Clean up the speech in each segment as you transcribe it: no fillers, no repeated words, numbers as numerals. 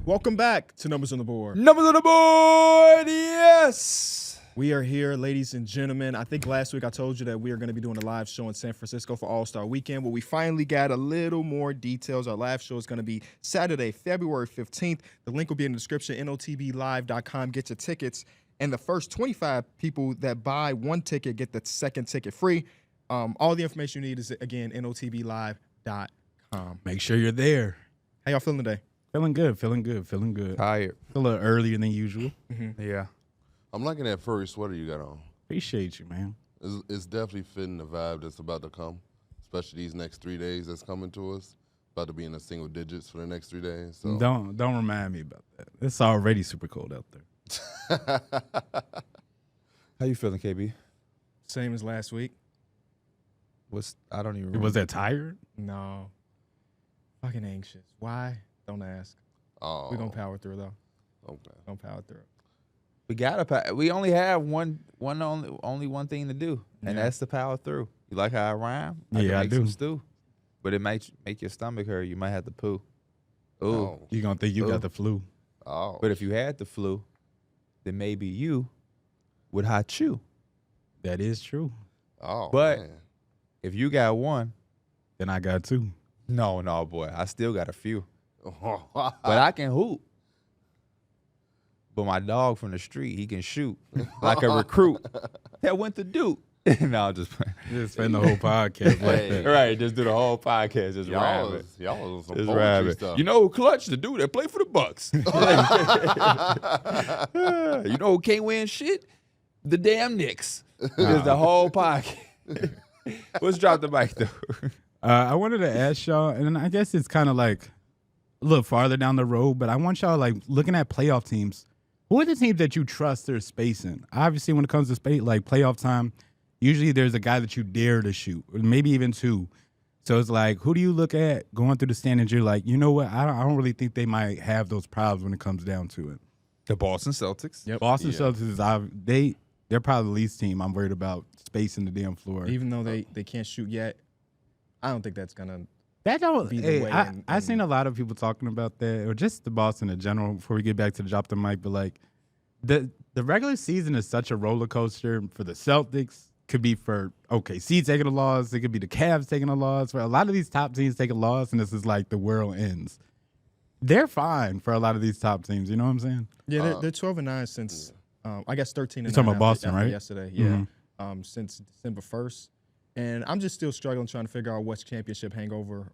Welcome back to Numbers on the Board. Numbers on the board, yes. We are here, ladies and gentlemen. I think last week I told you that we are going to be doing a live show in San Francisco for All-Star Weekend. Well, we finally got a little more details. Our live show is going to be Saturday, February 15th. The link will be in the description, notblive.com. Get your tickets. And the first 25 people that buy one ticket get the second ticket free. All the information you need is, again, notblive.com. Make sure you're there. How y'all feeling today? Feeling good. Tired. A little earlier than usual. Mm-hmm. Yeah. I'm liking that furry sweater you got on. Appreciate you, man. It's definitely fitting the vibe that's about to come, especially these next 3 days that's coming to us. About to be in the single digits for the next 3 days. So. Don't remind me about that. It's already super cold out there. How you feeling, KB? Same as last week. I don't even remember. Was that tired? No. Fucking anxious. Why? Don't ask. Oh. We're going to power through, though. Okay. Going to power through. We only have only one thing to do, and Yeah. that's to power through. You like how I rhyme? Yeah, I make do. some stew, but it might make your stomach hurt. You might have to poo. Ooh. Oh. You're going to think you Ooh. got the flu. Oh. But if you had the flu, then maybe you would hot chew. That is true. Oh. But man. if you got one, Then I got two. no, boy, I still got a few. But I can hoop. But my dog from the street, he can shoot like a recruit that went to Duke. No, I'm just playing. Just spend the whole podcast like Hey. that. Right, just do the whole podcast. Just rap it. Y'all was some Just poetry rap it. stuff. You know who clutch? The dude that played for the Bucks. You know who can't win shit? The damn Knicks. Just the whole podcast. Let's drop the mic, though. I wanted to ask y'all, and I guess it's kind of like a little farther down the road, but I want y'all like looking at playoff teams. Who are the teams that you trust their spacing? Obviously, when it comes to space, like playoff time, usually there's a guy that you dare to shoot, or maybe even two. So it's like, who do you look at going through the standings? You're like, you know what? I don't really think they might have those problems when it comes down to it. The Boston Celtics. Yep. Boston Yeah. Celtics is they're probably the least team I'm worried about spacing the damn floor. Even though they can't shoot yet, I don't think that's going to That don't. be the Hey, way I seen a lot of people talking about that, or just the Boston in general. Before we get back to the drop the mic, but like the regular season is such a roller coaster for the Celtics. Could be for OKC taking a loss. It could be the Cavs taking a loss. For a lot of these top teams take a loss, and this is like the world ends. They're fine for a lot of these top teams. You know what I'm saying? Yeah, they're 12-9 since I guess 13-9. You're talking about Boston, after right? Yesterday, yeah. Mhm. Since December 1st, and I'm just still struggling trying to figure out what's championship hangover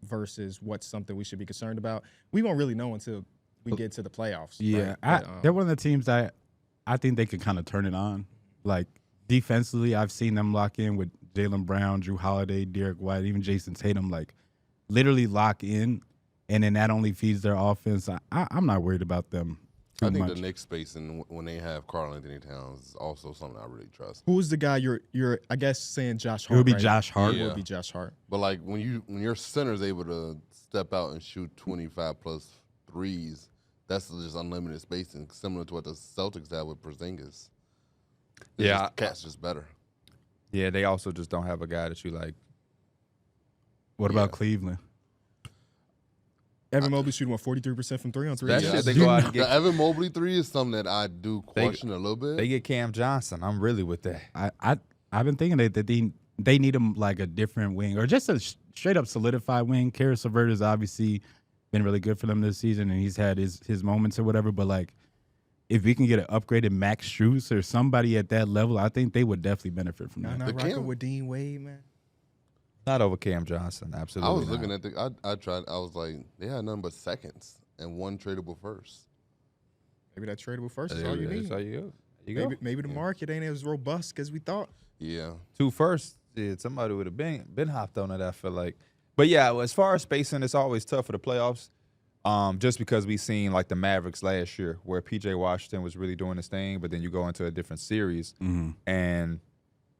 versus what's something we should be concerned about. We won't really know until we get to the playoffs. Yeah, right? But, they're one of the teams that I think they could kind of turn it on. Like defensively, I've seen them lock in with Jalen Brown, Drew Holiday, Darrick White, even Jason Tatum. Like literally lock in, and then that only feeds their offense. I'm not worried about them too I think much. the Knicks spacing when they have Karl Anthony Towns is also something I really trust. who's the guy you're I guess saying Josh Hart? It would be right? Josh Hart. It Yeah. would be Josh Hart. But like when your center's able to step out and shoot 25 plus threes, that's just unlimited spacing, similar to what the Celtics have with Porzingis. Yeah. Cat's just better. Yeah, they also just don't have a guy that you like. What Yeah. about Cleveland? Evan Mobley shooting 43% from 3 on 3. That Yeah, shit, they I go out do- and the get. Evan Mobley three is something that I do question a little bit. They get Cam Johnson. I'm really with that. I've been thinking that they need him like a different wing or just a straight up solidified wing. Karis LeVert has obviously been really good for them this season, and he's had his moments or whatever. But like, if we can get an upgraded Max Strus or somebody at that level, I think they would definitely benefit from Y'all that. not The rocking Cam- with Dean Wade, man. Not over Cam Johnson. Absolutely. I was not. looking at I tried. I was like, they had nothing but seconds and one tradable first. Maybe that tradable first is There all you That's need. all you go. You go. Maybe the market ain't as robust as we thought. Yeah. 2 firsts. Yeah, somebody would have been hopped on it, I feel like. But yeah, as far as spacing, it's always tough for the playoffs. Just because we seen like the Mavericks last year where PJ Washington was really doing his thing, but then you go into a different series and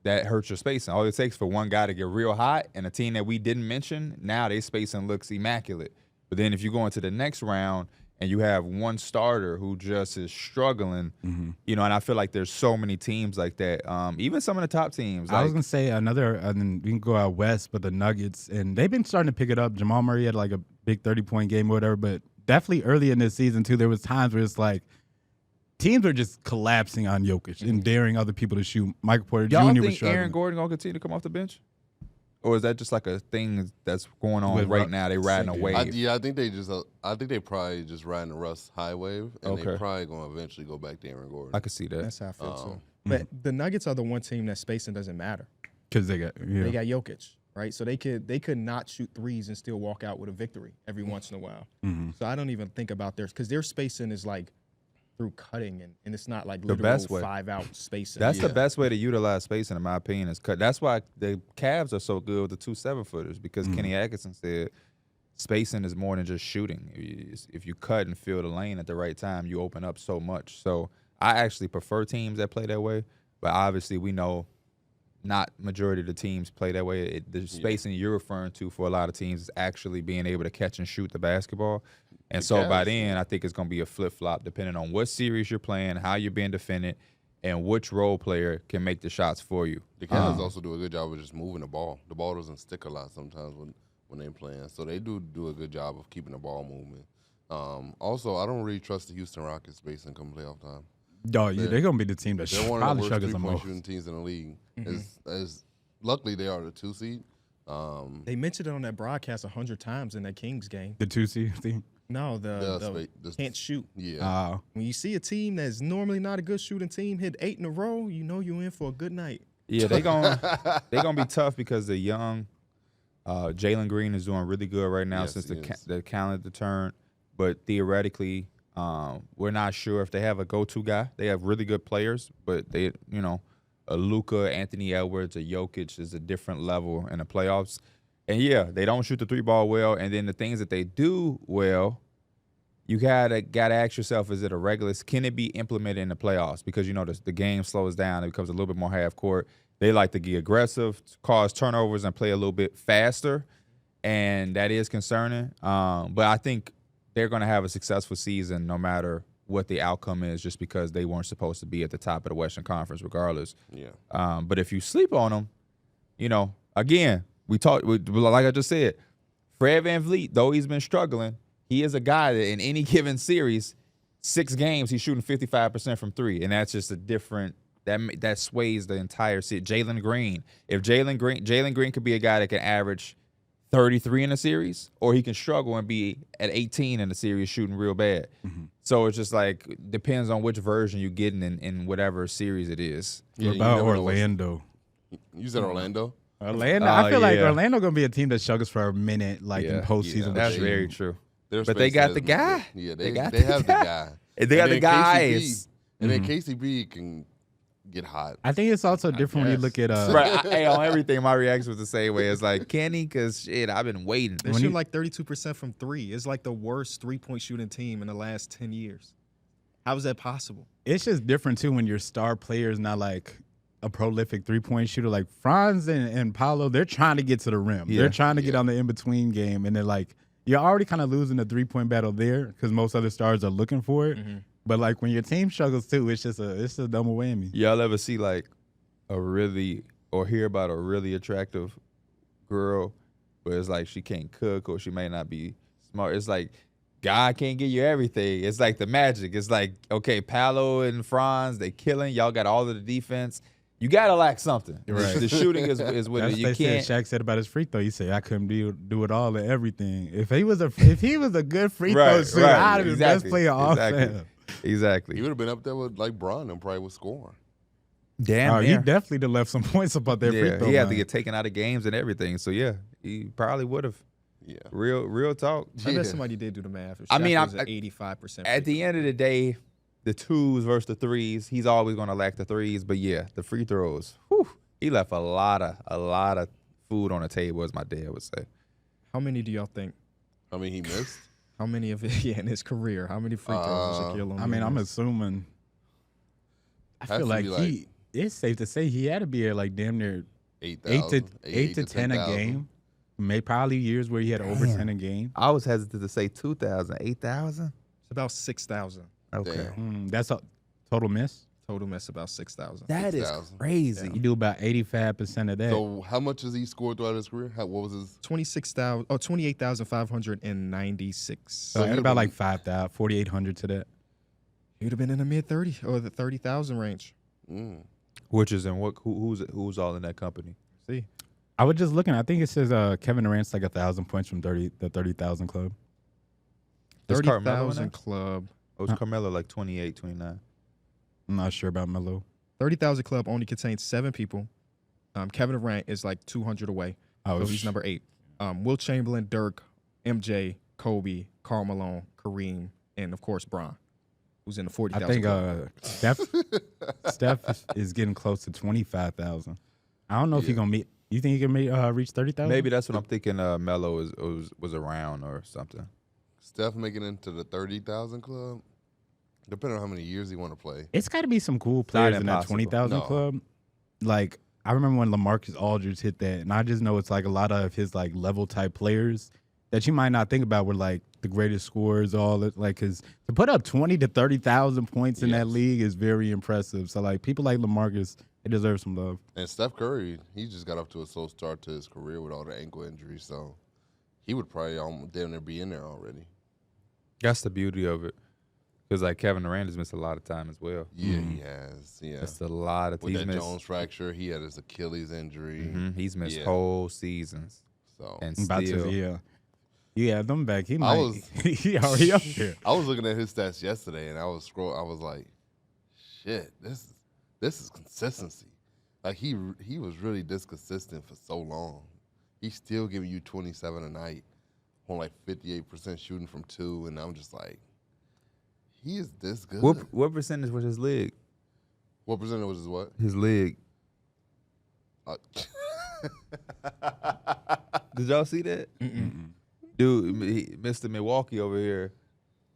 that hurts your spacing. All it takes for one guy to get real hot and a team that we didn't mention, now their spacing looks immaculate. But then if you go into the next round and you have one starter who just is struggling, you know, and I feel like there's so many teams like that. Even some of the top teams. I was like- gonna say another, and then we can go out west, but the Nuggets, and they've been starting to pick it up. Jamal Murray had like a big 30-point game or whatever, but definitely early in this season too, there was times where it's like teams are just collapsing on Jokic and daring other people to shoot. Michael Porter Y'all Jr. was think struggling. Aaron Gordon gonna continue to come off the bench, or is that just like a thing that's going on With right now? They riding a wave. I think they probably just riding the Russ high wave, and they probably gonna eventually go back to Aaron Gordon. I could see that. That's how I feel too. But the Nuggets are the one team that spacing doesn't matter. Because they got They got Jokic, right? So they could not shoot threes and still walk out with a victory every once in a while. So I don't even think about theirs because their spacing is like through cutting and it's not like literal best way. 5-out spacing. That's the best way to utilize spacing, in my opinion, is cut. That's why the Cavs are so good with the 2 7-footers because Kenny Atkinson said spacing is more than just shooting. If you cut and fill the lane at the right time, you open up so much. So I actually prefer teams that play that way, but obviously we know not majority of the teams play that way. The spacing you're referring to for a lot of teams is actually being able to catch and shoot the basketball. And so by then, I think it's going to be a flip-flop depending on what series you're playing, how you're being defended, and which role player can make the shots for you. The Cavs also do a good job of just moving the ball. The ball doesn't stick a lot sometimes when they're playing. So they do a good job of keeping the ball moving. Also, I don't really trust the Houston Rockets spacing come playoff time. Oh, yeah, they're going to be the team that They're one of probably the worst struggles the three-point most. shooting teams in the league. As luckily, they are the 2 seed. They mentioned it on that broadcast 100 times in that Kings game. The 2C team. No, the can't shoot. Yeah. When you see a team that's normally not a good shooting team hit 8 in a row, you know you're in for a good night. Yeah, they're gonna be tough because the young Jalen Green is doing really good right now since the calendar turned. But theoretically, we're not sure if they have a go-to guy. They have really good players, but they, a Luka, Anthony Edwards, a Jokic is a different level in the playoffs. And yeah, they don't shoot the 3-ball well. And then the things that they do well, you gotta ask yourself: is it a regular? Can it be implemented in the playoffs? Because the game slows down; it becomes a little bit more half court. They like to get aggressive, cause turnovers, and play a little bit faster, and that is concerning. But I think they're going to have a successful season no matter what the outcome is, just because they weren't supposed to be at the top of the Western Conference, regardless. Yeah. But if you sleep on them, again. Like I just said, Fred VanVleet, though he's been struggling, he is a guy that in any given series, 6 games, he's shooting 55% from 3, and that's just a different that sways the entire series. Jalen Green, if Jalen Green could be a guy that can average 33 in a series, or he can struggle and be at 18 in a series shooting real bad. So it's just like depends on which version you're getting in whatever series it is. What about Orlando? You said Orlando? Orlando, I feel like Orlando gonna be a team that struggles for a minute, in postseason. That's very true. But they got the guy. Yeah, they have the guy. They got the guys. And then KCP can get hot. I think it's also different when you look at right. On everything, my reaction was the same way. It's like, can he? Because shit, I've been waiting. They shoot like 32% from 3. It's like the worst 3-point shooting team in the last 10 years. How is that possible? It's just different too when your star player is not like a prolific 3-point shooter. Like Franz and Paolo, they're trying to get to the rim. They're trying to get on the in-between game, and they're like, you're already kind of losing the 3-point battle there because most other stars are looking for it. But like when your team struggles too, it's a double whammy. Y'all ever see like hear about a really attractive girl, but it's like she can't cook or she may not be smart? It's like God can't give you everything. It's like the magic. It's like, okay, Paolo and Franz, they killing. Y'all got all of the defense. You gotta lack something. Right. The shooting is what you can't. Shaq said about his free throw. He said, "I couldn't do it all and everything. If he was a good free throw shooter, I'd be the best player all time." Exactly. He would have been up there with like Bron and probably was scoring. Damn, he definitely done left some points about that free throw. He had to get taken out of games and everything. So yeah, he probably would have. Yeah. Real talk. I bet somebody did do the math. I mean, I'm 85%. At the end of the day, the 2s versus the 3s, he's always going to lack the 3s. But yeah, the free throws, he left a lot of food on the table, as my dad would say. How many do y'all think? I mean, he missed. How many of it in his career? How many free throws was Shaquille O'Neal? I mean, I'm assuming. I feel like it's safe to say he had to be at like damn near 8 to 10 a game. Maybe probably years where he had over 10 a game. I was hesitant to say 2,000, 8,000. It's about 6,000. Okay, That's a total miss. Total miss about 6,000. That is 6,000. crazy. You do about 85% of that. So how much has he scored throughout his career? What was his? 28,596. So add about like 5,000, 4,800 to that. He would have been in the mid-30 or the 30,000 range. Which is in what? Who's all in that company? See, I was just looking. I think it says Kevin Durant's like 1,000 points from the 30,000 club. Is Carmelo in 30,000 that? club. Or was Carmelo like 28, 29? I'm not sure about Melo. 30,000 club only contains 7 people. Kevin Durant is like 200 away. Oh, So he's number 8. Will Chamberlain, Dirk, MJ, Kobe, Karl Malone, Kareem, and of course Bron, who's in the 40,000 I think club. Steph is getting close to 25,000. I don't know if he's gonna meet. You think he can reach 30,000? Maybe that's what I'm thinking. Melo was around or something. Steph making it into the 30,000 club, depending on how many years he want to play. It's got to be some cool players in that impossible. 20,000 No. club. Like I remember when LaMarcus Aldridge hit that, and I just know it's like a lot of his like level type players that you might not think about were like the greatest scorers. All that, like, because to put up 20 to 30,000 points in that Yes. league is very impressive. So like people like LaMarcus, they deserve some love. And Steph Curry, he just got off to a slow start to his career with all the ankle injuries, so he would probably damn near be in there already. That's the beauty of it. Because like Kevin Durant has missed a lot of time as well. Yeah, he has. Yeah, That's a lot of with he's that missed. Jones fracture, he had his Achilles injury. He's missed Yeah. whole seasons. So And About still, to, yeah, them back. He might. was- he already up there. I was looking at his stats yesterday, and I was like, shit, this is consistency. Like he was really this consistent for so long. He's still giving you 27 a night on like 58% shooting from 2, and I'm just like, he is this good. what percentage was his leg? What percentage was his what? His leg. Did y'all see that? Dude, Mr. Milwaukee over here.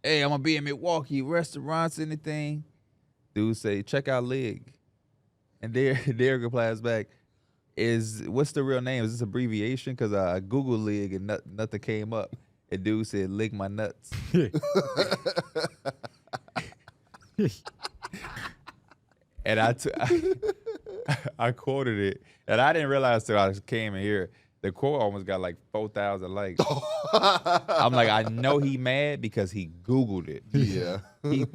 Hey, I'm gonna be in Milwaukee. Restaurants, anything. Dude say, check out leg. And Darrick replies back, what's the real name? Is this abbreviation? Because I Googled leg and nothing came up. And dude said, lick my nuts. And I quoted it, and I didn't realize till I came in here. The quote almost got like 4,000 likes. I'm like, I know he mad because he Googled it. Yeah.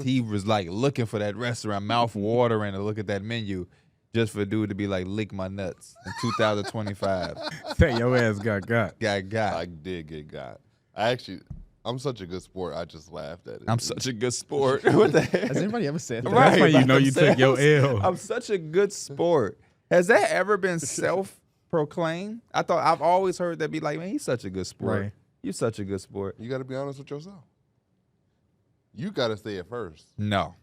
He was like looking for that restaurant, mouth watering to look at that menu, just for dude to be like, lick my nuts in 2025. Say your ass got. I did get got. I'm such a good sport. I just laughed at it. I'm such a good sport. What the heck? Has anybody ever said that? Right. That's why you know about you took your themselves. L. I'm such a good sport. Has that ever been self-proclaimed? I've always heard that be like, man, he's such a good sport. Right. You're such a good sport. You got to be honest with yourself. You got to say it first. No,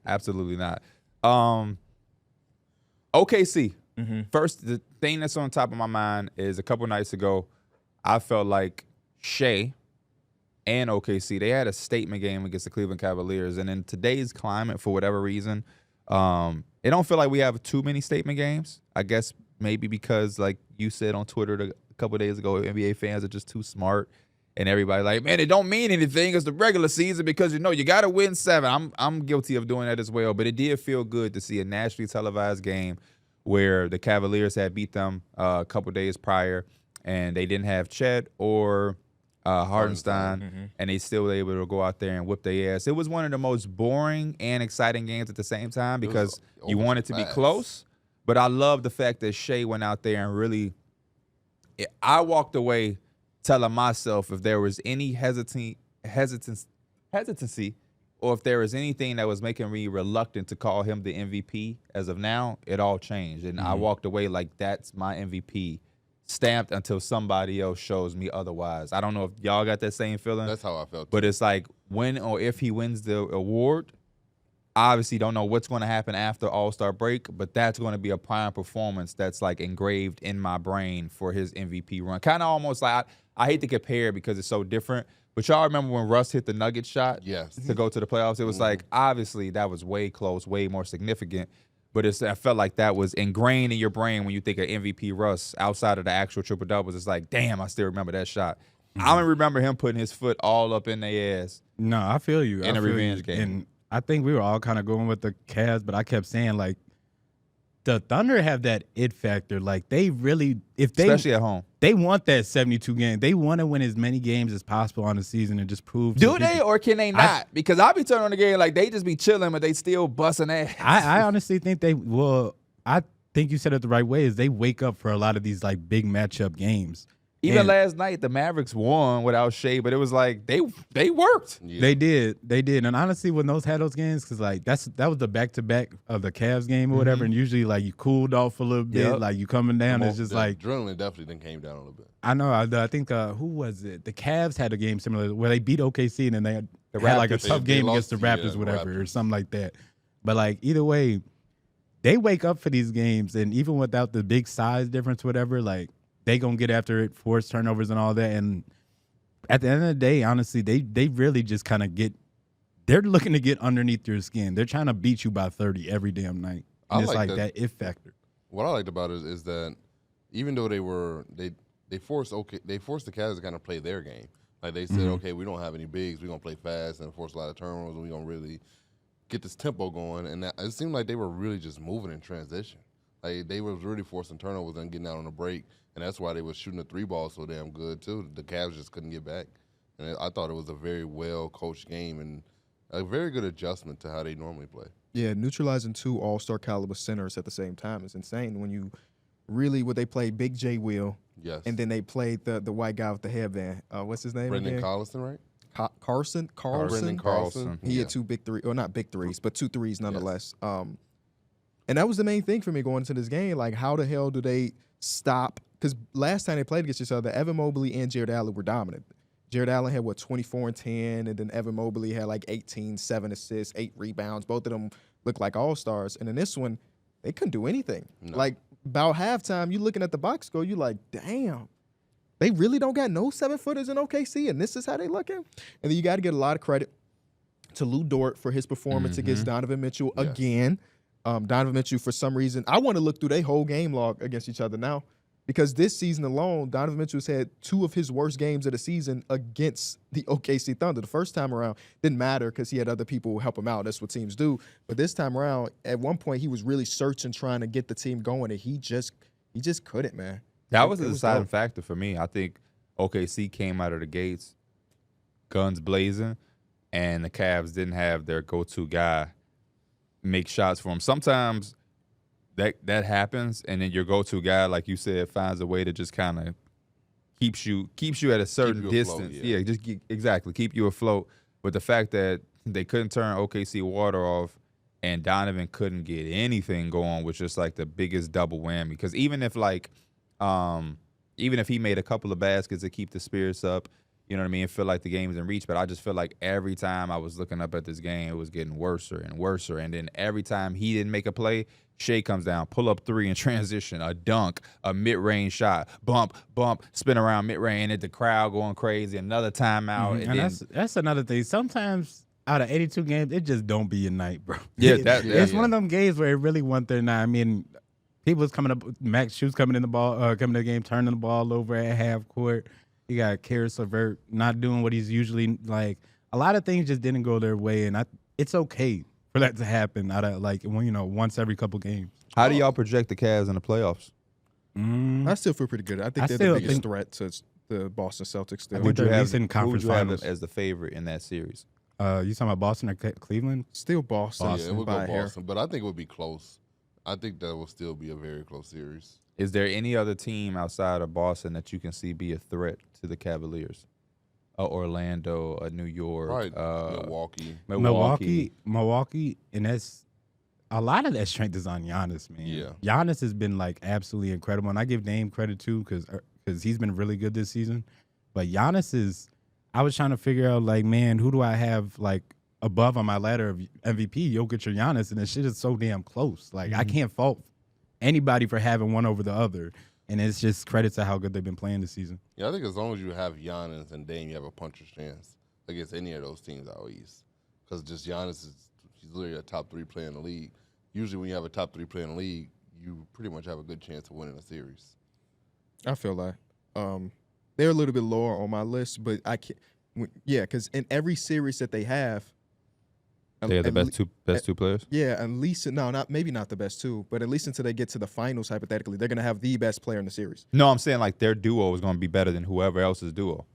absolutely not. OKC. First, the thing that's on top of my mind is a couple nights ago, I felt like Shea and OKC, they had a statement game against the Cleveland Cavaliers. And in today's climate, for whatever reason, it don't feel like we have too many statement games. I guess maybe because, like you said on Twitter a couple of days ago, NBA fans are just too smart. And everybody like, man, it don't mean anything. It's the regular season because, you got to win 7. I'm guilty of doing that as well. But it did feel good to see a nationally televised game where the Cavaliers had beat them a couple days prior, and they didn't have Chet or Hardenstein, and they still were able to go out there and whip their ass. It was one of the most boring and exciting games at the same time because you want it to be close. But I love the fact that Shea went out there and really – I walked away telling myself if there was any hesitancy or if there was anything that was making me reluctant to call him the MVP as of now, it all changed. And I walked away like that's my MVP, stamped until somebody else shows me otherwise. I don't know if y'all got that same feeling. That's how I felt. But it's like when or if he wins the award, obviously don't know what's going to happen after All-Star break, but that's going to be a prime performance that's like engraved in my brain for his MVP run. Kind of almost like I hate to compare because it's so different, but y'all remember when Russ hit the Nuggets shot to go to the playoffs? It was like, obviously that was way close, way more significant, but I felt like that was ingrained in your brain when you think of MVP Russ outside of the actual triple-doubles. It's like, damn, I still remember that shot. I don't remember him putting his foot all up in their ass. No, I feel you. In a revenge game. And I think we were all kind of going with the Cavs, but I kept saying like the Thunder have that it factor. Like they really, if they especially at home. they want that 72 game. They want to win as many games as possible on the season and just prove. to Do the they people- or can they not? Because I be turning on the game like they just be chilling, but they still busting ass. I honestly think they will. I think you said it the right way. Is they wake up for a lot of these like big matchup games. Even And last night, the Mavericks won without Shea, but it was like they worked. Yeah. They did, and honestly, when those had those games, because like that was the back-to-back of the Cavs game or whatever, and usually like you cooled off a little bit, Yep. like you coming down, it's just the like adrenaline definitely then came down a little bit. I know. I think who was it? The Cavs had a game similar where they beat OKC and then they had like a Raptors. tough They game lost against the to, Raptors, the whatever, or Raptors. something like that. But like either way, they wake up for these games, and even without the big size difference, whatever, like they gonna get after it, force turnovers and all that. And at the end of the day, honestly, they really just kind of they're looking to get underneath your skin. They're trying to beat you by 30 every damn night. And I it's like like that. that if factor. What I liked about it is that even though they forced the Cavs to kind of play their game. Like they said, okay, we don't have any bigs, we're gonna play fast and force a lot of turnovers, and we're gonna really get this tempo going. And it seemed like they were really just moving in transition. Like they was really forcing turnovers and getting out on the break, and that's why they was shooting the three ball so damn good too. The Cavs just couldn't get back, and I thought it was a very well coached game and a very good adjustment to how they normally play. Yeah, neutralizing two all-star caliber centers at the same time is insane. When you really, they played Big J Will, Yes, and then they played the white guy with the headband. What's his name Brendan again? Carlson, right? Carlson. Brendan Carlson. He had two big three, or not big threes, but two threes nonetheless. And that was the main thing for me going into this game. Like, how the hell do they stop? Because last time they played against each other, Evan Mobley and Jared Allen were dominant. Jared Allen had, 24 and 10, and then Evan Mobley had like 18, 7 assists, 8 rebounds. Both of them looked like all-stars. And in this one, they couldn't do anything. No. Like, about halftime, you looking at the box score, you like, damn. They really don't got no 7-footers in OKC, and this is how they looking? And then you got to get a lot of credit to Lou Dort for his performance against Donovan Mitchell Yes. again. Donovan Mitchell, for some reason, I want to look through their whole game log against each other now, because this season alone, Donovan Mitchell's had 2 of his worst games of the season against the OKC Thunder. The first time around didn't matter because he had other people help him out. That's what teams do. But this time around, at one point, he was really searching, trying to get the team going, and he just couldn't, man. That was It the was deciding dope. factor for me. I think OKC came out of the gates, guns blazing, and the Cavs didn't have their go-to guy make shots for them. Sometimes that happens, and then your go-to guy, like you said, finds a way to just kind of keeps you at a certain you afloat, distance. yeah. Just exactly keep you afloat. But the fact that they couldn't turn OKC water off, and Donovan couldn't get anything going was just like the biggest double whammy. Because even if he made a couple of baskets to keep the spirits up, you know what I mean, feel like the game's in reach. But I just feel like every time I was looking up at this game, it was getting worse and worse. And then every time he didn't make a play, Shea comes down, pull up 3 in transition, a dunk, a mid-range shot, bump, spin around mid-range, and the crowd going crazy, another timeout. And that's another thing. Sometimes out of 82 games, it just don't be a night, bro. Yeah, It's one of them games where it really went there now. I mean, people was coming up, Max Shoes coming in the ball, coming to the game, turning the ball over at half court. You got Karis LeVert not doing what he's usually like. A lot of things just didn't go their way, and it's okay for that to happen. Out of once every couple games. How do y'all project the Cavs in the playoffs? I still feel pretty good. I think I they're still the biggest think- threat to the Boston Celtics still. I think they're at least in who conference would you have finals. as the favorite in that series? You talking about Boston or Cleveland? Still Boston. Yeah, it would by go a hair. Boston, but I think it would be close. I think that will still be a very close series. Is there any other team outside of Boston that you can see be a threat to the Cavaliers? Orlando, New York, Right, Milwaukee. Milwaukee, and that's a lot of that strength is on Giannis, man. Yeah. Giannis has been like absolutely incredible, and I give Dame credit too because he's been really good this season. But Giannis is. I was trying to figure out like, man, who do I have like above on my ladder of MVP, Jokic or Giannis, and this shit is so damn close. Like I can't fault anybody for having one over the other, and it's just credit to how good they've been playing this season. Yeah, I think as long as you have Giannis and Dame, you have a puncher's chance against any of those teams out east. Because just Giannis he's literally a top 3 player in the league. Usually when you have a top 3 player in the league, you pretty much have a good chance of winning a series. I feel like they're a little bit lower on my list, but I can't. Yeah, because in every series that they have, They're the best two players. Yeah, at least maybe not the best two, but at least until they get to the finals, hypothetically, they're gonna have the best player in the series. No, I'm saying like their duo is going to be better than whoever else's duo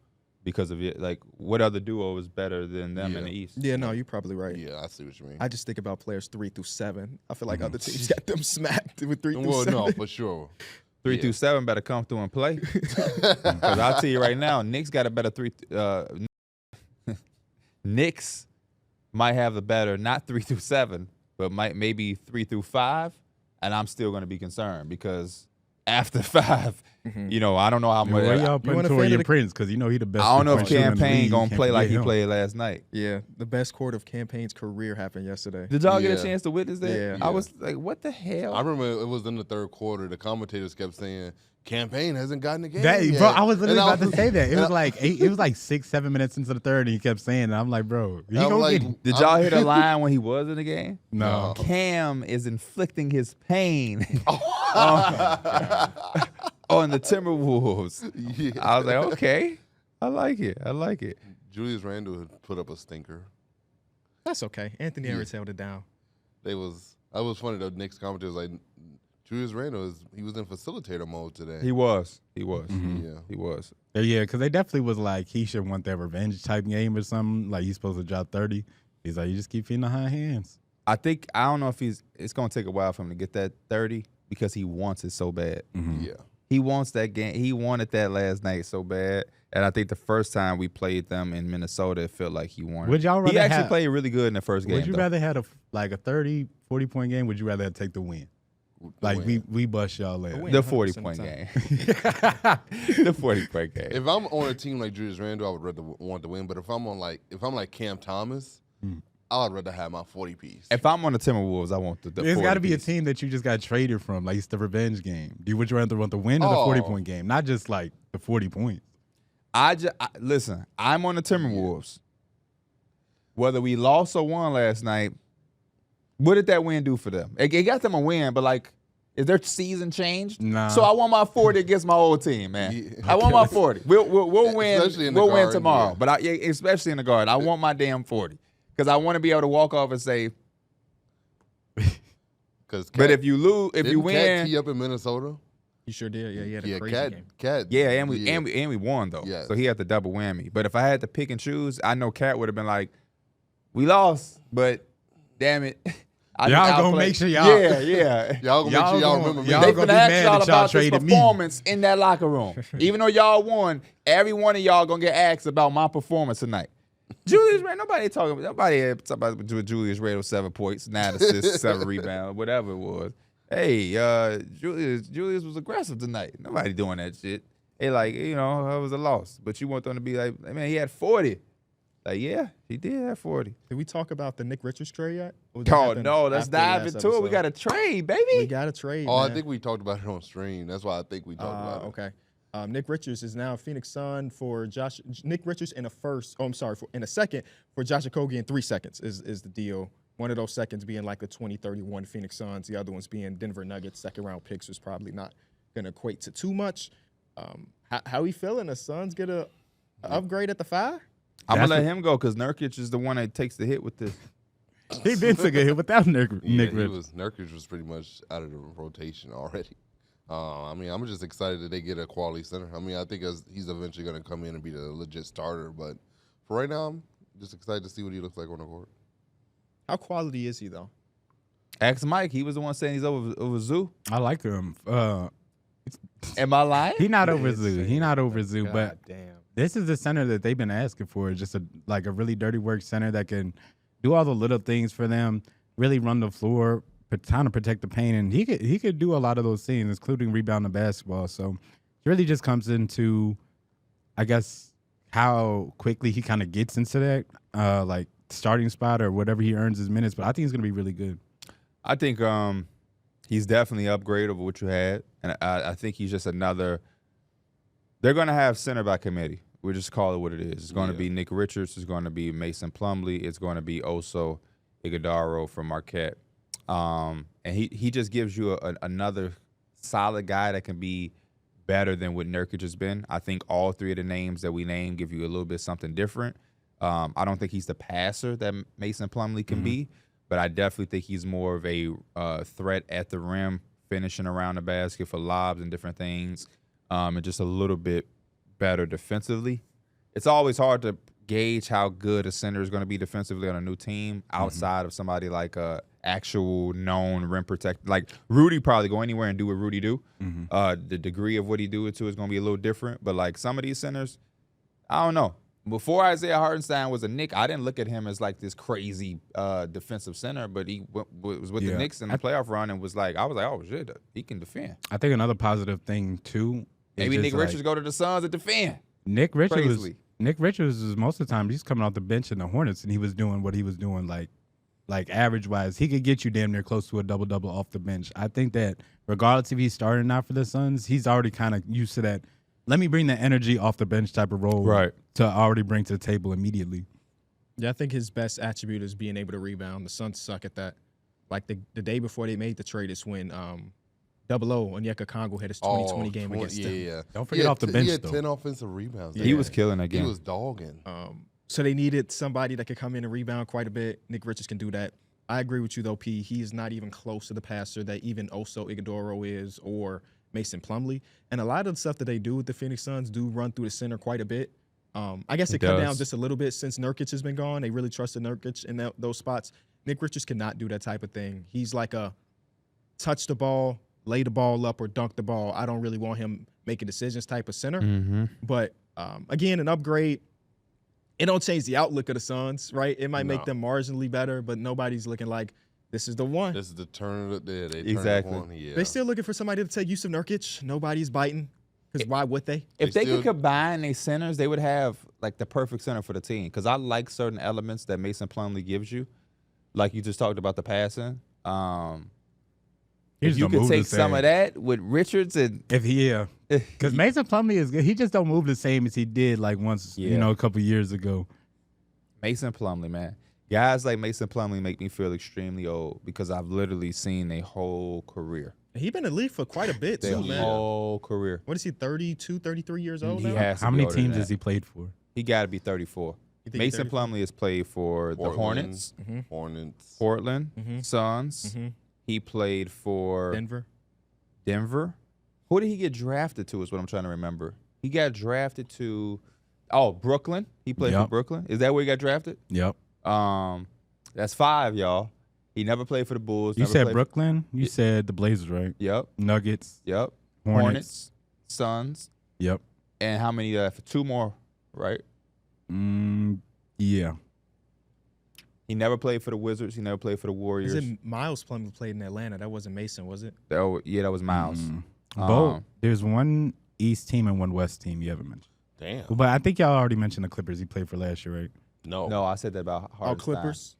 because of it. Like, what other duo is better than them in the East? Yeah, no, you're probably right. Yeah, I see what you mean. I just think about players 3 through 7. I feel like other teams got them smacked with 3 through Well, 7. no, for sure. 3 through 7 better come through and play. Because I'll tell you right now, Knicks got a better Knicks might have the better, not 3 through 7, but maybe 3 through 5, and I'm still going to be concerned because after 5, you know, I don't know how much. Where y'all putting Torian Prince? Because you know he the best. I don't know if three-point shooter in the Campaign league. going to play like he him. played last night. Yeah, the best quarter of Campaign's career happened yesterday. Did y'all get a Yeah. chance to witness that? Yeah. I was like, what the hell? I remember it was in the third quarter. The commentators kept saying, Campaign hasn't gotten the game That, yet. bro, I was literally And about to say that. It was like 6-7 minutes into the third, and he kept saying it. I'm like, bro, he I'm gonna like, get it. Did y'all hear the line when he was in the game? No. Cam is inflicting his pain on the Timberwolves. Yeah. I was like, okay, I like it. I like it. Julius Randle had put up a stinker. That's okay. Anthony Edwards held it down. That was funny. The Knicks commentators like Julius Randle he was in facilitator mode today. He was. Yeah. He was. Yeah, because they definitely was like, he should want that revenge type game or something. Like, he's supposed to drop 30. He's like, you just keep feeding the high hands. I don't know if it's going to take a while for him to get that 30 because he wants it so bad. Yeah. He wants that game. He wanted that last night so bad. And I think the first time we played them in Minnesota, it felt like he wanted. Would y'all He rather actually have- played really good in the first game. Would you though. rather had a 30, 40-point game? Would you rather take the win? Like, win. we bust y'all in. win. The 100% 40-point of the game. time. The 40-point game. If I'm on a team like Julius Randle, I would rather want to win. But if I'm like Cam Thomas, I would rather have my 40 piece. If I'm on the Timberwolves, I want the It's got to be a 40 piece. team that you just got traded from. Like, it's the revenge game. Would you rather want the win or the 40-point game? Not just, like, the 40 points. Listen, I'm on the Timberwolves. Whether we lost or won last night, what did that win do for them? It got them a win, but like, is their season changed? Nah. So I want my 40 against my old team, man. Yeah. I want my 40. We'll win. Especially in the We'll win Garden, tomorrow. yeah. But especially in the Garden, I want my damn 40 because I want to be able to walk off and say. But if you lose, if you Cat win, tee up in Minnesota. You sure did. Yeah, he had a Yeah, crazy game. Cat. yeah, and we won though. Yes. So he had the double whammy. But if I had to pick and choose, I know Cat would have been like, "We lost, but damn it, I Y'all just gonna outplayed." make sure y'all- Yeah. Y'all gonna make sure y'all remember me. y'all They gonna finna be ask mad y'all that y'all about this traded me. performance in that locker room. Even though y'all won, every one of y'all gonna get asked about my performance tonight. Julius Randle, nobody talking about Julius Randle 7 points, 9 assists, 7 rebounds, whatever it was. Hey, Julius was aggressive tonight. Nobody doing that shit. They like, it was a loss. But you want them to be like, man, he had 40. Like, yeah, he did have 40. Did we talk about the Nick Richards trade yet? Or did that Oh, happen no, let's after the dive last into it. We episode? got a trade, We baby. got a trade. Oh, man. I think we talked about it on stream. That's why I think we talked about it. Okay. Nick Richards is now a Phoenix Sun for Nick Richards in a second for Josh Okogie in 3 seconds is the deal. One of those seconds being like the 2031 Phoenix Suns. The other ones being Denver Nuggets. Second round picks was probably not going to equate to too much. How he feeling? The Suns get a upgrade at the 5? I'm going to let him go because Nurkic is the one that takes the hit with this. He been took a hit without Nick Yeah, Richards. Nurkic was pretty much out of the rotation already. I'm just excited that they get a quality center. I think he's eventually going to come in and be the legit starter. But for right now, I'm just excited to see what he looks like on the court. How quality is he, though? Ask Mike. He was the one saying he's over Zoo. I like him. Am I lying? He not over Zoo. He not over Zoo, God but damn. this is the center that they've been asking for. Just a really dirty work center that can do all the little things for them, really run the floor, trying to protect the paint, and he could do a lot of those things, including rebound the basketball. So it really just comes into, I guess, how quickly he kind of gets into that starting spot or whatever he earns his minutes. But I think he's gonna be really good. I think he's definitely an upgrade over what you had, and I think he's just another. They're going to have center by committee. We'll just call it what it is. It's going to be Nick Richards. It's going to be Mason Plumlee. It's going to be Oso Iguodala from Marquette. And he just gives you another solid guy that can be better than what Nurkic has been. I think all three of the names that we named give you a little bit something different. I don't think he's the passer that Mason Plumlee can be, but I definitely think he's more of a threat at the rim, finishing around the basket for lobs and different things, and just a little bit better defensively. It's always hard to gauge how good a center is going to be defensively on a new team outside of somebody like a actual known rim protector. Like Rudy probably go anywhere and do what Rudy do. The degree of what he do it to is going to be a little different. But like some of these centers, I don't know. Before Isaiah Hartenstein was a Knick, I didn't look at him as like this crazy defensive center, but he was with the Knicks in the playoff run and was like, I was like, oh shit, he can defend. I think another positive thing too. Maybe Nick Richards go to the Suns and defend. Nick Richards was most of the time he's coming off the bench in the Hornets and he was doing what he was doing like average wise. He could get you damn near close to a double off the bench. I think that regardless if he's starting out for the Suns, he's already kind of used to that. Let me bring the energy off the bench type of role to already bring to the table immediately. Yeah, I think his best attribute is being able to rebound. The Suns suck at that. Like the day before they made the trade is when Double O Onyeka Okongwu had his 2020 game against them. Yeah. Don't forget off the bench, he had though. 10 offensive rebounds. He was killing that game. He was dogging. So they needed somebody that could come in and rebound quite a bit. Nick Richards can do that. I agree with you, though, P. He is not even close to the passer that even Oso Ighodaro is or Mason Plumlee. And a lot of the stuff that they do with the Phoenix Suns do run through the center quite a bit. I guess it cut down just a little bit since Nurkic has been gone. They really trusted Nurkic in those spots. Nick Richards cannot do that type of thing. He's like a touch the ball, lay the ball up, or dunk the ball. I don't really want him making decisions type of center. But, again, an upgrade. It don't change the outlook of the Suns, right? It might make them marginally better, but nobody's looking like this is the one. This is the turn of the day. Exactly. They're still looking for somebody to take use of Nurkic. Nobody's biting. Because why would they? If they could combine their centers, they would have like the perfect center for the team. Because I like certain elements that Mason Plumlee gives you. Like you just talked about the passing. If you could take some of that with Richards and because Mason Plumlee is good. He just don't move the same as he did like once, a couple years ago. Mason Plumlee, man. Guys like Mason Plumlee make me feel extremely old because I've literally seen a whole career. He's been in the league for quite a bit, too, man. Their whole career. What is he, 32, 33 years old now? Has to How be many older than teams that. has he played for? He got to be 34. Mason Plumlee has played for the Hornets, Portland, Suns. He played for Denver. Who did he get drafted to is what I'm trying to remember. He got drafted to, Brooklyn. He played for Brooklyn. Is that where he got drafted? Yep. That's 5, y'all. He never played for the Bulls. You said Brooklyn? You said the Blazers, right? Yep. Nuggets. Yep. Hornets. Suns. Yep. And how many? 2 more, right? Yeah. He never played for the Wizards. He never played for the Warriors. Is it Miles Plumlee played in Atlanta? That wasn't Mason, was it? That was Miles. There's one East team and one West team you haven't mentioned. Damn. But I think y'all already mentioned the Clippers he played for last year, right? No, I said that about Hartenstein. Clippers?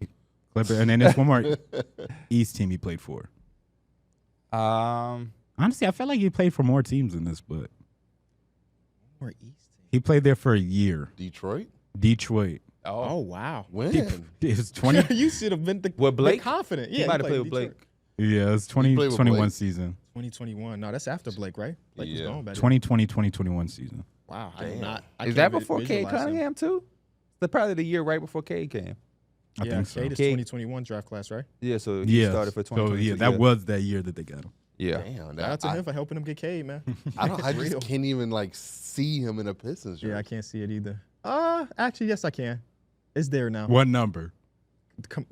Clippers. And then there's one more East team he played for. Um, Honestly, I felt like he played for more teams than this, but Or East team? he played there for a year. Detroit? Oh, wow. When? It was 20. You should have been With Blake? confident. Yeah, he might have played played with Blake. Yeah, it was played with 2021 Blake? season. 2021. No, that's after Blake, right? Blake was gone back then. 2020, 2021 season. Wow. I did not. Is that before Cade Cunningham, too? That's probably the year right before Cade came. I think so. Cade is 2021 draft class, right? Yeah, so he started for 2022. So, that was that year that they got him. Yeah. Damn. Shout out to him for helping him get Cade, man. I just can't even see him in a Pistons jersey. Yeah, I can't see it either. Actually, yes, I can. It's there now. What number?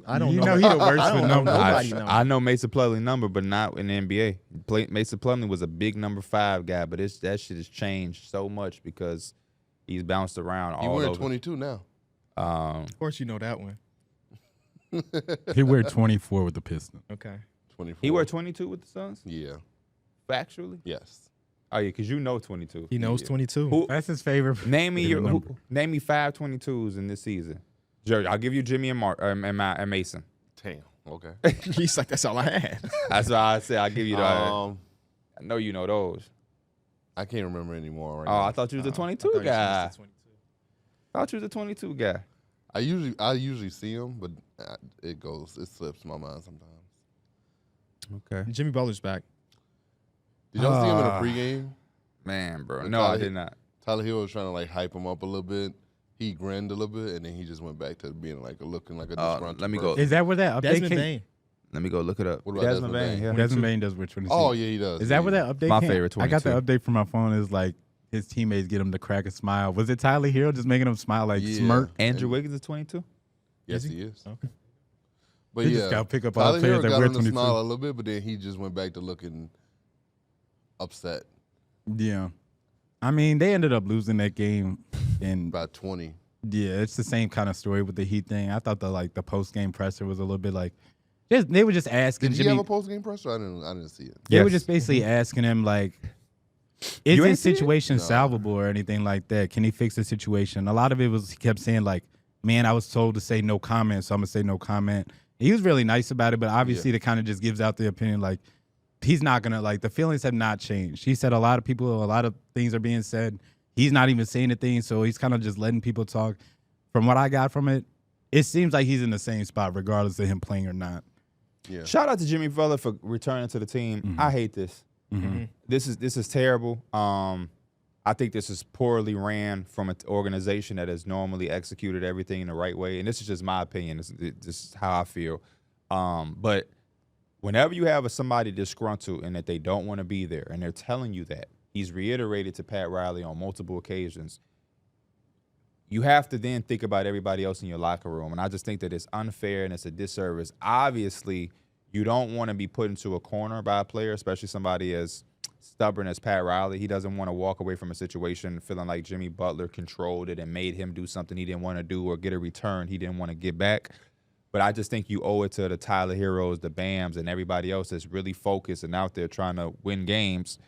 I don't You know. know he the worst I with don't know. numbers. Nobody knows. I know Mason Plumlee number, but not in the NBA. Mason Plumlee was a big number 5 guy, but that shit has changed so much because he's bounced around all He over. wearing 22 now. Of course, you know that one. He wear 24 with the Pistons. Okay. 24. He wear 22 with the Suns? Yeah. Factually? Yes. Oh, yeah, because you know 22. He knows 22. Who, That's his favorite. name me number. name me 5 22s in this season. Jerry, I'll give you Jimmy and Mason. Damn. Okay. He's like, that's all I had. That's why I said I'll give you that. I I know you know those. can't remember anymore right Oh, now. I thought you was a 22 I thought he was guy. just 22. I thought you was a 22 guy. I usually see him, but it slips my mind sometimes. Okay. Jimmy Butler's back. Did y'all see him in a pregame? Man, bro. When No, I Tyler did hit- not. Tyler Hill was trying to hype him up a little bit. he grinned a little bit, and then he just went back to being looking like a disgruntled let me go. person. Is that where that update Desmond came? Bain. Let me go look it up. What about Desmond Bain? Yeah. Desmond Bain does wear 26. Oh, yeah, he does. Is that where that update My came? favorite I got the 22. update from my phone. Is like his teammates get him to crack a smile. Was it Tyler Hero just making him smile like Yeah. smirk? Andrew Wiggins is 22. Yes, he is. Okay. But He yeah, just gotta pick up all Tyler the players Hero that got wear him to 22. smile a little bit, but then he just went back to looking upset Yeah. I mean, they ended up losing that game, and by 20. yeah, it's the same kind of story with the Heat thing. I thought the post game presser was a little bit like, they were just asking Did he Jimmy. have a post game pressure? I didn't see it. They were Yes. just basically asking him like, is You ain't this see it? situation No. salvable or anything like that? Can he fix the situation? A lot of it was he kept saying like, man, I was told to say no comment, so I'm gonna say no comment. He was really nice about it, but obviously it kind of just gives out the opinion like he's not gonna like the feelings have not changed. He said a lot of things are being said. He's not even saying anything, so he's kind of just letting people talk. From what I got from it, it seems like he's in the same spot regardless of him playing or not. Yeah. Shout out to Jimmy Butler for returning to the team. I hate this. This is terrible. I think this is poorly ran from an organization that has normally executed everything in the right way. And this is just my opinion. This is how I feel. But whenever you have somebody disgruntled and that they don't want to be there and they're telling you that, he's reiterated to Pat Riley on multiple occasions, you have to then think about everybody else in your locker room. And I just think that it's unfair and it's a disservice. Obviously, you don't want to be put into a corner by a player, especially somebody as stubborn as Pat Riley. He doesn't want to walk away from a situation feeling like Jimmy Butler controlled it and made him do something he didn't want to do or get a return he didn't want to get back. But I just think you owe it to the Tyler Heroes, the Bams, and everybody else that's really focused and out there trying to win games.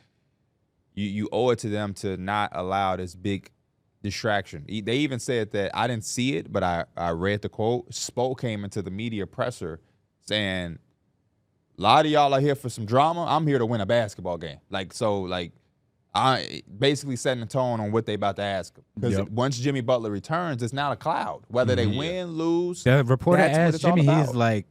You owe it to them to not allow this big distraction. They even said that, I didn't see it, but I read the quote. Spo came into the media presser saying, a lot of y'all are here for some drama. I'm here to win a basketball game. I basically setting the tone on what they about to ask him. Because once Jimmy Butler returns, it's not a cloud. Whether they win, lose. The reporter that's what asked it's all Jimmy, about. he's like,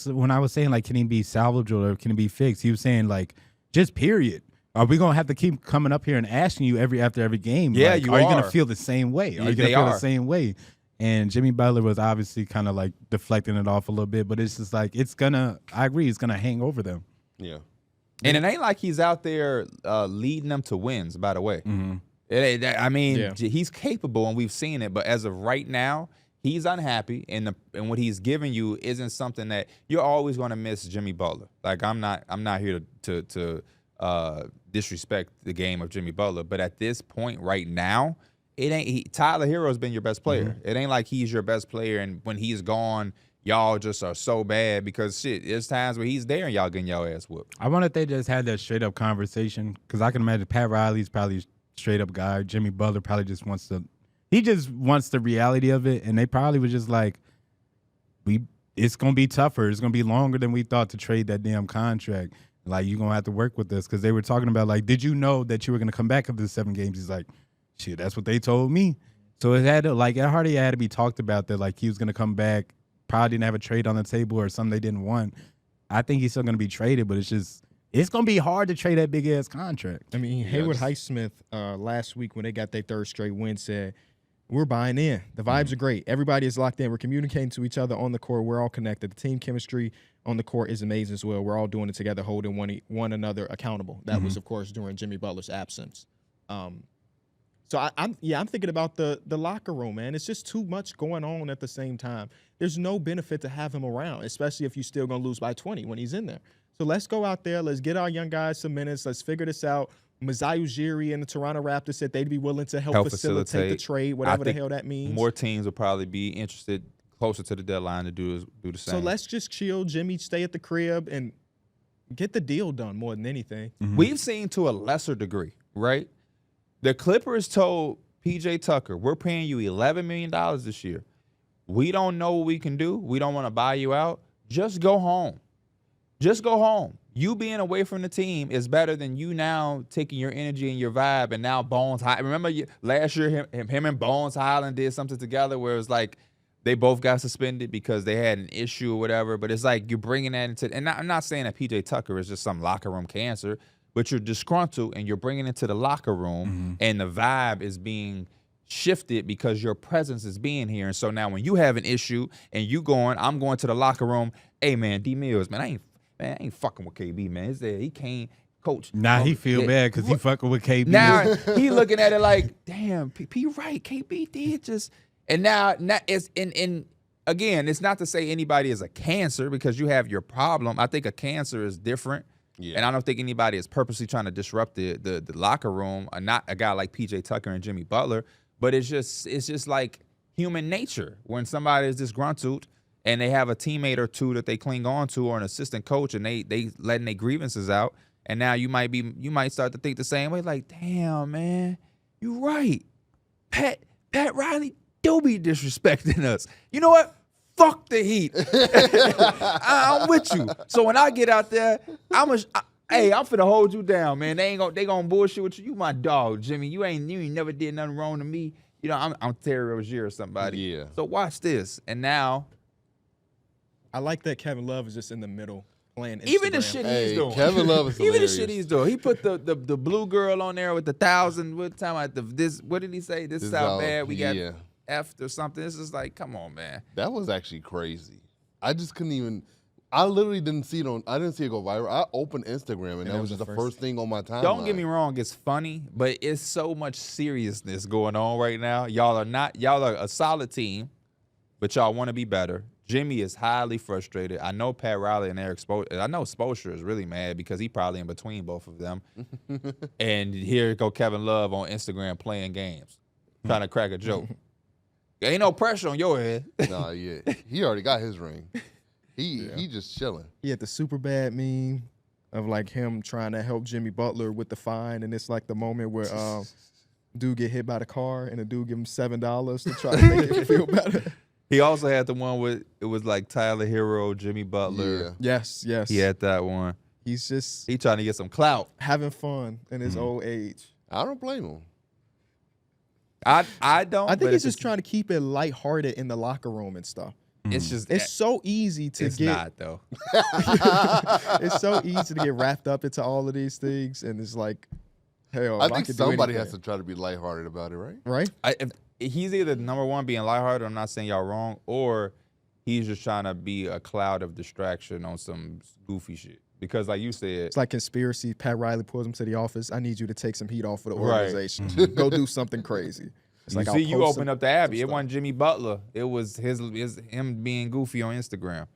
when I was saying like, can he be salvageable or can he be fixed? He was saying like, just period. Are we gonna have to keep coming up here and asking you after every game? Yeah, like, you are you gonna are. feel the same way? Are you gonna They feel are. the same way? And Jimmy Butler was obviously kind of like deflecting it off a little bit, but it's just like I agree, it's gonna hang over them. Yeah. And it ain't like he's out there leading them to wins, by the way. He's capable, and we've seen it. But as of right now, he's unhappy, and what he's giving you isn't something that you're always going to miss. Jimmy Butler. Like I'm not here to disrespect the game of Jimmy Butler, but at this point right now, it ain't. Tyler Hero's been your best player. It ain't like he's your best player, and when he's gone, y'all just are so bad because shit. There's times where he's there and y'all getting y'all ass whooped. I wonder if they just had that straight up conversation because I can imagine Pat Riley's probably a straight up guy. Jimmy Butler probably just wants the reality of it, and they probably was just like, it's gonna be tougher. It's gonna be longer than we thought to trade that damn contract. Like you're gonna have to work with this because they were talking about like, did you know that you were gonna come back after the 7 games? He's like, shit, that's what they told me. So it already had to be talked about that like he was gonna come back. Probably didn't have a trade on the table or something they didn't want. I think he's still going to be traded, but it's going to be hard to trade that big ass contract. I mean, Hayward Highsmith last week when they got their third straight win said, we're buying in. The vibes are great. Everybody is locked in. We're communicating to each other on the court. We're all connected. The team chemistry on the court is amazing as well. We're all doing it together, holding one another accountable. That was, of course, during Jimmy Butler's absence. So I'm thinking about the locker room, man. It's just too much going on at the same time. There's no benefit to have him around, especially if you're still going to lose by 20 when he's in there. So let's go out there. Let's get our young guys some minutes. Let's figure this out. Masai Ujiri and the Toronto Raptors said they'd be willing to help facilitate the trade, whatever the hell that means. More teams will probably be interested closer to the deadline to do the same. So let's just chill. Jimmy, stay at the crib and get the deal done more than anything. We've seen to a lesser degree, right? The Clippers told PJ Tucker, we're paying you $11 million this year. We don't know what we can do. We don't want to buy you out. Just go home. Just go home. You being away from the team is better than you now taking your energy and your vibe and now Bones High. Remember last year him and Bones Highland did something together where it was like they both got suspended because they had an issue or whatever. But it's like you're bringing that into – and I'm not saying that PJ Tucker is just some locker room cancer, but you're disgruntled and you're bringing it to the locker room and the vibe is being shifted because your presence is being here. And so now when you have an issue and I'm going to the locker room, hey man, D Mills, man, I ain't fucking with KB, man. He can't coach. Nah, he feel bad because he fucking with KB. Now he looking at it like, damn, P right, KB did just, and now it's in again, it's not to say anybody is a cancer because you have your problem. I think a cancer is different. Yeah. And I don't think anybody is purposely trying to disrupt the locker room, not a guy like PJ Tucker and Jimmy Butler, but it's just like human nature when somebody is disgruntled and they have a teammate or two that they cling on to or an assistant coach and they letting their grievances out. And now you might start to think the same way, like, damn, man, you right. Pat Riley do be disrespecting us. You know what? Fuck the Heat. I'm with you. So when I get out there, I'm finna hold you down, man. They gonna bullshit with you. You my dog, Jimmy. You ain't never did nothing wrong to me. You know, I'm Terry Rozier or somebody. Yeah. So watch this. And now I like that Kevin Love is just in the middle playing Instagram. even the shit he's doing. Kevin Love is even the hilarious. shit he's doing. He put the blue girl on there with the 1,000. What time at this? What did he say? This is how bad we got effed or something. This is like, come on, man. That was actually crazy. I just couldn't even. I literally didn't see it I didn't see it go viral. I opened Instagram and that was just the first thing on my timeline. Don't get me wrong, it's funny, but it's so much seriousness going on right now. Y'all are a solid team, but y'all want to be better. Jimmy is highly frustrated. I know Pat Riley and Eric Spoelstra. I know Spoelstra is really mad because he probably in between both of them. And here go Kevin Love on Instagram playing games, trying to crack a joke. Ain't no pressure on your head. Nah, yeah. He already got his ring. He just chilling. He had the super bad meme of like him trying to help Jimmy Butler with the fine, and it's like the moment where dude get hit by the car and the dude give him $7 to try to make him feel better. He also had the one with it was like Tyler Hero, Jimmy Butler. Yeah. Yes. He had that one. He's just He trying to get some clout. having fun in his old age. I don't blame him. I don't. I think he's just trying to keep it lighthearted in the locker room and stuff. It's just It's so easy to it's get. not though. It's so easy to get wrapped up into all of these things, and it's like, hell, I if think could do somebody anything, has to try to be lighthearted about it, right? right? If he's either number one being lighthearted, I'm not saying y'all wrong, or he's just trying to be a cloud of distraction on some goofy shit. Because like you said, It's like conspiracy. Pat Riley pulls him to the office. I need you to take some heat off of the Right. organization. Go do something crazy. It's you like, see, I'll you post open some- up the Abbey. It stuff. wasn't Jimmy Butler. It was him being goofy on Instagram.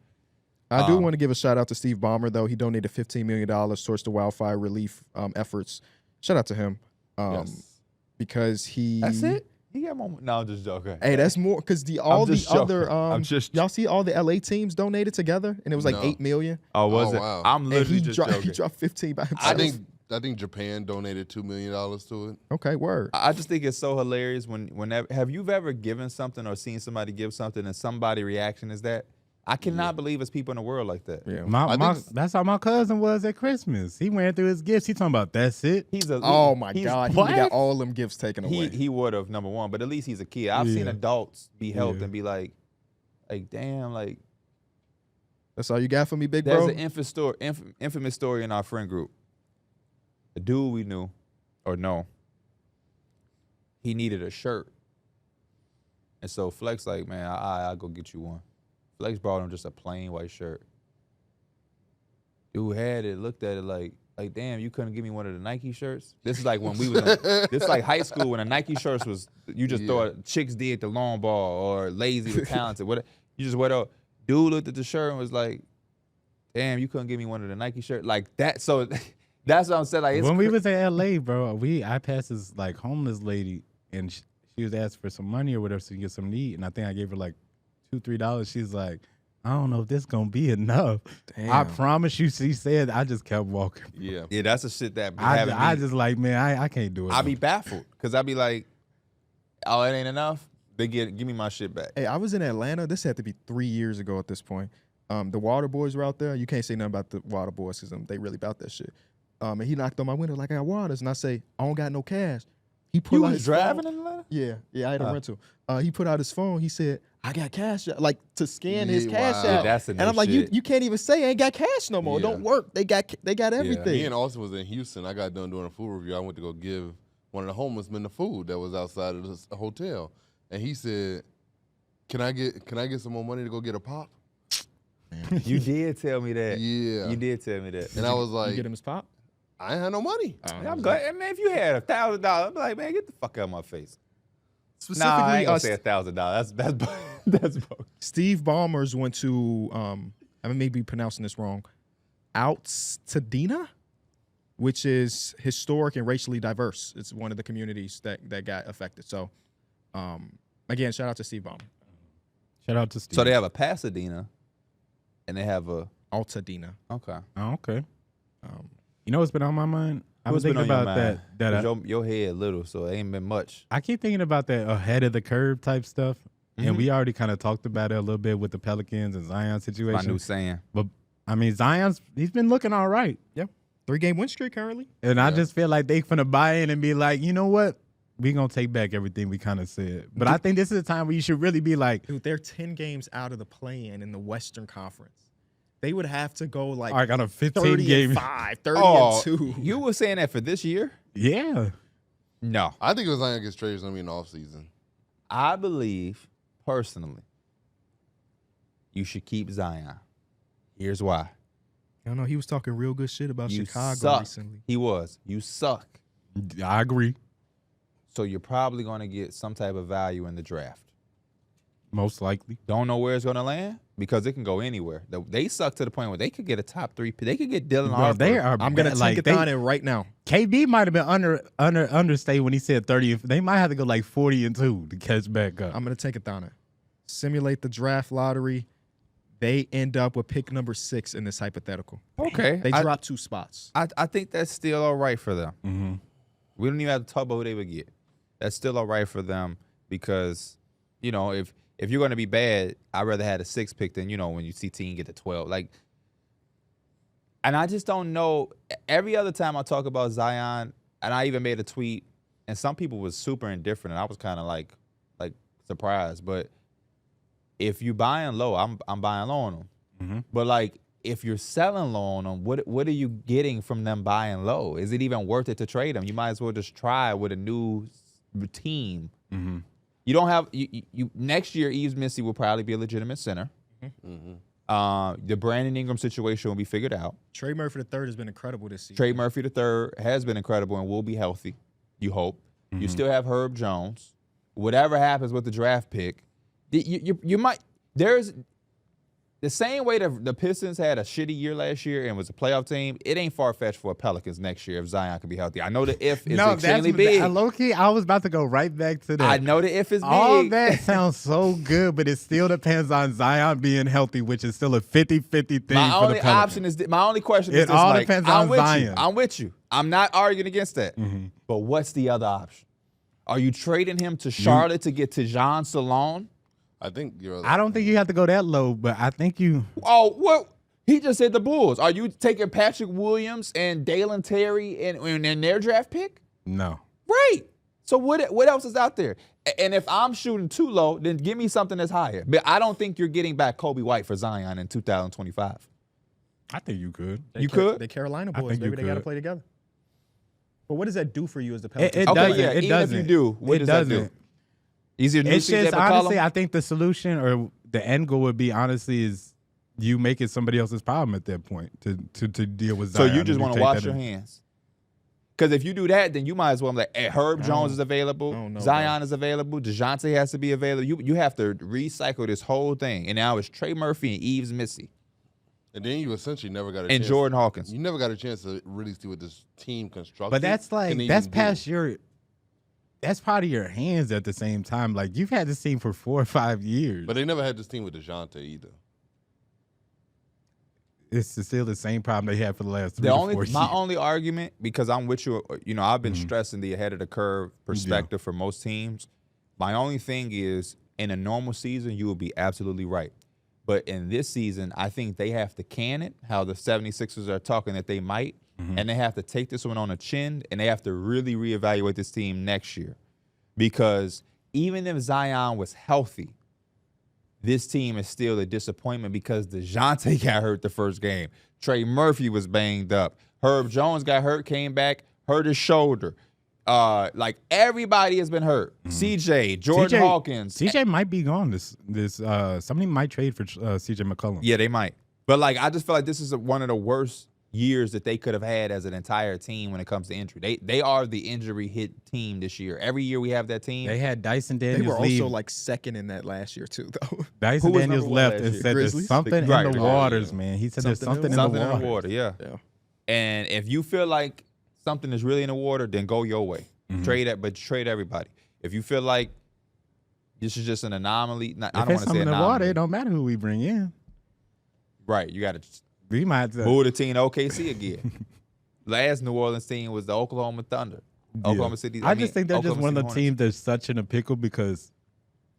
I do want to give a shout out to Steve Ballmer, though. He donated $15 million towards the wildfire relief efforts. Shout out to him. Yes. Because he. That's it. He got more. No, I'm just joking. Hey, that's more because I'm just joking. I'm just- y'all see all the LA teams donated together, and it was like No. $8 million. Oh, was Oh, it? wow. I'm And literally he just dropped joking. 15 by himself. I think Japan donated $2 million to it. Okay, word. I just think it's so hilarious whenever have you ever given something or seen somebody give something and somebody reaction is that? I cannot believe it's people in the world like that. Yeah. That's how my cousin was at Christmas. He went through his gifts. He talking about that's it. Oh my God, he what? got all them gifts taken away. He would have, number one, but at least he's a kid. I've seen Yeah. adults be helped Yeah. and be like damn, like That's all you got for me, big there's bro. an infamous story in our friend group. A dude we knew or know, he needed a shirt. And so Flex like, man, I'll go get you one. Flex brought him just a plain white shirt. Dude had it, looked at it like damn, you couldn't give me one of the Nike shirts? This is like when we was this is like high school when the Nike shirts was you just thought chicks did the long ball or lazy but talented. What you just went up. Dude looked at the shirt and was like, damn, you couldn't give me one of the Nike shirts? Like that. So that's what I'm saying. Like it's When we was in LA, bro, I passed this like homeless lady and she was asking for some money or whatever so you get something to eat, and I think I gave her like $2-3. She's like, I don't know if this gonna be enough. Damn. I promise you, she said. I just kept walking. Yeah. yeah, that's the shit that be I having me. just like, man, I can't do it. I be baffled because I be like, oh, it ain't enough. They give me my shit back. Hey, I was in Atlanta. This had to be 3 years ago at this point. The Water Boys were out there. You can't say nothing about the Water Boys because they really about that shit. And he knocked on my window like I got waters, and I say I don't got no cash. He put You out was his driving phone. in Atlanta? Yeah, I had a rental. He put out his phone. He said, I got cash, like to scan his Yeah, cash wow. out. Yeah, that's a and new I'm like, shit. you can't even say I ain't got cash no more. It Yeah. don't work. They got everything. Me and Austin was in Houston. I got done doing a food review. I went to go give one of the homeless men the food that was outside of this hotel, and he said, "Can I get some more money to go get a pop?" You did tell me that. Yeah, You did tell me that. and I was You like, get him his pop? "I ain't had no money." Yeah, I'm glad. Man, if you had $1,000, I'd be like, man, get the fuck out of my face. Specifically, Nah, I ain't gonna say $1,000. That's bogus. Steve Ballmer's went to, I may be pronouncing this wrong, Altadena, which is historic and racially diverse. It's one of the communities that got affected. So, again, shout out to Steve Ballmer. Shout out to Steve. So they have a Pasadena, and they have a Altadena. okay. Oh, okay. You know what's been on my mind? I was What's been thinking on your about mind? that. 'Cause your head little, so it ain't been much. I keep thinking about that ahead of the curve type stuff. And we already kind of talked about it a little bit with the Pelicans and Zion situation. My new saying. But I mean, he's been looking all right. Yeah. 3-game win streak currently. And I just feel like they finna buy in and be like, you know what? We gonna take back everything we kind of said. But I think this is a time where you should really be like, Dude, they're 10 games out of the play-in in the Western Conference. They would have to go like all right, got a 15 30 game. and 5, 30 and 2. You were saying that for this year? Yeah. No. I think it was Zion gets traded is gonna be in the offseason. I believe, personally, you should keep Zion. Here's why. I don't know. He was talking real good shit about You Chicago suck. recently. He was. You suck. I agree. So you're probably going to get some type of value in the draft. Most likely. Don't know where it's going to land because it can go anywhere. They suck to the point where they could get a top 3. They could get Dylan Bro, Harper. they are I'm gonna like, take it on it right now. KB might have been understated when he said 30. They might have to go like 40-2 to catch back up. I'm gonna take it on it. Simulate the draft lottery. They end up with pick number 6 in this hypothetical. Okay. They drop 2 spots. I think that's still all right for them. Mm-hmm. We don't even have to talk about who they would get. That's still all right for them because, you know, if you're going to be bad, I'd rather have a 6 pick than, you know, when you see team get to 12. Like, and I just don't know. Every other time I talk about Zion, and I even made a tweet, and some people was super indifferent, and I was kind of like surprised. But if you buying low, I'm buying low on them. Mm-hmm. But like, if you're selling low on them, what are you getting from them buying low? Is it even worth it to trade them? You might as well just try with a new team. Mm-hmm. You don't have you next year. Eves Missy will probably be a legitimate center. The Brandon Ingram situation will be figured out. Trey Murphy III has been incredible this season. Trey Murphy III has been incredible and will be healthy. You hope. You still have Herb Jones. Whatever happens with the draft pick, you might. There's the same way the Pistons had a shitty year last year and was a playoff team. It ain't far fetched for Pelicans next year if Zion can be healthy. I know the if is extremely big. Low key, I was about to go right back to that. I know the if is big. All that sounds so good, but it still depends on Zion being healthy, which is still a 50-50 thing My for only the Pelicans. option is my only question is It this, all like, depends I'm on with Zion. you. I'm with you. I'm not arguing against that. Mm-hmm. But what's the other option? Are you trading him to Charlotte to get Tejan Salon? I think you're. I don't think you have to go that low, but I think you. Oh, what? He just said the Bulls. Are you taking Patrick Williams and Dalen Terry in their draft pick? No. Right. So what else is out there? And if I'm shooting too low, then give me something that's higher. But I don't think you're getting back Kobe White for Zion in 2025. I think you could. You could? The Carolina I boys, think you maybe they got to could. play together. But what does that do for you as the Pelicans? It Okay, doesn't. yeah, It even doesn't. if you do, what it does that doesn't. do? Is it new It's CJ just McCollum? honestly, I think the solution or the end goal would be honestly is you make it somebody else's problem at that point to deal with So Zion. you just want to take wash that your in. hands. Because if you do that, then you might as well be like, hey, Herb Jones is available, don't know, Zion is available, DeJounte has to be available. You have to recycle this whole thing. And now it's Trey Murphy and Eves Missy And then you essentially never got a and chance. Jordan Hawkins. You never got a chance to really see what this team constructed. But that's like can that's even do. past your. That's part of your hands at the same time. Like you've had this team for 4 or 5 years. But they never had this team with DeJounte either. It's still the same problem they had for the last 3 The to only 4 years. my only argument, because I'm with you, you know, I've been stressing the ahead of the curve perspective for most teams. My only thing is, in a normal season, you would be absolutely right. But in this season, I think they have to can it, how the 76ers are talking that they might, and they have to take this one on the chin, and they have to really reevaluate this team next year. Because even if Zion was healthy, this team is still a disappointment because DeJounte got hurt the first game. Trey Murphy was banged up. Herb Jones got hurt, came back, hurt his shoulder. Like everybody has been hurt. CJ, Jordan Hawkins. CJ might be gone. Somebody might trade for CJ McCollum. Yeah, they might. But like, I just feel like this is one of the worst years that they could have had as an entire team when it comes to injury. They are the injury hit team this year. Every year we have that team. They had Dyson Daniels. They were leave. also like second in that last year too, though. Dyson Who was Daniels number one left last and year? said Grizzlies? there's something Right, in the right. waters, man. He said there's something Something in the in the water. water, yeah. Yeah. And if you feel like something is really in the water, then go your way. Trade everybody. If you feel like this is just an anomaly, I If don't want it's to say something in the anomaly. water, it don't matter who we bring in. Right, you got to We might have to. move the team to OKC again. Last New Orleans team was the Oklahoma Thunder. Oklahoma City. I just think they're just Oklahoma one of City the Hornets. teams that's such in a pickle because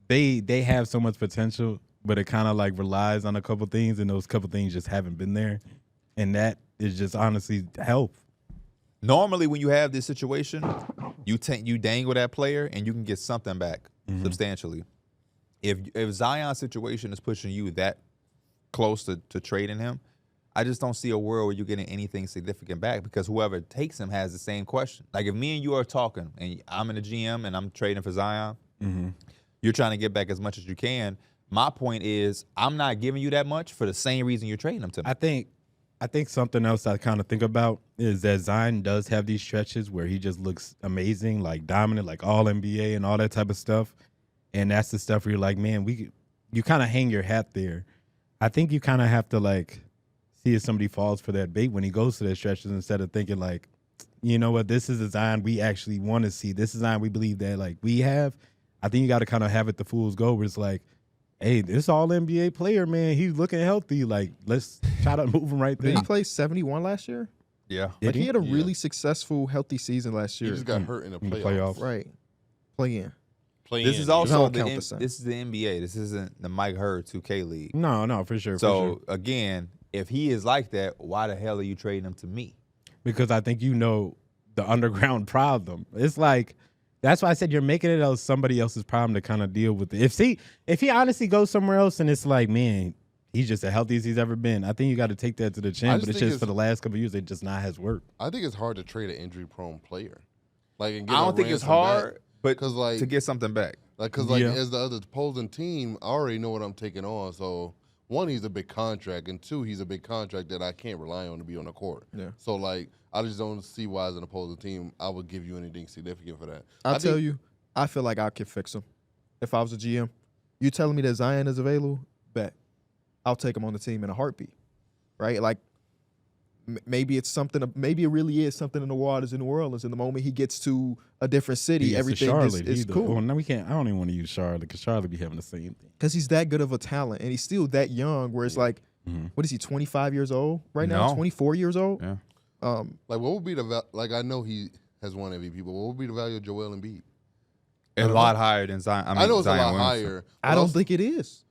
they have so much potential, but it kind of like relies on a couple things, and those couple things just haven't been there, and that is just honestly health. Normally, when you have this situation, you dangle that player and you can get something back substantially. If Zion's situation is pushing you that close to trading him, I just don't see a world where you're getting anything significant back because whoever takes him has the same question. Like if me and you are talking and I'm in the GM and I'm trading for Zion, you're trying to get back as much as you can. My point is I'm not giving you that much for the same reason you're trading him to me. I think something else I kind of think about is that Zion does have these stretches where he just looks amazing, like dominant, like all NBA and all that type of stuff. And that's the stuff where you're like, man, you kind of hang your hat there. I think you kind of have to like see if somebody falls for that bait when he goes to those stretches instead of thinking like, you know what, this is the Zion we actually want to see. This is Zion we believe that like we have. I think you got to kind of have it the fool's go where it's like, hey, this all NBA player, man, he's looking healthy. Like, let's try to move him right there. Did he play 71 last year? Yeah. Like he had a really successful, healthy season last He year. just got hurt in the In the playoffs. playoffs. Right. Play in. This is I also don't the count the same. this is the NBA. This isn't the Mike Hurd 2K league. No, for sure. So again, if he is like that, why the hell are you trading him to me? Because I think you know the underground problem. It's like that's why I said you're making it as somebody else's problem to kind of deal with it. If he honestly goes somewhere else and it's like, man, he's just the healthiest he's ever been, I think you got to take that to the chin. I But just it's think just for the last couple of years, it just not has worked. I think it's hard to trade an injury-prone player. Like, and get I a don't think it's ransom hard, back. but 'Cause, like- to get something back. Because Yeah. as the other opposing team, I already know what I'm taking on. So, one, he's a big contract, and two, he's a big contract that I can't rely on to be on the court. Yeah. So, like, I just don't see why as an opposing team I would give you anything significant for that. I'll tell you, I feel like I could fix him. If I was a GM, you telling me that Zion is available, bet. I'll take him on the team in a heartbeat, right? Like, maybe it's something, maybe it really is something in the waters in New Orleans. And the moment he gets to a different city, everything is cool. Oh, no, we can't. I don't even want to use Charlotte because Charlotte be having the same thing. Because he's that good of a talent, and he's still that young where it's like, what is he, 25 years old right now? No. 24 years old? Yeah. Like, what would be the like? I know he has won MVP, but what would be the value of Joel Embiid? A lot higher than Zion. I know it's Zion a lot Williamson. higher. I don't think it is.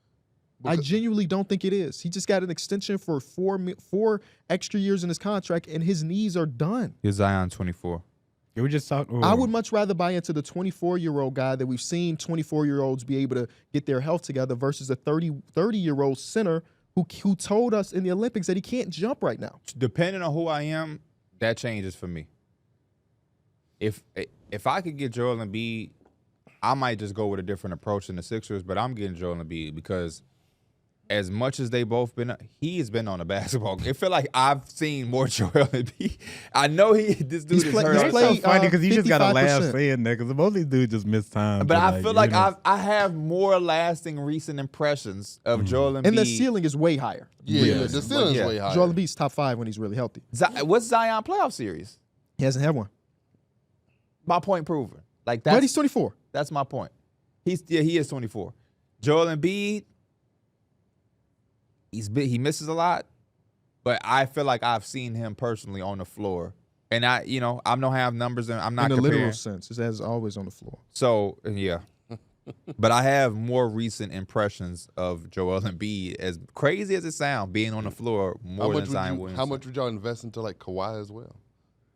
I Because- genuinely don't think it is. He just got an extension for four extra years in his contract, and his knees are done. Here's Zion 24. Can we just talk? I would much rather buy into the 24-year-old guy that we've seen 24-year-olds be able to get their health together versus a 30-year-old center who told us in the Olympics that he can't jump right now. Depending on who I am, that changes for me. If I could get Joel Embiid, I might just go with a different approach than the Sixers, but I'm getting Joel Embiid because as much as they both been, he has been on a basketball. It feel like I've seen more Joel Embiid. I know this dude is hurt. It's so played, funny because you just got to laugh 55%. saying that because most of these dudes just miss time. But I feel like you know. I have more lasting recent impressions of Joel Embiid. And the ceiling is way higher. Yeah, the ceiling's Yeah. way higher. Joel Embiid's top 5 when he's really healthy. What's Zion playoff series? He hasn't had one. My point proven. Like But that's he's 24. That's my point. He is 24. Joel Embiid, he misses a lot, but I feel like I've seen him personally on the floor, and I don't have numbers and I'm not In the comparing. literal sense, his ass is always on the floor. So yeah, but I have more recent impressions of Joel Embiid, as crazy as it sounds, being on the floor more than Zion Williamson. How much would y'all invest into like Kawhi as well?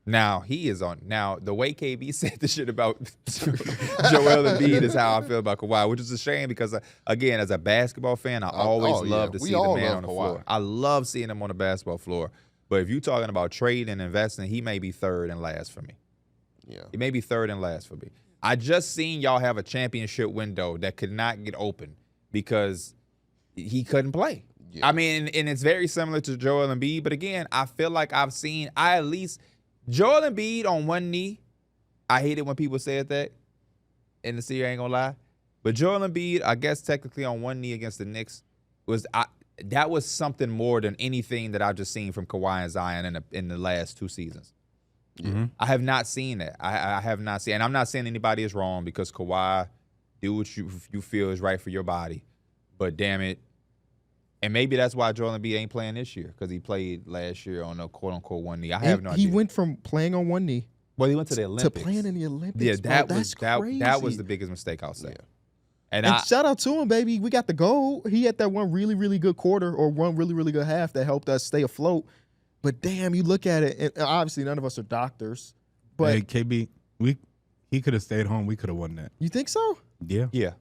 Now he is on. Now the way KB said the shit about Joel Embiid is how I feel about Kawhi, which is a shame because again, as a basketball fan, I always love to We see the all man love on the Kawhi. floor. I love seeing him on the basketball floor. But if you're talking about trading and investing, he may be third and last for me. Yeah. It may be third and last for me. I just seen y'all have a championship window that could not get open because he couldn't play. Yeah. I mean, and it's very similar to Joel Embiid, but again, I feel like Joel Embiid on one knee. I hate it when people said that in the series, I ain't gonna lie. But Joel Embiid, I guess technically on one knee against the Knicks, that was something more than anything that I've just seen from Kawhi and Zion in the last 2 seasons. Mm-hmm. I have not seen that. I have not seen, and I'm not saying anybody is wrong because Kawhi, do what you feel is right for your body. But damn it, and maybe that's why Joel Embiid ain't playing this year because he played last year on a quote unquote one knee. I have no idea. He went from playing on one knee Well, he went to the Olympics. to playing in the Olympics. Yeah, bro. That's crazy. that was the biggest mistake I'll say. Yeah. And And shout out to him, baby. We got the goal. He had that one really, really good quarter or one really, really good half that helped us stay afloat. But damn, you look at it, and obviously none of us are doctors. But Hey, KB, he could have stayed home. We could have won that. you think so? Yeah. yeah,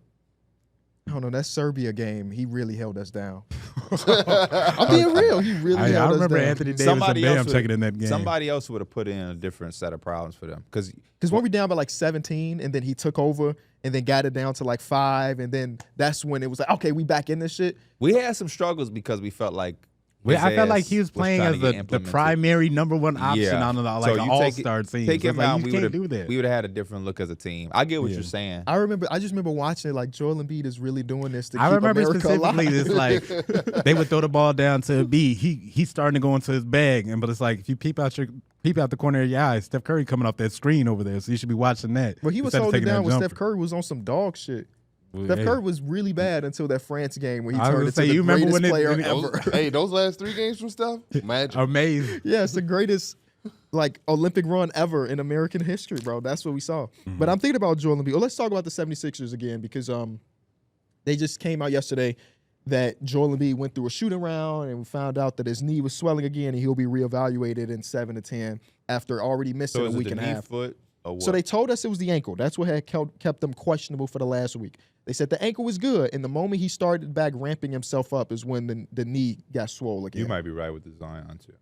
I don't know. That Serbia game, he really held us down. I'm being real. He really I held us remember down. Anthony Davis and Bam checking in that game. Somebody else would have put in a different set of problems for them because Because when we down by like 17, and then he took over and then got it down to like 5, and then that's when it was like, okay, we back in this shit. we had some struggles because we felt like I felt like ass he was playing trying as to get the implemented. primary number one option Yeah. on like So an you all-star team. Take So him it's like, out, you we can't would do have that. we would have had a different look as a team. I get what Yeah. you're saying. I just remember watching it like Joel Embiid is really doing this to I keep remember America specifically alive. it's like they would throw the ball down to Embiid. He's starting to go into his bag, but it's like if you peep out the corner of your eye, Steph Curry coming off that screen over there, so you should be watching that. But he was instead of holding taking down that when jumper. Steph Curry was on some dog shit. Well, Steph hey, Curry was really bad until that France game when he I was turned gonna into say, the you remember greatest when player it- ever. Those last 3 games from Steph, magic. amazing. Yeah, it's the greatest like Olympic run ever in American history, bro. That's what we saw. But I'm thinking about Joel Embiid. Oh, let's talk about the 76ers again because they just came out yesterday that Joel Embiid went through a shooting round and we found out that his knee was swelling again and he'll be reevaluated in 7 to 10 after already missing So a is it week the and a knee, half. foot, or what? So they told us it was the ankle. That's what had kept them questionable for the last week. They said the ankle was good, and the moment he started back ramping himself up is when the knee got swollen again. You might be right with the Zion too.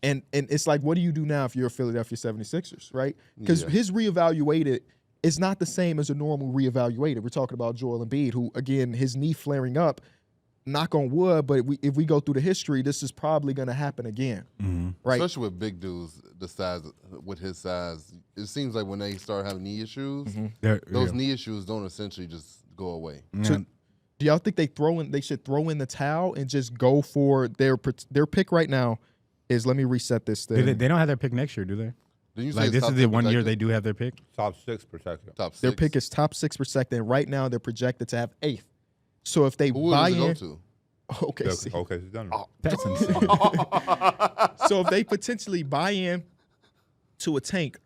And it's like, what do you do now if you're a Philadelphia 76ers, right? Because Yeah. his reevaluated is not the same as a normal reevaluated. We're talking about Joel Embiid, who, again, his knee flaring up, knock on wood, but if we go through the history, this is probably going to happen again, right? Especially with big dudes, the size, with his size. It seems like when they start having knee issues, those knee issues don't essentially just go away. So, do y'all think they should throw in the towel and just go for their pick right now is, let me reset this thing. They don't have their pick next year, do they? Didn't you say Like it's this top is the 10 one year protected? they do have their pick. Top 6 protected. Top 6. Their pick is top 6 protected, and right now they're projected to have 8th. So if they Who buy does it go in, to? okay, see. Okay, it's done. That's insane. So if they potentially buy in to a tank,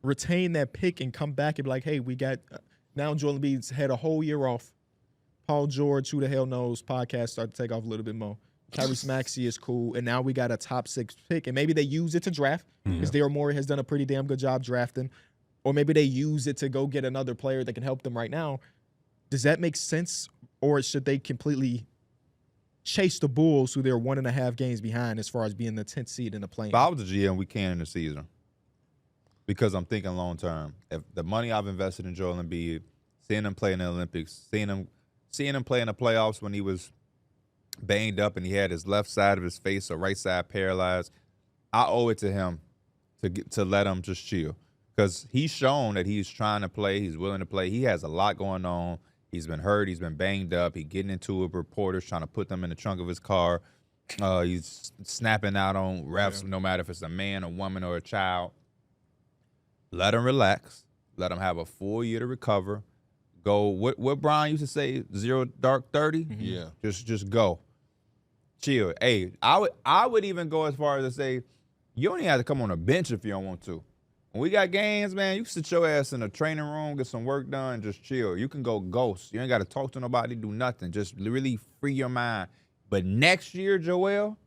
retain that pick, and come back and be like, hey, we got now Joel Embiid's had a whole year off. Paul George, who the hell knows, podcast start to take off a little bit more. Tyrese Maxey is cool, and now we got a top 6 pick, and maybe they use it to draft because Daryl Morey has done a pretty damn good job drafting, or maybe they use it to go get another player that can help them right now. Does that make sense, or should they completely chase the Bulls, who they're 1.5 games behind as far as being the 10th seed in the play-in? If I was the GM, we can in the season because I'm thinking long term. If the money I've invested in Joel Embiid, seeing him play in the Olympics, seeing him play in the playoffs when he was banged up and he had his left side of his face or right side paralyzed, I owe it to him to let him just chill because he's shown that he's trying to play, he's willing to play. He has a lot going on. He's been hurt. He's been banged up. He's getting into it with reporters, trying to put them in the trunk of his car. He's snapping out on refs, no matter if it's a man, a woman, or a child. Let him relax. Let him have a full year to recover. Go. What Brian used to say, 0 dark 30? Yeah. Just go. Chill. Hey, I would even go as far as to say, you don't even have to come on a bench if you don't want to. When we got games, man, you sit your ass in a training room, get some work done, just chill. You can go ghost. You ain't got to talk to nobody, do nothing. Just really free your mind. But next year, Joel,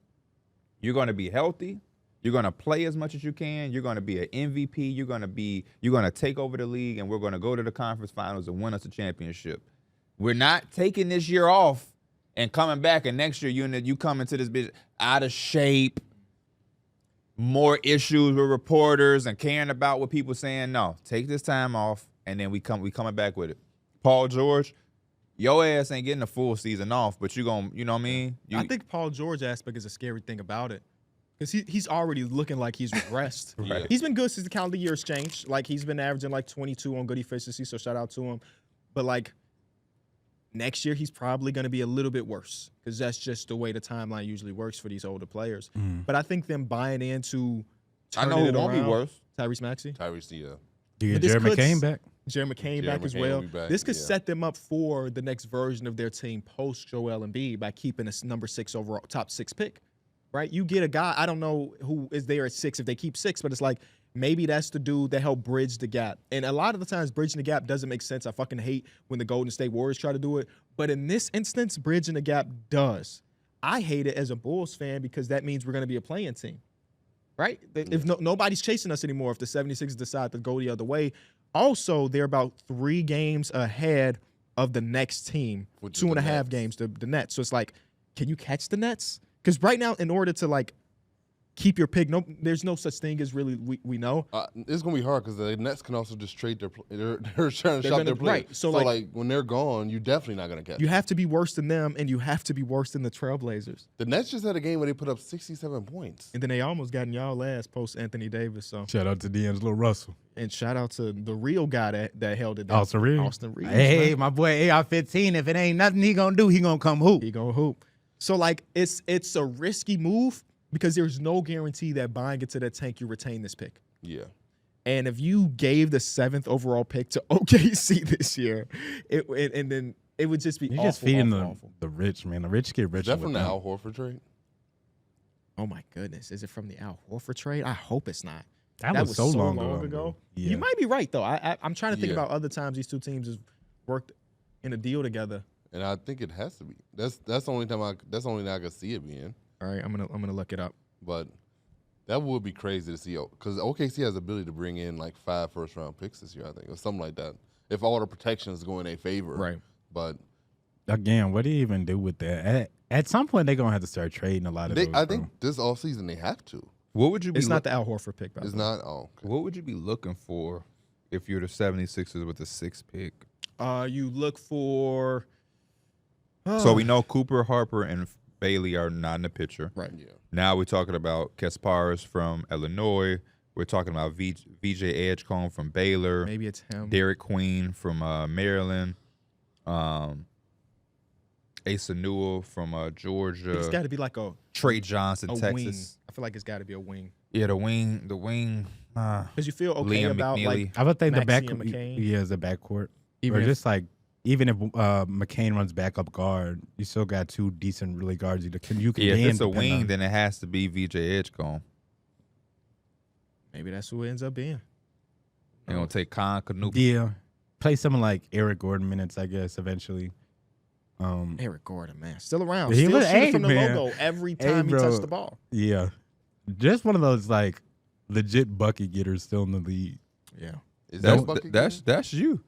you're going to be healthy. You're going to play as much as you can. You're going to be an MVP. You're going to take over the league, and we're going to go to the conference finals and win us a championship. We're not taking this year off and coming back, and next year you come into this bitch out of shape. more issues with reporters and caring about what people saying. No, take this time off, and then we coming back with it. Paul George, your ass ain't getting a full season off, but you know what I mean? I think Paul George aspect is a scary thing about it. Because he's already looking like he's regressed. Right. He's been good since the calendar year's changed. Like, he's been averaging like 22 on good efficiency, so shout out to him. But, like, next year he's probably going to be a little bit worse because that's just the way the timeline usually works for these older players. But I think them buying into I know turning it it won't be around- worse. Tyrese Maxey? Tyrese, yeah. You But get this Jared could McCain s- back. Jared McCain Jared back as McCain well. will be back, This could yeah. set them up for the next version of their team post Joel Embiid by keeping a number 6 overall, top 6 pick. Right? You get a guy, I don't know who is there at 6 if they keep 6, but it's like maybe that's the dude that helped bridge the gap. And a lot of the times bridging the gap doesn't make sense. I fucking hate when the Golden State Warriors try to do it. But in this instance, bridging the gap does. I hate it as a Bulls fan because that means we're going to be a playing team. Right? If nobody's chasing us anymore, if the 76ers decide to go the other way. Also, they're about 3 games ahead of the next team, Which is 2.5 the Nets. games, the Nets. So it's like, can you catch the Nets? Because right now, in order to like keep your pick, there's no such thing as really we know. It's gonna be hard because the Nets can also just trade their. They're trying to They're shop gonna- their players. right, so, So like- like when they're gone, you're definitely not gonna catch. You them. have to be worse than them, and you have to be worse than the Trailblazers. The Nets just had a game where they put up 67 points. And then they almost got in y'all ass post Anthony Davis. So Shout out to D'Angelo Russell. and shout out to the real guy that held it down. Austin Reeves. Austin Reeves. Hey, man. my boy AR-15. If it ain't nothing he gonna do, he gonna come hoop. He gonna hoop. So like it's a risky move because there's no guarantee that buying into that tank you retain this pick. Yeah. And if you gave the 7th overall pick to OKC this year, and then it would just be You're awful, just feeding awful. the rich, man. The rich get Is richer. that from with the them. Al Horford trade? Oh my goodness, is it from the Al Horford trade? I hope it's not. That was so long ago. Yeah. You might be right though. I'm trying to think Yeah. about other times these two teams have worked in a deal together. And I think it has to be. That's the only time that's the only thing I could see it being. All right, I'm gonna look it up. But that would be crazy to see because OKC has the ability to bring in like 5 first-round picks this year, I think, or something like that. If all the protections go in their favor, Right. But Again, what do you even do with that? At some point, they're gonna have to start trading a lot of those. I bro. think this offseason they have to. What would you be It's not the Al Horford pick, by the It's way. not. Oh, okay. What would you be looking for if you're the 76ers with the 6th pick? You look for. So we know Cooper, Harper, and Bailey are not in the picture. Right. Yeah. Now we're talking about Kasparis from Illinois. We're talking about VJ Edgecombe from Baylor. Maybe it's him. Darrick Queen from Maryland. Asa Newell from It's Georgia. got to be like Trey Johnson, a Texas. wing. I feel like it's got to be a wing Yeah, the wing. because you feel okay Liam about McNeely. like I would think the Maxey back, and McCain. yeah, is a backcourt. Even Or if- just like, even if McCain runs backup guard, you still got 2 decent really guards you can Yeah, if can it's a depend wing, on. then it has to be VJ Edgecombe. maybe that's who it ends up being. They're going to take Khan Kanoop. Yeah, play someone like Eric Gordon minutes, I guess, eventually. Eric Gordon, man, still around. He Still was- shooting hey, from the man. logo every Hey, time he bro. touched the ball. Yeah, just one of those like legit bucket getters still in the league. Yeah. Is that a bucket That's you.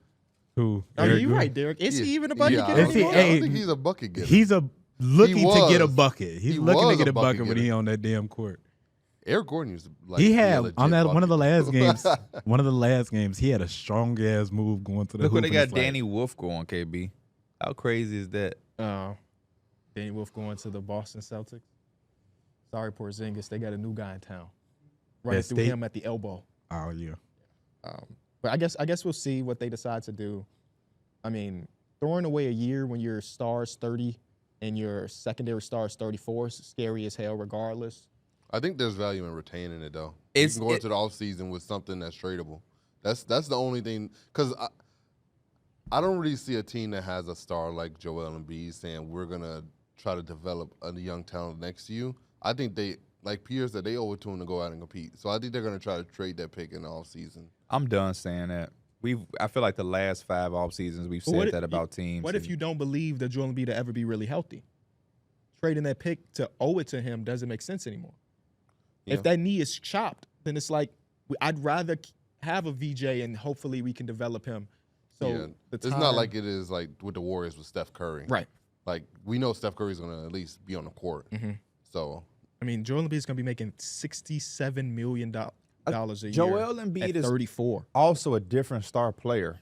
Who? Oh, Eric you're Gordon? right, Derek. Is he even a Yeah, bucket I getter don't Is he- think- anymore? I don't hey, think he's a bucket getter. He's looking to get a was. bucket. He's He looking to was get a a bucket bucket when getter. he on that damn court. Eric Gordon used to like He be a had legit on that one of the bucket last games. One of the last games, he had a strong ass move going to the Look hoop. what they and got it's like, Danny Wolf going, KB. How crazy is that? Danny Wolf going to the Boston Celtics. Sorry, Porzingis. They got a new guy in town. Running That through state- him at the elbow. Oh yeah. But I guess we'll see what they decide to do. I mean, throwing away a year when your star is 30 and your secondary star is 34 is scary as hell regardless. I think there's value in retaining it though. It's- You can go it- into the offseason with something that's tradable. That's the only thing because I don't really see a team that has a star like Joel Embiid saying we're gonna try to develop a young talent next to you. I think they, like Pierre said, they owe it to him to go out and compete. So I think they're gonna try to trade that pick in the offseason. I'm done saying that. I feel like the last 5 off seasons we've But said what that if- about teams. What if and- you don't believe that Joel Embiid will ever be really healthy? Trading that pick to owe it to him doesn't make sense anymore. Yeah. If that knee is chopped, then it's like I'd rather have a VJ and hopefully we can develop him. So yeah. the It's not time- like it is like with the Warriors with Steph Curry. right. Like we know Steph Curry's gonna at least be on the court. Mm-hmm. So I mean, Joel Embiid is going to be making $67 million a year. Joel Embiid at is 34. also a different star player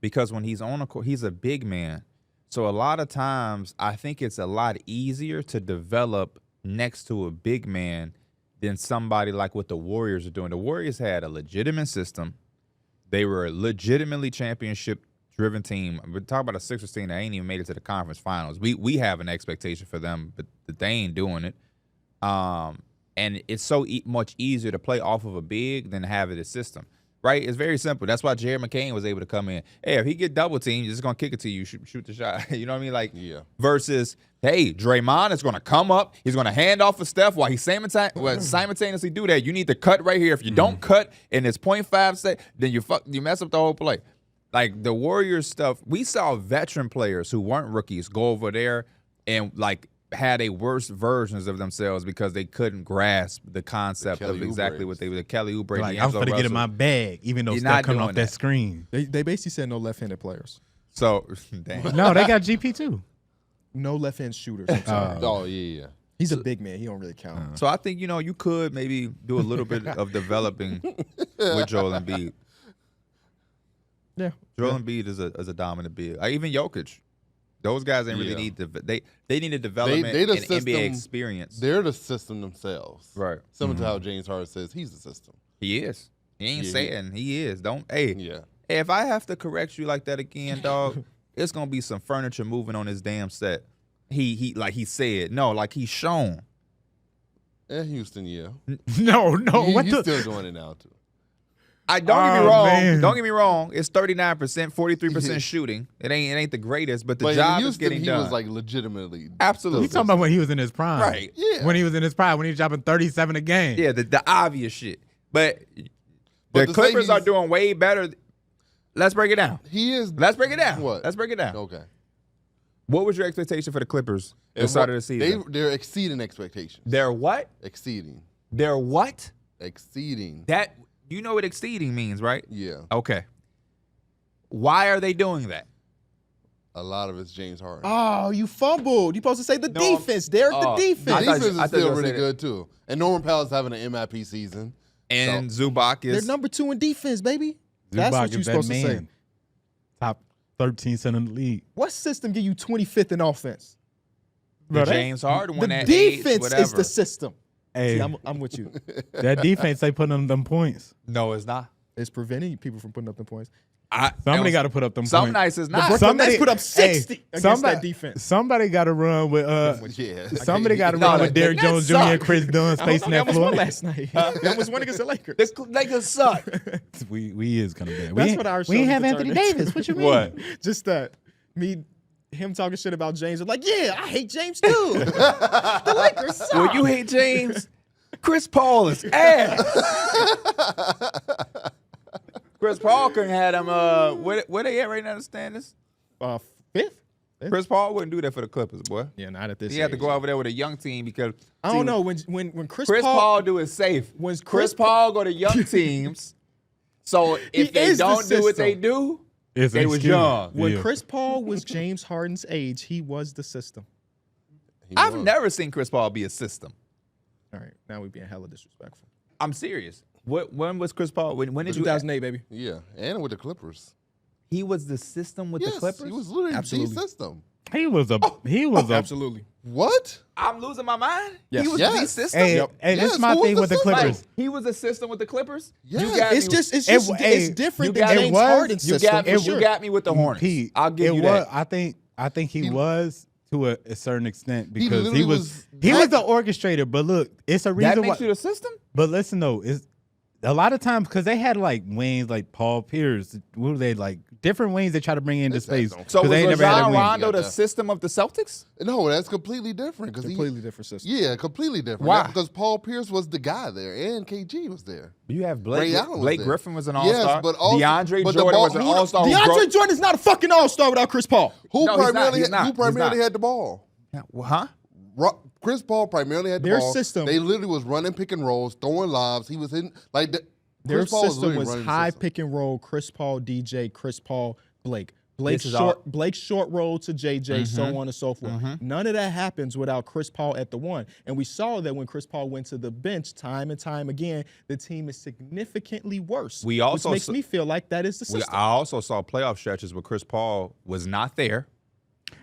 because when he's on the court, he's a big man. So a lot of times, I think it's a lot easier to develop next to a big man than somebody like what the Warriors are doing. The Warriors had a legitimate system. They were a legitimately championship-driven team. We're talking about a Sixers team that ain't even made it to the conference finals. We have an expectation for them, but they ain't doing it. And it's so much easier to play off of a big than have it a system. Right? It's very simple. That's why Jared McCain was able to come in. Hey, if he get double teamed, you're just going to kick it to you, shoot the shot. You know what I mean? Like, Yeah. versus, hey, Draymond is going to come up. He's going to hand off for Steph while he simultaneously do that. You need to cut right here. If you don't cut and it's 0.5 seconds, then you mess up the whole play. Like, the Warriors stuff, we saw veteran players who weren't rookies go over there and, like, had a worse versions of themselves because they couldn't grasp the concept of exactly what they were. The Kelly Oubre, Like, I'm going to get in my bag, even though Steph coming off that screen. They basically said no left-handed players. So, damn. No, they got GP too. No left-hand shooters. I'm sorry. Oh, yeah. He's a big man. He don't really count. So I think, you could maybe do a little bit of developing with Joel Embiid. Yeah. Joel Embiid is a dominant big. Even Jokic. Those guys ain't really need they need a development They the and system, NBA experience. They're the system themselves. Right. Similar to how James Harden says he's the system. He is. He ain't Yeah, saying he is. Hey, Yeah. if I have to correct you like that again, dog, it's gonna be some furniture moving on his damn set. He like he said. No, like he's shown. And Houston, yeah. No, what He's the? still doing it now, too. Don't get me wrong. Man. Don't get me wrong. It's 39%, 43% shooting. It ain't the greatest, but the job in Houston, is getting he done. was like legitimately. Absolutely. You talking about when he was in his prime? Right. Yeah. When he was in his prime, when he was dropping 37 a game. Yeah, the obvious shit. But But the to say Clippers are he's- doing way better. Let's break it down. He is. Let's break it down. What? Let's break it down. Okay. What was your expectation for the Clippers at the start of the season? They're exceeding expectations. They're what? Exceeding. They're what? Exceeding. That you know what exceeding means, right? Yeah. Okay. Why are they doing that? A lot of it's James Harden. Oh, you fumbled. You supposed to say the No, I'm- defense, Derek. oh, The The defense. I thought defense you- is I thought you still were really saying good, too. And Norman Powell's having an MIP season. And Zubac They're is number 2 in defense, baby. That's Zubac what you're is that supposed to say. man. Top 13 center in the league. What system give you 25th in offense? the Bro, James Harden one The at defense 8, whatever. is the system. Hey, See, I'm with you. that defense, they putting on them points. No, it's not. It's preventing people from putting up the points. Somebody got to put up them Some points. nights it's The not. Brooklyn Nets put up 60 against that defense. Somebody got to run with Yeah. somebody got to No, run the with Derrick Nets Jones Jr. and suck. Chris Dunn spacing They that almost floor. won last night. They almost won against the Lakers. The Lakers suck. We is kind of bad. That's what our show we ain't is have to Anthony turn into. Davis. What you mean? What? Just that him talking shit about James. I'm like, yeah, I hate James too. The Lakers suck. Well, you hate James. Chris Paul is ass. Chris Paul couldn't have him. Where they at right now in the standings? Fifth? Chris Paul wouldn't do that for the Clippers, boy. Yeah, not at this. He had to age. go over there with a young team because I don't know when Chris Chris Paul Paul do it safe. when Chris Paul go to young teams. So He if they is the don't do what they system. do, It's they an was excuse. young. when Yeah. Chris Paul was James Harden's age, he was the system. He I've was. never seen Chris Paul be a system. All right, now we're being hella disrespectful. I'm serious. When was Chris Paul? When did you? 2008, baby. Yeah. And with the Clippers. He was the system with Yes, the Clippers. he was literally Absolutely. the system. He was a Absolutely. What? I'm losing my mind. Yes. He was Yes. the system. Hey, Yep. hey, this Yes, is my who was thing the with the system? Clippers. He was a system with the Clippers. Yes. You got It's me. just it's It- different you than got- James it was- Harden's You system. got me. for You sure. got me with the Hornets. Pete, I'll give it you was, that. I think he was to a certain extent because literally he was the orchestrator. But look, it's a That reason why. makes you the system. But listen though, it's a lot of times because they had like wings like Paul Pierce. What were they like? Different wings they try to bring into space. don't- So 'cause was they ain't never had a Rajon wing. Rondo the Yeah. system of the Celtics? No, that's completely different. Completely different system. Yeah, completely different. Why? Because Paul Pierce was the guy there, and KG was there. You have Ray Allen was Blake there. Griffin was an Yes, all-star. but also- DeAndre but the Jordan ball- was an who- all-star. DeAndre Jordan's not a fucking all-star without Chris Paul. Who No, he's not. primarily He's not. who primarily He's not. had the ball? Huh? Chris Paul primarily had the Their ball. system- They literally was running pick and rolls, throwing lobs. He was hitting like Their Chris Paul system literally was running the high system. pick and roll, Chris Paul, DJ, Chris Paul, Blake. Blake's short roll to JJ, so on and so forth. None of that happens without Chris Paul at the one. And we saw that when Chris Paul went to the bench time and time again, the team is significantly worse. We also which makes me feel like that is the system. I also saw playoff stretches where Chris Paul was not there.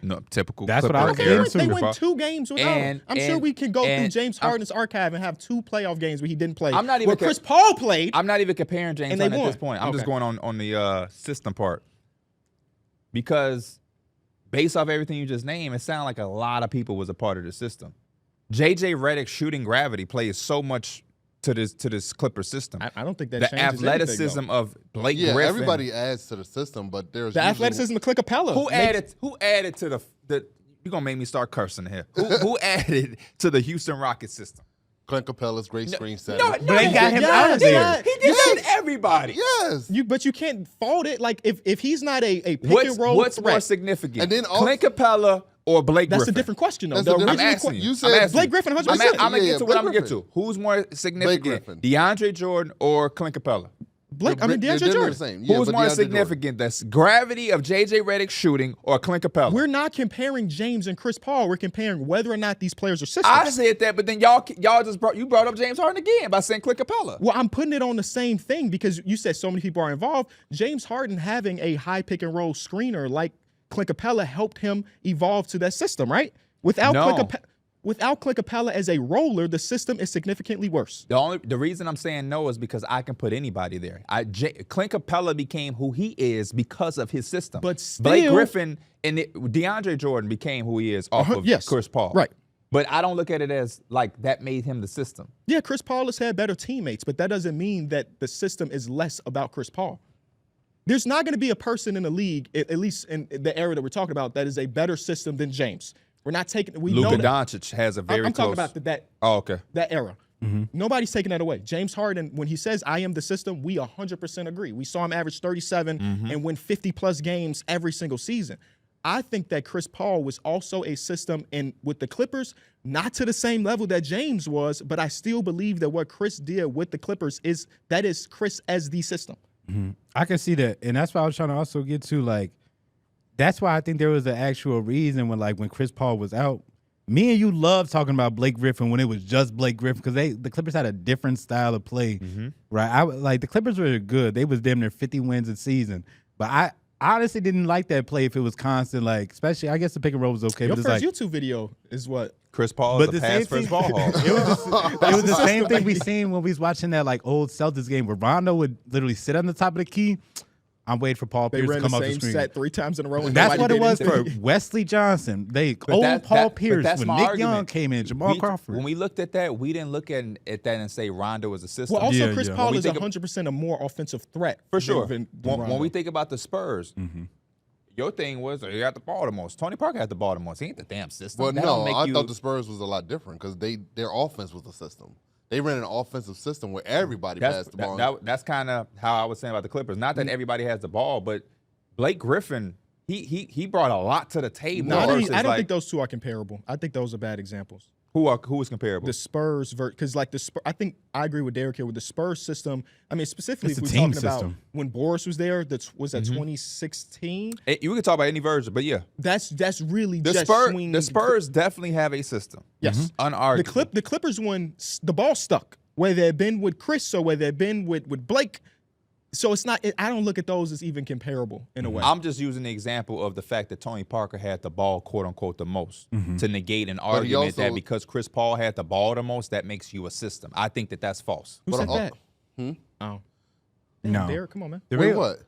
No, typical. That's Clipper what I was era. getting to. They went 2 games without him. I'm sure we can go through James Harden's archive and have 2 playoff games where he didn't play. I'm not even where Chris Paul played. I'm not even comparing James and Harden they at this point. I'm just going on the system part. Because based off everything you just named, it sounded like a lot of people was a part of the system. JJ Redick's shooting gravity plays so much to this Clipper system. I don't think that the changes athleticism anything, of Blake Yeah, Griffin. everybody adds to the system, but there's the usually- athleticism of Clint Capella. Who added to the you're gonna make me start cursing here. Who added to the Houston Rockets system? Clint Capella's great screen setter. No, They got him out of Yes, there. He did that to everybody. Yes. But you can't fault it. Like if he's not a pick and roll What's threat, more significant? And then Clint Capella or Blake that's Griffin? a different question though. That's The a different- I'm original asking you. You I'm said asking Blake you. Griffin, 100%. I'm gonna Yeah, get to Blake what I'm gonna get Griffin. to. Who's more significant, Griffin. DeAndre Jordan or Clint Capella? Blake, I mean They're DeAndre Jordan. the same. Yeah, Who's but more DeAndre significant? The gravity of JJ Redick shooting or Clint Capella? We're not comparing James and Chris Paul. We're comparing whether or not these players are systems. I said that, but then y'all just brought up James Harden again by saying Clint Capella. Well, I'm putting it on the same thing because you said so many people are involved. James Harden having a high pick and roll screener like Clint Capella helped him evolve to that system, right? Without Clint Capella as a roller, the system is significantly worse. The reason I'm saying no is because I can put anybody there. Clint Capella became who he is because of his system. But still, Blake Griffin and DeAndre Jordan became who he is off of yes, Chris Paul. right. But I don't look at it as like that made him the system. Yeah, Chris Paul has had better teammates, but that doesn't mean that the system is less about Chris Paul. There's not going to be a person in the league, at least in the era that we're talking about, that is a better system than James. We're not taking. We know Luka that. Doncic has a very I'm close. talking about that. Oh, okay. That era. Nobody's taking that away. James Harden, when he says, I am the system, we 100% agree. We saw him average 37 and win 50-plus games every single season. I think that Chris Paul was also a system, and with the Clippers, not to the same level that James was, but I still believe that what Chris did with the Clippers is Chris as the system. I can see that, and that's why I was trying to also get to, like, that's why I think there was an actual reason when Chris Paul was out. Me and you love talking about Blake Griffin when it was just Blake Griffin because the Clippers had a different style of play, right? The Clippers were good. They was damn near 50 wins a season, but I honestly didn't like that play if it was constant, like, especially, I guess the pick and roll was okay. Your but first it's like, YouTube video is what? Chris Paul But is the a same pass first thing- ball hog. it was the same thing we seen when we was watching that like old Celtics game where Rondo would literally sit on the top of the key. I'm waiting for Paul They Pierce to ran come the off the same screen. set 3 times in a row. And That's nobody what it did was anything. for Wesley Johnson. But Paul but Pierce that's when my Nick argument. Young came in, Jamal Crawford. When we looked at that, we didn't look at that and say Rondo was a system. Well, also, Yeah, Chris yeah. Paul When we is think 100% a more offensive threat. For sure. than When Rondo. we think about the Spurs, your thing was you got the ball the most. Tony Parker had the ball the most. He ain't the damn system. Well, That no, don't make I you- thought the Spurs was a lot different because their offense was a system. They ran an offensive system where everybody passed the ball. That's kind of how I was saying about the Clippers. Not that everybody has the ball, but Blake Griffin, he brought a lot to the table. No, I versus, don't like, think those two are comparable. I think those are bad examples. who was comparable. The Spurs, because like the Spurs, I think I agree with Darrick here with the Spurs system. I mean, specifically, It's if a we're team talking about system. when Boris was there, was that 2016? You can talk about any version, but yeah, That's really the just Spurs. swing. The Spurs definitely have a system. Yes. Unarguable. The Clippers when the ball stuck, whether it been with Chris or whether it been with Blake. So it's not. I don't look at those as even comparable in a way. I'm just using the example of the fact that Tony Parker had the ball, quote unquote, the most to negate an argument that also- because Chris Paul had the ball the most, that makes you a system. I think that that's false. Who But said al- that? Oh, No. Darrick, come on, man. The Wait, real- what?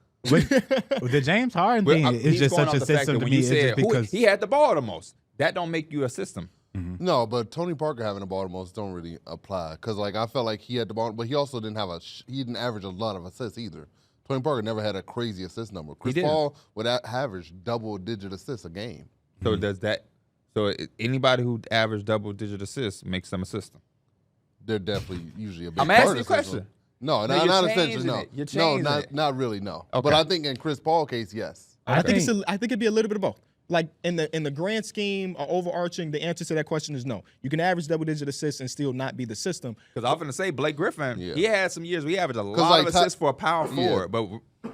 the James Harden But, thing is he's just going such off a the fact system that to when me. you It's said just because he had the ball the most. That don't make you a system. No, but Tony Parker having the ball the most don't really apply because like I felt like he had the ball, but he also didn't have he didn't average a lot of assists either. Tony Parker never had a crazy assist number. Chris didn't. Paul would average double-digit assists a game. So does that? So anybody who averaged double-digit assists makes them a system. They're definitely usually a big I'm part asking of you a the system. question. No, No, you're not changing essentially. No, it. You're no, changing it. not really. No, Okay. but I think in Chris Paul case, yes. I think it'd be a little bit of both. Like in the grand scheme or overarching, the answer to that question is no. You can average double-digit assists and still not be the system. Because I'm going to say Blake Griffin, Yeah. he had some years where he averaged a lot like of assists for a power forward, but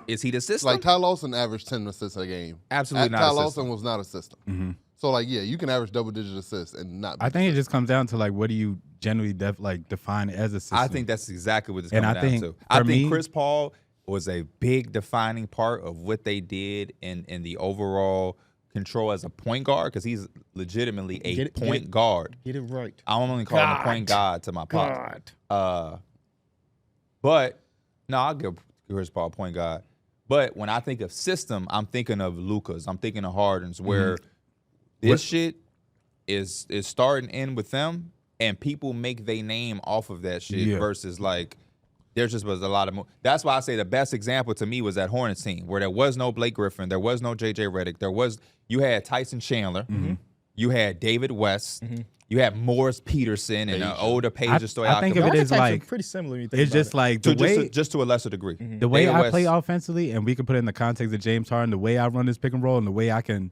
Is he the system? Like Ty Lawson averaged 10 assists a game. Absolutely not Ty a system. Lawson was not a system. So like, yeah, you can average double-digit assists and not. Be I think it just comes down to like what do you generally define as a system. I think that's exactly what it's And coming I down think to. for I think me- Chris Paul was a big defining part of what they did in the overall control as a point guard because he's legitimately a point guard. Get it right. I don't only call him a point guard to my pop. But no, I'll give Chris Paul a point guard. But when I think of system, I'm thinking of Luka's. I'm thinking of Harden's, where this shit is starting in with them, and people make their name off of that shit versus like there just was a lot of. That's why I say the best example to me was that Hornets team, where there was no Blake Griffin, there was no JJ Redick, you had Tyson Chandler, you had David West. You have Morris Peterson and an older Page Stoyakov. I think of it as like pretty similar. When you think it's just like the way just to a lesser degree. the way I play offensively, and we can put it in the context of James Harden, the way I run this pick and roll, and the way I can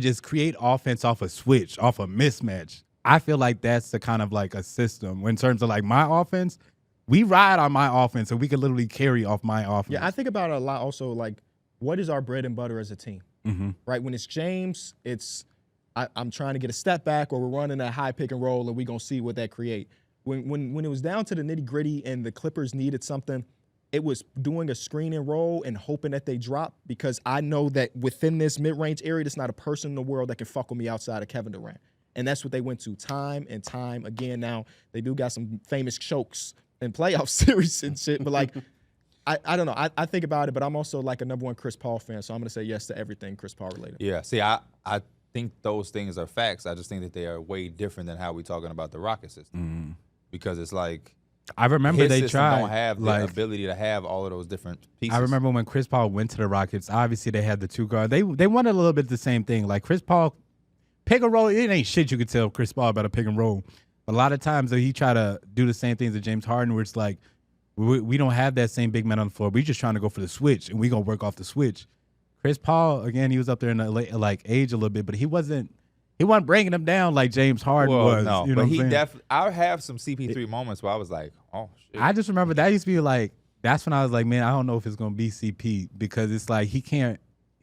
just create offense off a switch, off a mismatch. I feel like that's the kind of like a system. In terms of like my offense, we ride on my offense, and we can literally carry off my offense. Yeah, I think about it a lot. Also, like, what is our bread and butter as a team? Right? When it's James, it's I'm trying to get a step back, or we're running a high pick and roll, and we're gonna see what that create. When it was down to the nitty gritty, and the Clippers needed something, it was doing a screen and roll and hoping that they drop, because I know that within this mid range area, there's not a person in the world that can fuck with me outside of Kevin Durant, and that's what they went to time and time again. Now they do got some famous chokes in playoff series and shit, but like. I don't know. I think about it, but I'm also like a number one Chris Paul fan, so I'm going to say yes to everything Chris Paul related. Yeah, see, I think those things are facts. I just think that they are way different than how we're talking about the Rocket system. Because it's like I remember his they system tried don't have the like, ability to have all of those different pieces. I remember when Chris Paul went to the Rockets, obviously they had the two guards. They wanted a little bit the same thing. Like Chris Paul, pick and roll, it ain't shit you could tell Chris Paul about a pick and roll. But a lot of times he try to do the same things that James Harden, where it's like, we don't have that same big man on the floor. We're just trying to go for the switch, and we're going to work off the switch. Chris Paul, again, he was up there in the late, like age a little bit, but he wasn't bringing him down like James Harden was. No, you know but what I'm he saying? definitely. I have some CP3 moments where I was like, oh shit. I just remember that used to be like, that's when I was like, man, I don't know if it's going to be CP, because it's like he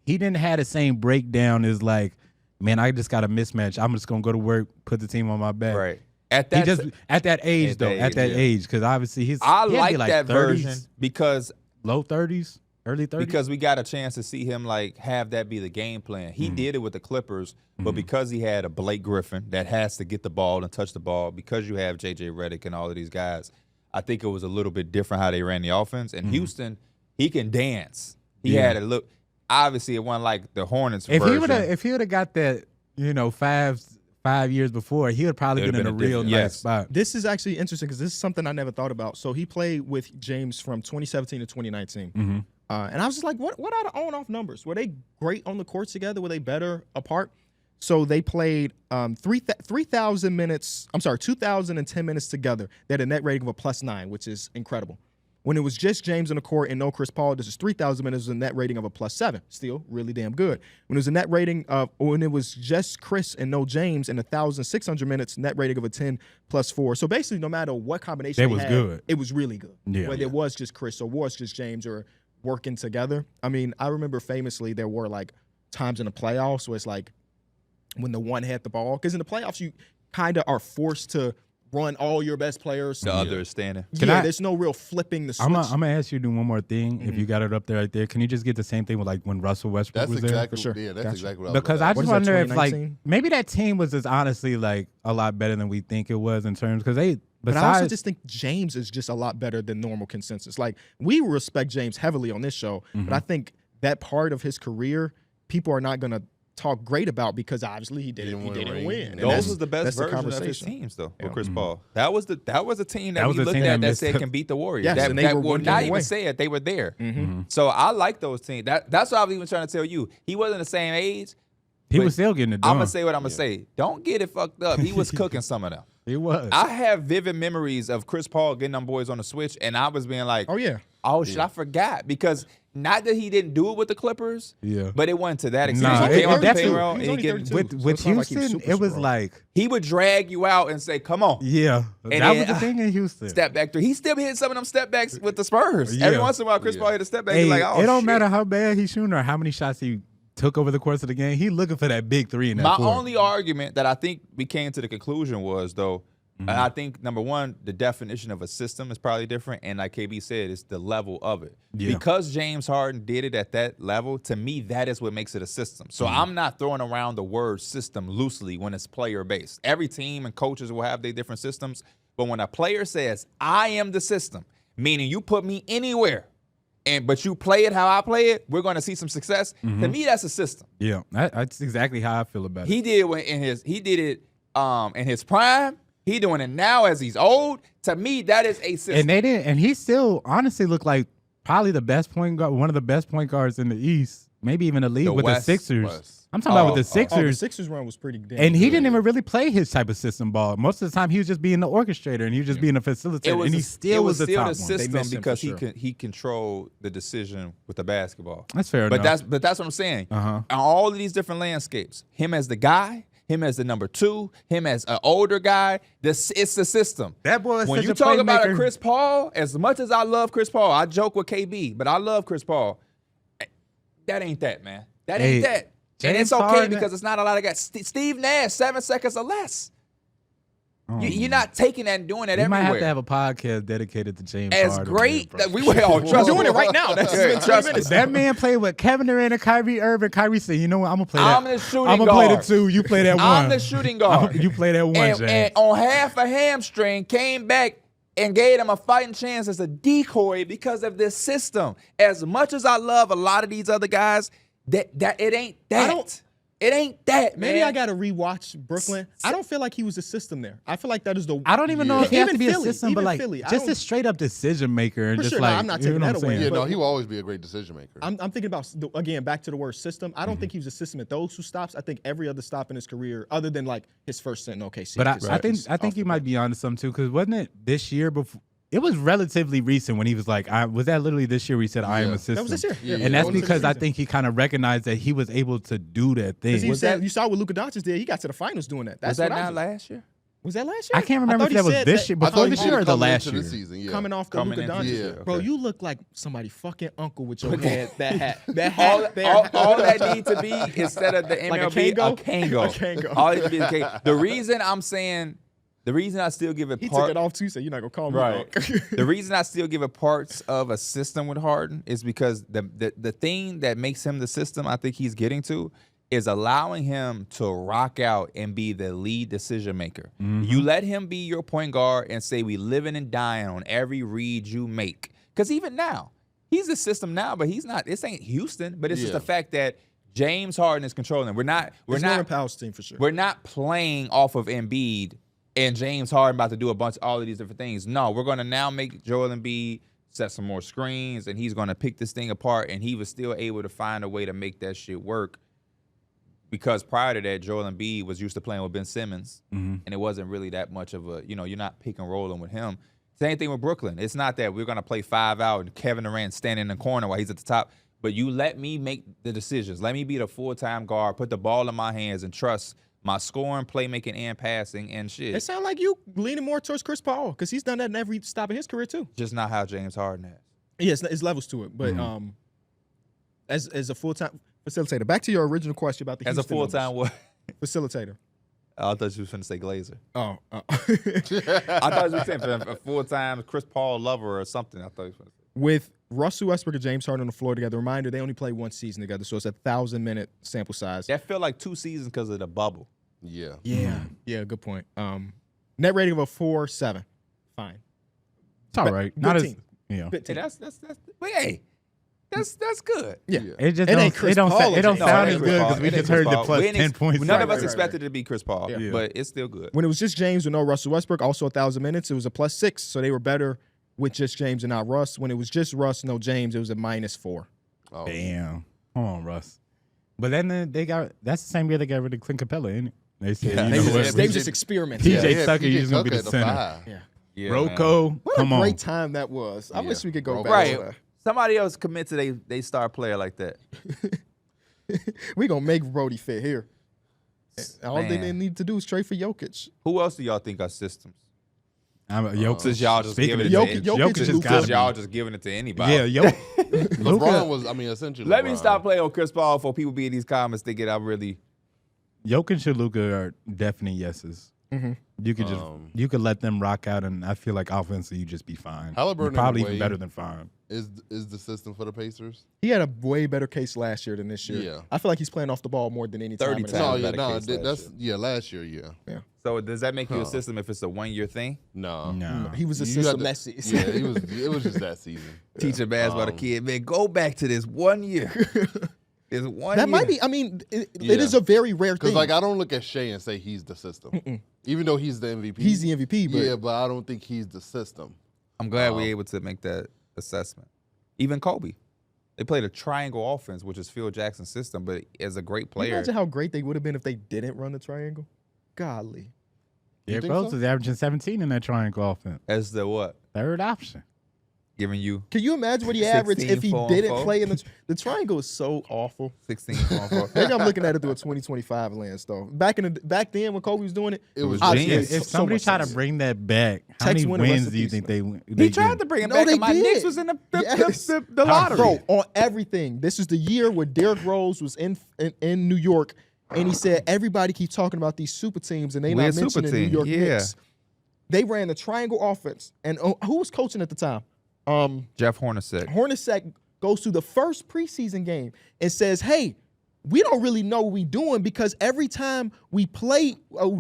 didn't have the same breakdown as like, man, I just got a mismatch. I'm just going to go to work, put the team on my back. Right. At that age, because obviously he like like that 30s, version because low 30s, early 30s. Because we got a chance to see him like have that be the game plan. He did it with the Clippers, but because he had a Blake Griffin that has to get the ball and touch the ball, because you have JJ Redick and all of these guys, I think it was a little bit different how they ran the offense. And Houston, he can dance. He had a look. Obviously, it wasn't like the Hornets version. If he would have got that, 5 years before, he would probably been in a real nice spot. This is actually interesting because this is something I never thought about. So he played with James from 2017 to 2019. And I was just like, what are the on-off numbers? Were they great on the court together? Were they better apart? So they played 3,000 minutes. I'm sorry, 2,010 minutes together. They had a net rating of a +9, which is incredible. When it was just James on the court and no Chris Paul, this is 3,000 minutes with a net rating of a +7. Still really damn good. When it was a net rating of, when it was just Chris and no James and 1,600 minutes, net rating of a 10 +4. So basically, no matter what combination It was good. it was really good. Yeah. Whether it was just Chris or was just James or working together. I mean, I remember famously there were like times in the playoffs where it's like when the one had the ball, because in the playoffs you kind of are forced to run all your best players. The other is standing. There's no real flipping the switch. I'm gonna ask you to do one more thing. If you got it up there right there, can you just get the same thing with like when Russell Westbrook That's was there? exactly, For sure. yeah, that's Gotcha. exactly what I was Because about I to just What is that, wonder if like 2019? maybe that team was just honestly like a lot better than we think it was in terms, because they. But I also Besides, just think James is just a lot better than normal consensus. Like, we respect James heavily on this show, but I think that part of his career, people are not going to talk great about because obviously he didn't win. And Those was the best that's version of his conversation. teams, though, with Chris Paul. That was a team that That was we a looked team at that that missed said the- can beat the Warriors. Yes, that and they that were will one not game even away. say it. They were there. So I like those teams. That's what I was even trying to tell you. He wasn't the same age. he but was still getting it done. I'm going to say what I'm going to say. Don't get it fucked up. He was cooking some of them. He was. I have vivid memories of Chris Paul getting them boys on the switch, and I was being like, Oh, yeah. Oh shit, I forgot because not that he didn't do it with the Clippers, but it wasn't to that extent. Nah, He came off the that's payroll he was and only he 32. with So it's not like he was Houston, super it was strong. like he would drag you out and say, "Come on." that then, was the thing in Houston. Step back three. He still hit some of them step backs with the Spurs. Yeah. Every once in a while, Chris Paul hit a step back. Hey, You're like, oh, it don't shit. matter how bad he's shooting or how many shots he took over the course of the game. He looking for that big three in that My fourth. only argument that I think we came to the conclusion was, though, and I think, number one, the definition of a system is probably different. And like KB said, it's the level of it. Yeah. Because James Harden did it at that level, to me, that is what makes it a system. So I'm not throwing around the word system loosely when it's player-based. Every team and coaches will have their different systems. But when a player says, I am the system, meaning you put me anywhere, but you play it how I play it, we're going to see some success. To me, that's a system. Yeah, that's exactly how I feel about it. He did it in his prime. He doing it now as he's old. To me, that is a system. And they didn't. And he still honestly looked like probably the best point guard, one of the best point guards in the East, maybe even the league The with West. the Sixers. West. I'm talking about with the Oh, the Sixers. Sixers run was pretty damn And he good. didn't even really play his type of system ball. Most of the time, he was just being the orchestrator and he was just being a facilitator. And he still was the top one. system missed him because for sure. he controlled the decision with the basketball. That's fair But enough. that's what I'm saying. Uh-huh. On all of these different landscapes, him as the guy, him as the number two, him as an older guy, it's the system. That boy is When such you a talk about a playmaker. Chris Paul, as much as I love Chris Paul, I joke with KB, but I love Chris Paul. That ain't that, man. That ain't Hey, that. And James it's okay Harden- because it's not a lot of guys. Steve Nash, 7 seconds or less. Oh, You're not taking that and doing that we everywhere. might have to have a podcast dedicated to James as Harden. great bro. that we were all We're doing it right now. That's Yeah, been 20 trust me. minutes. That man played with Kevin Durant and Kyrie Irving. Kyrie said, "You know what? I'm gonna play that. I'm the shooting I'm gonna play the guard. 2. You play that 1. I'm the shooting guard. You play that 1, James." and on half a hamstring, came back and gave him a fighting chance as a decoy because of this system. As much as I love a lot of these other guys, that it ain't that. It ain't that, man. Maybe I got to rewatch Brooklyn. I don't feel like he was a system there. I feel like that is the. I don't even know if he has Even to be Philly, a system, even but like Philly, I just don't- a straight up decision maker and For just sure, no, like I'm not you taking know that what I'm away. saying? Yeah, But- no, he will always be a great decision maker. I'm thinking about, again, back to the word system. I don't think he was a system at those 2 stops. I think every other stop in his career, other than like his first stint in OKC. But his I think second I think off you the might bench. be onto something too, because wasn't it this year before? It was relatively recent when he was like, was that literally this year where he said, I am Yeah. a system? That was this year. Yeah, And that's that was because this I season. think he kind of recognized that he was able to do that thing. Because you Was said that- you saw what Luka Doncic did. He got to the finals doing that. That's Was that what I not did. last year? Was that last year? I can't remember thought if that he was said this that- year, I thought before he this did year it or the coming last into year. this season, yeah. Coming off the Coming Luka into Doncic. this year, Bro, okay. you look like somebody fucking uncle with your head. That hat. That hat. All that need to be instead of the MLB, Like a a Kango? Kango. A Kango. All it needs to be is a Kango. The reason I'm saying, the reason I still give it He part, took it off too, so you're not gonna call me right. Unc. The reason I still give it parts of a system with Harden is because the thing that makes him the system I think he's getting to is allowing him to rock out and be the lead decision maker. You let him be your point guard and say we living and dying on every read you make. Because even now, he's the system now, but he's not. This ain't Houston, but it's just Yeah. the fact that James Harden is controlling. We're It's Norman not Powell's team for sure. we're not playing off of Embiid and James Harden about to do a bunch of all of these different things. No, we're going to now make Joel Embiid set some more screens, and he's going to pick this thing apart, and he was still able to find a way to make that shit work because prior to that, Joel Embiid was used to playing with Ben Simmons, and it wasn't really that much of a, you're not pick and rolling with him. Same thing with Brooklyn. It's not that we're going to play 5 out and Kevin Durant standing in the corner while he's at the top, but you let me make the decisions. Let me be the full-time guard, put the ball in my hands, and trust my scoring, playmaking, and passing and shit. It sounds like you leaning more towards Chris Paul because he's done that in every stop in his career too. Just not how James Harden has. Yes, it's levels to it, but as a full time facilitator. Back to your original question about the As a Houston full-time numbers. what? Facilitator. I thought you was finna say Glazer. Oh, I thought you were saying a full-time Chris Paul lover or something. I thought you was finna say. with Russell Westbrook and James Harden on the floor together. Reminder: they only played 1 season together, so it's a 1,000-minute sample size. That felt like 2 seasons because of the bubble. Yeah. Yeah, good point. Net rating of a 4.7. Fine. It's all right. Good Not as team. yeah. Good Hey, team. but hey, that's good. Yeah. It just It don't, ain't Chris it don't, Paul sa- it don't or sound James as Harden. good because we It ain't just Chris heard the Paul. plus We didn't 10 points. None of us right, expected right. it to be Chris Paul, Yeah. but it's still good. When it was just James with no Russell Westbrook, also 1,000 minutes, it was a +6. So they were better with just James and not Russ. When it was just Russ, no James, it was a -4. Oh, Damn. Come on, Russ. But then they got that's the same year they got rid of Clint Capella, ain't it? They said, Yeah. you They know was what? just, PJ they was just experimenting. PJ Tucker, PJ he's gonna be Tucker the at center. 5. Yeah. Yeah, Rocco, What come a on. great time that was. I wish we could go Bro, back. Right. to Somebody else commit to they star player like that. that. We gonna make Brody fit here. All they Man. need to do is trade for Jokic. Who else do y'all think are systems? Jokic. Since y'all just Speaking giving of it to Jokic Jokic is has Luka. got Since to y'all be. just giving it to anybody. Yeah, Luka. LeBron was, essentially. Let me LeBron. stop playing on Chris Paul for people being these comments thinking I'm really. Jokic and Luka are definite yeses. Mhm. You could just you could let them rock out, and I feel like offensively you just be fine. Halliburton You're probably and even Wade better than fine. is the system for the Pacers. He had a way better case last year than this year. Yeah. I feel like he's playing off the ball more than any time. 30 in his times. No, life. better case last that's last year, yeah. So does that make you a system if it's a 1 year thing? No. No. He was a You system had that to- season. Yeah, it was just that season. Teaching basketball to kid, man, go back to this 1 year. It's 1 year. That might be. I mean, it Yeah. is a very rare Because thing. like I don't look at Shea and say he's the system, even though he's the MVP. He's the MVP, but yeah, but I don't think he's the system. I'm glad we're able to make that assessment. Even Kobe. They played a triangle offense, which is Phil Jackson's system, but as a great player. imagine how great they would have been if they didn't run the triangle. Golly. Derrick think Rose so? is averaging 17 in that triangle offense. As the what? Third option. Giving you Can you imagine what he 16, averaged if he 4 and didn't 4? play in the triangle? Is so awful. 16 4. Maybe I'm looking at it through a 2025 lens, though. Back then when Kobe was doing it, It was obviously genius. it If made so somebody much tried to sense. bring that back, how Text many win the rest wins of do you peace, think they He tried get? to bring it No, back, they and my did. Knicks was in the Yes. the lottery. Bro, on everything. This is the year where Derrick Rose was in New York, and he said everybody keeps talking about these super teams, and they We're not a super mentioning New team, York yeah. Knicks. They ran the triangle offense, and who was coaching at the time? Jeff Hornacek. Hornacek goes to the first preseason game and says, "Hey, we don't really know what we're doing because every time we play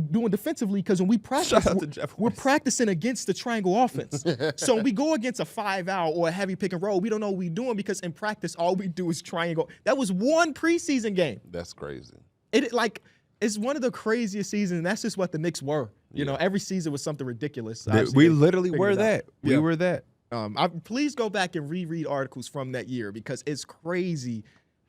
doing defensively, because when we practice, Shout out to Jeff we're Hornacek. practicing against the triangle offense. So when we go against a 5-out or a heavy pick and roll, we don't know what we're doing because in practice, all we do is triangle." That was one preseason game. That's crazy. It's one of the craziest seasons, and that's just what the Knicks were. You know, every season was something ridiculous. Obviously, We they literally figured were it out. that. We Yeah. were that. Please go back and reread articles from that year because it's crazy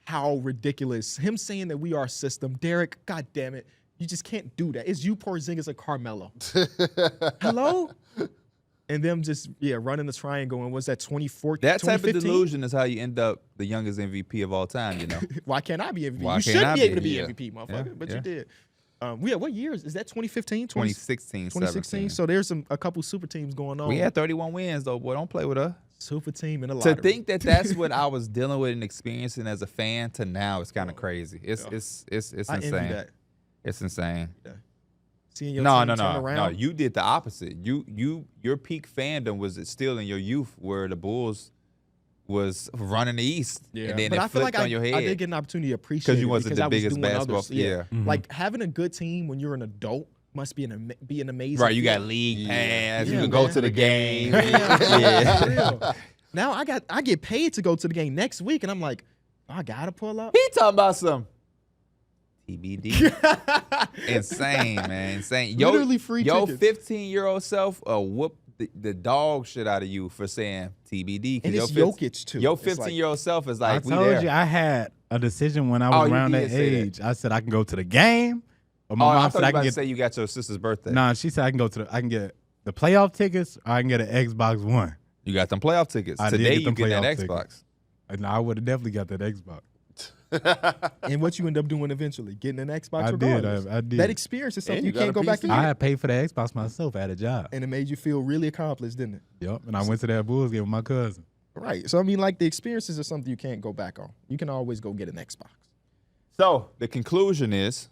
how ridiculous. Him saying that we are a system. Darrick, God damn it. You just can't do that. It's you, Porzingis, and Carmelo. Hello? And them just, running the triangle. And was that 2014? That type of 2015? delusion is how you end up the youngest MVP of all time, you know? Why can't I be MVP? Why You can't should I be be? able to be Yeah. MVP, motherfucker. Yeah, But yeah. you did. What year is that? 2015? 2016, 2016. 17. So there's a couple super teams going on. We had 31 wins, though, boy. Don't play with us. super team in a To lottery. think that that's what I was dealing with and experiencing as a fan to now is kind of crazy. It's I envy insane. that. It's insane. Seeing your No, team no, turn no, around. no. You did the opposite. Your peak fandom was still in your youth, where the Bulls was running the East, and then but it I feel flipped like on your I head did get an opportunity to appreciate it you wasn't the I was biggest doing basketball. others. Yeah. Like having a good team when you're an adult must be an amazing. right. You got feeling. league pass. Yeah, you can go man. to the game. Yeah, for real. Now I get paid to go to the game next week, and I'm like, I gotta pull up. He talking about some TBD. Insane, man. Insane. Literally free Your tickets. 15-year-old self whoop the dog shit out of you for saying TBD. 'cause And your it's 15 Jokic too. Your It's like- 15-year-old self is I like, we told there. you I had a decision when I Oh, was you around did that say that. age. I said I can go to the game, or Oh, my I mom thought said you I about can to get. say you got your sister's birthday. Nah, she said I can go to. I can get the playoff tickets, or I can get an Xbox One. You got them playoff tickets. I did Today get you them get that playoff Xbox. tickets. And I would have definitely got that Xbox. And what you end up doing eventually, getting an Xbox. I did, regardless. I did. That experience is something And you you got can't a go back PC. and I get. had paid for the Xbox myself at a job. And it made you feel really accomplished, didn't it? Yep. And I went to that Bulls game with my cousin. Right. So I mean, like the experiences are something you can't go back on. You can always go get an Xbox. So the conclusion is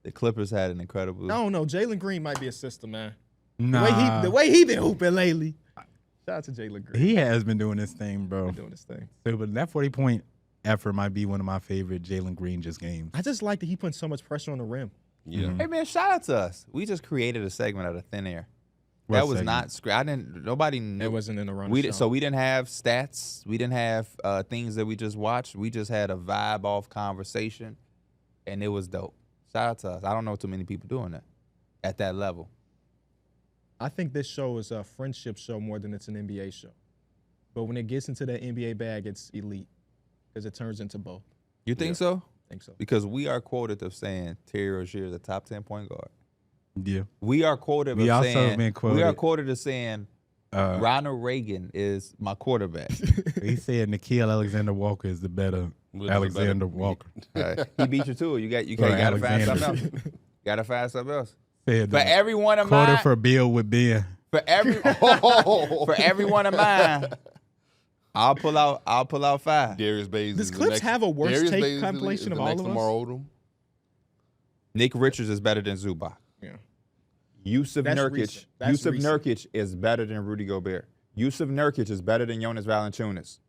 the Clippers had an incredible. I don't know. Jalen Green might be a system, man. Nah, The way he been hooping lately. Shout out to Jalen Green. he has been doing this thing, bro. doing this thing. So, but that 40-point effort might be one of my favorite Jalen Green just games. I just like that he putting so much pressure on the rim. Yeah. Hey man, shout out to us. We just created a segment out of thin air. What that was segment? not scripted. I didn't. Nobody knew. It wasn't in the run. So we didn't have stats. We didn't have things that we just watched. We just had a vibe off conversation, and it was dope. Shout out to us. I don't know too many people doing that at that level. I think this show is a friendship show more than it's an NBA show. But when it gets into that NBA bag, it's elite because it turns into both. You think so? I think so. Because we are quoted of saying Terry Rozier is a top 10 point guard. Yeah. We are quoted We as also saying been quoted. we are quoted as saying Ronald Reagan is my quarterback. He said Nikhil Alexander Walker is the better Alexander Walker. He beat you too. You got to find something else. Got to find something else. Said For every one of quarter mine, for Bill with Ben. for every one of mine, I'll pull out 5. Darius Bays. Does is the Clips next- have a worst Darius take Bays is the- compilation is of the all next of us? Lamar Odom? Nick Richards is better than Zubac. Yeah. Yusuf That's Nurkic. recent. That's Yusuf recent. Nurkic is better than Rudy Gobert. Yusuf Nurkic is better than Jonas Valanciunas.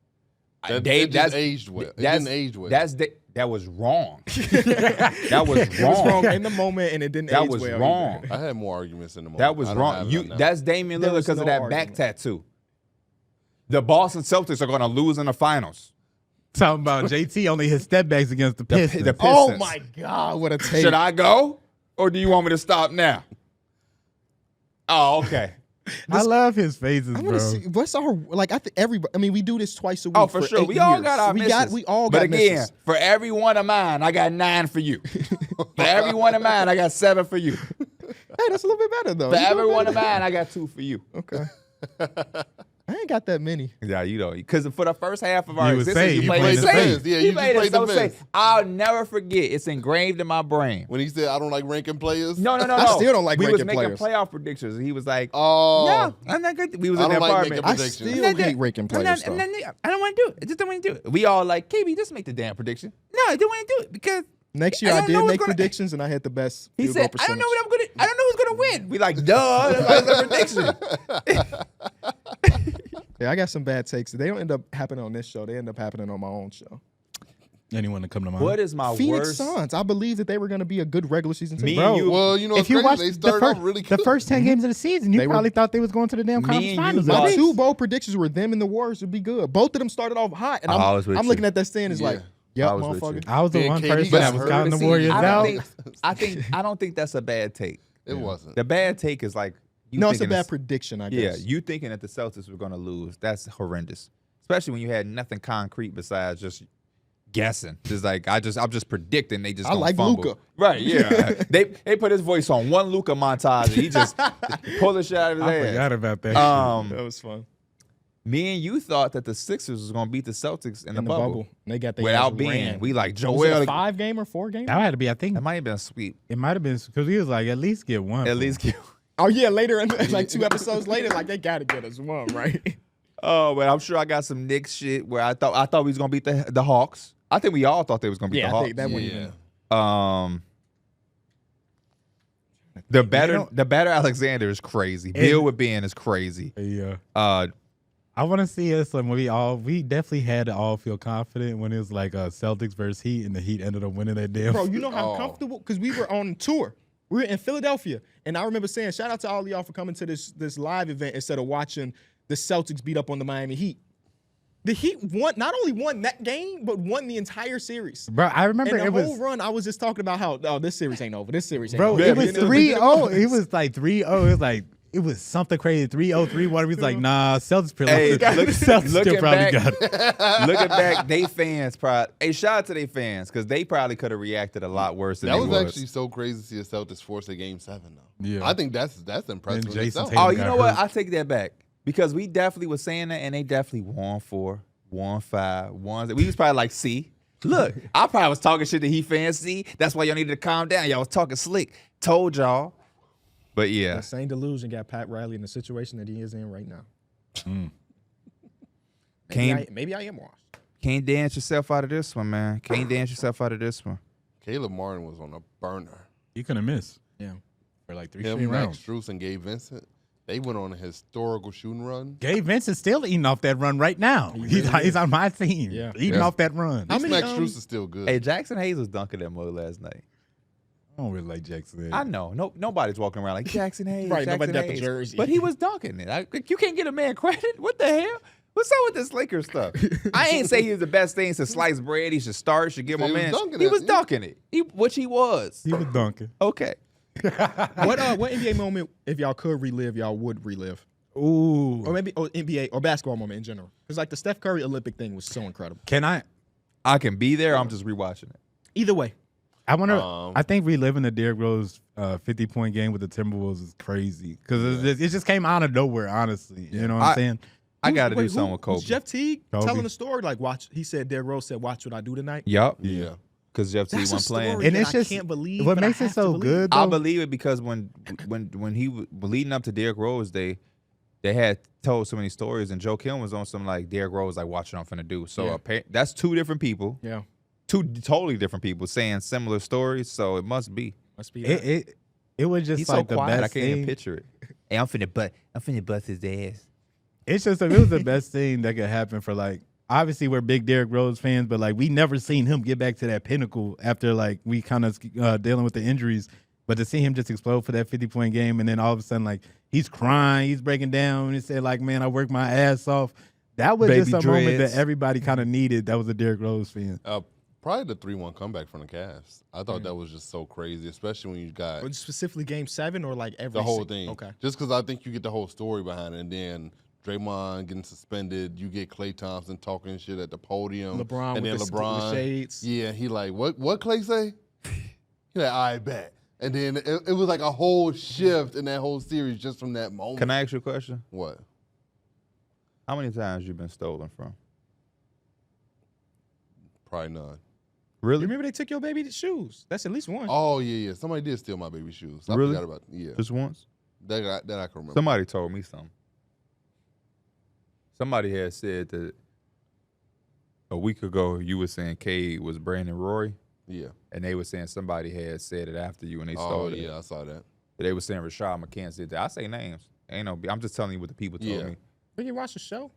It just aged well. It didn't age well. That was wrong. That was It was wrong. wrong in the moment, and it didn't That age was well wrong. either. I had more arguments in the moment. That was I don't wrong. have that now. That's Damian There Lillard was because of no that argument. back tattoo. The Boston Celtics are going to lose in the finals. Talking about JT only hit step backs against the Pistons. the Oh Pistons. my God, what a take! Should I go, or do you want me to stop now? Oh, okay. I love his phases, I bro. want to see what's our like. I think everybody. I mean, we do this twice a week. Oh, for sure. 8 We all years. got our misses. We all But got again, misses. for every one of mine, I got 9 for you. For every one of mine, I got 7 for you. Hey, that's a little bit better though. For You every doing one better. of mine, I got 2 for you. Okay. I ain't got that many. Yeah, you know, because for the first half of our You was existence, safe. you You played played it the safe. fence. Yeah, you you just played it played the so fence. safe. I'll never forget. It's engraved in my brain. When he said, I don't like ranking players. No. I still don't like we ranking was making players. playoff predictions. And he was like, Oh. "No, I'm not good." We was I in the don't like apartment. making I predictions. still I'm not hate that- ranking I'm players. not- though. I'm not- I don't want to do it. I just don't want to do it. We all like, KB, just make the damn prediction. No, I don't want to do it because Next year I I don't know did what's make gonna- predictions and I had the best he field goal said, "I don't percentage. know what I'm gonna. I don't know who's gonna win." We like, duh, that's a prediction. Yeah, I got some bad takes. They don't end up happening on this show. They end up happening on my own show. Anyone to come to mind? What is my Phoenix worst? Suns. I believe that they were going to be a good regular season team. Me Bro, and you. Well, you know, if it's you crazy. watch They the started off really good. first 10 games of the season, you They were- probably thought they was going to the damn Me conference and you finals. thought- at My least. two bold predictions were them and the Warriors would be good. Both of them started off hot, and I was with I'm you. looking at that stand. It's like, Yeah. yep, I was with motherfucker. you. I was the Then one KD person got that was hurt. counting the See, Warriors I out. don't think that's a bad take. It wasn't. The bad take is like you No, it's a thinking bad prediction, I Yeah, guess. you thinking that the Celtics were going to lose. That's horrendous. Especially when you had nothing concrete besides just guessing. Just like I'm just predicting they just I gonna like fumble. Luka. Right, yeah. they put his voice on one Luka montage and he just pulled the shit out of his I ass. forgot about that. That was fun. Me and you thought that the Sixers was going to beat the Celtics in the bubble. And they got their Without ass being, ran. we like So was it Joel. a 5-game or 4-game? That had to be, I think, That might have been a sweep. it might have been because he was like, at least get one. At least get. Oh yeah, later in like 2 episodes later, like they gotta get us one, right? Oh, but I'm sure I got some Knicks shit where I thought we was gonna beat the Hawks. I think we all thought they was gonna beat the I Hawks. think that wouldn't Yeah. even. The better Alexander is crazy. Bill with Ben is crazy. Yeah. Uh, I want to see us when we definitely had to all feel confident when it was like Celtics versus Heat and the Heat ended up winning that damn. Bro, you know how Oh. comfortable because we were on tour. We were in Philadelphia, and I remember saying, "Shout out to all of y'all for coming to this live event instead of watching the Celtics beat up on the Miami Heat." The Heat not only won that game, but won the entire series. Bro, I remember And the it whole was. run, I was just talking about how, oh, this series ain't over. This series ain't Bro, over. it was And then 3-0. It was like 3-0. It was like it was something crazy. 3-0, 3-1. It was like, nah, Celtics probably Hey, Celtics still looking probably back- got it. looking back, they fans probably. Hey, shout out to they fans because they probably could have reacted a lot worse than That they was actually so crazy to see the Celtics force a game 7 though. Yeah. I think that's impressive. And in Jason itself. Tatum Oh, you got know what? hurt. I take that back because we definitely was saying that, and they definitely won 4, 1-5, 1. We was probably like, see, look, I probably was talking shit to Heat fans. See, that's why y'all needed to calm down. Y'all was talking slick. Told y'all, but yeah, The same delusion got Pat Riley in the situation that he is in right now. Maybe I am washed. Can't dance yourself out of this one, man. Can't dance yourself out of this one. Caleb Martin was on a burner. You couldn't miss Yeah. for like 3 Him, straight Max rounds. Strus, and Gabe Vincent. They went on a historical shooting run. Gabe Vincent's still eating off that run right now. He's on my team. Yeah. Eating off that run. How I many, Max Strus is still good. Hey, Jackson Hayes was dunking that mode last night. don't really like Jackson. I know. Nobody's walking around like Jackson Hayes. Right, Jackson nobody got the Hayes. jersey. But he was dunking it. You can't get a man credit. What the hell? What's up with this Lakers stuff? I ain't say he was the best thing to slice bread. He should start. Should give So him a he was man. dunking He it, was yeah. dunking it. Which he was. He was dunking. Okay. what NBA moment, if y'all could relive, y'all would relive? Ooh. Or maybe NBA or basketball moment in general. Because like the Steph Curry Olympic thing was so incredible. Can I? I can be there. I'm just rewatching it. Either way. I wonder. I think reliving the Derrick Rose 50-point game with the Timberwolves is crazy because it just came out of nowhere. Honestly, you know what I'm saying? I got to do something with Kobe. Was Jeff Teague telling the story? Like, watch. He said Derrick Rose said, "Watch what I do tonight." Yup. Yeah. Because Jeff Teague wasn't playing. And it's just I can't believe what makes it so good. Though, I believe it because when he was leading up to Derrick Rose, they had told so many stories, and Joe Kim was on some like Derrick Rose, like watch what I'm finna do. So that's two different people. Yeah. Two totally different people saying similar stories. So it must be. it was just He's like so the quiet. best I can't even thing. picture it. Hey, I'm finna bust his ass. It's just it was the best thing that could happen for like. Obviously, we're big Derrick Rose fans, but like we never seen him get back to that pinnacle after like we kind of dealing with the injuries. But to see him just explode for that 50-point game, and then all of a sudden like he's crying, he's breaking down, and he said like, "Man, I worked my ass off." That was Baby just a moment dreads. that everybody kind of needed. That was a Derrick Rose fan. Probably the 3-1 comeback from the Cavs. I thought that was just so crazy, especially when you got specifically Game 7 or like every the whole thing. Okay. Just because I think you get the whole story behind it, and then Draymond getting suspended, you get Klay Thompson talking shit at the podium, LeBron and with then the LeBron shades. Yeah, he like what Klay say? He like I bet, and then it was like a whole shift in that whole series just from that moment. Can I ask you a question? What? How many times you been stolen from? Probably none. Really? Remember they took your baby's shoes? That's at least one. Oh yeah. Somebody did steal my baby's shoes. I Really? forgot about Just once? that I can remember. Somebody told me something. Somebody had said that a week ago you were saying Cade was Brandon Roy, Yeah. and they were saying somebody had said it after you and they Oh stole it. yeah, I saw that. They were saying Rashad McCann said that. I say names. Ain't no. I'm just telling you what the people told Yeah. me. Did you watch the show?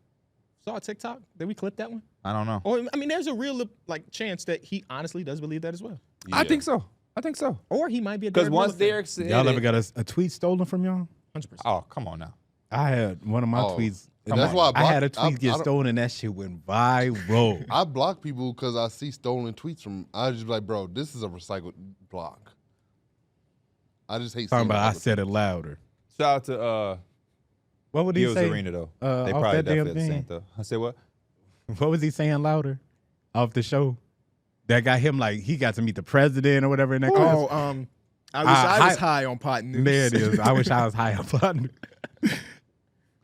Saw a TikTok? Did we clip that one? I don't know. Or I mean, there's a real like chance that he honestly does believe that as well. I Yeah. think so. I think so. Or he might be a Because Derrick once Miller fan. Derrick said Y'all it, ever got a tweet stolen from y'all? 100%. oh, come on now. I had one of my Oh, tweets. and that's why I had a blocked- tweet get I don't- stolen and that shit went viral. I block people because I see stolen tweets from. I just be like, bro, this is a recycled block. I just hate Talking seeing about I that. said it louder. Shout out to What would he Gil's say? Arena though. They off probably that damn definitely thing? same though. I said what? What was he saying louder off the show? That got him like he got to meet the president or whatever in that class. Oh, I wish I was high on pot news. There it is. I wish I was high up on it.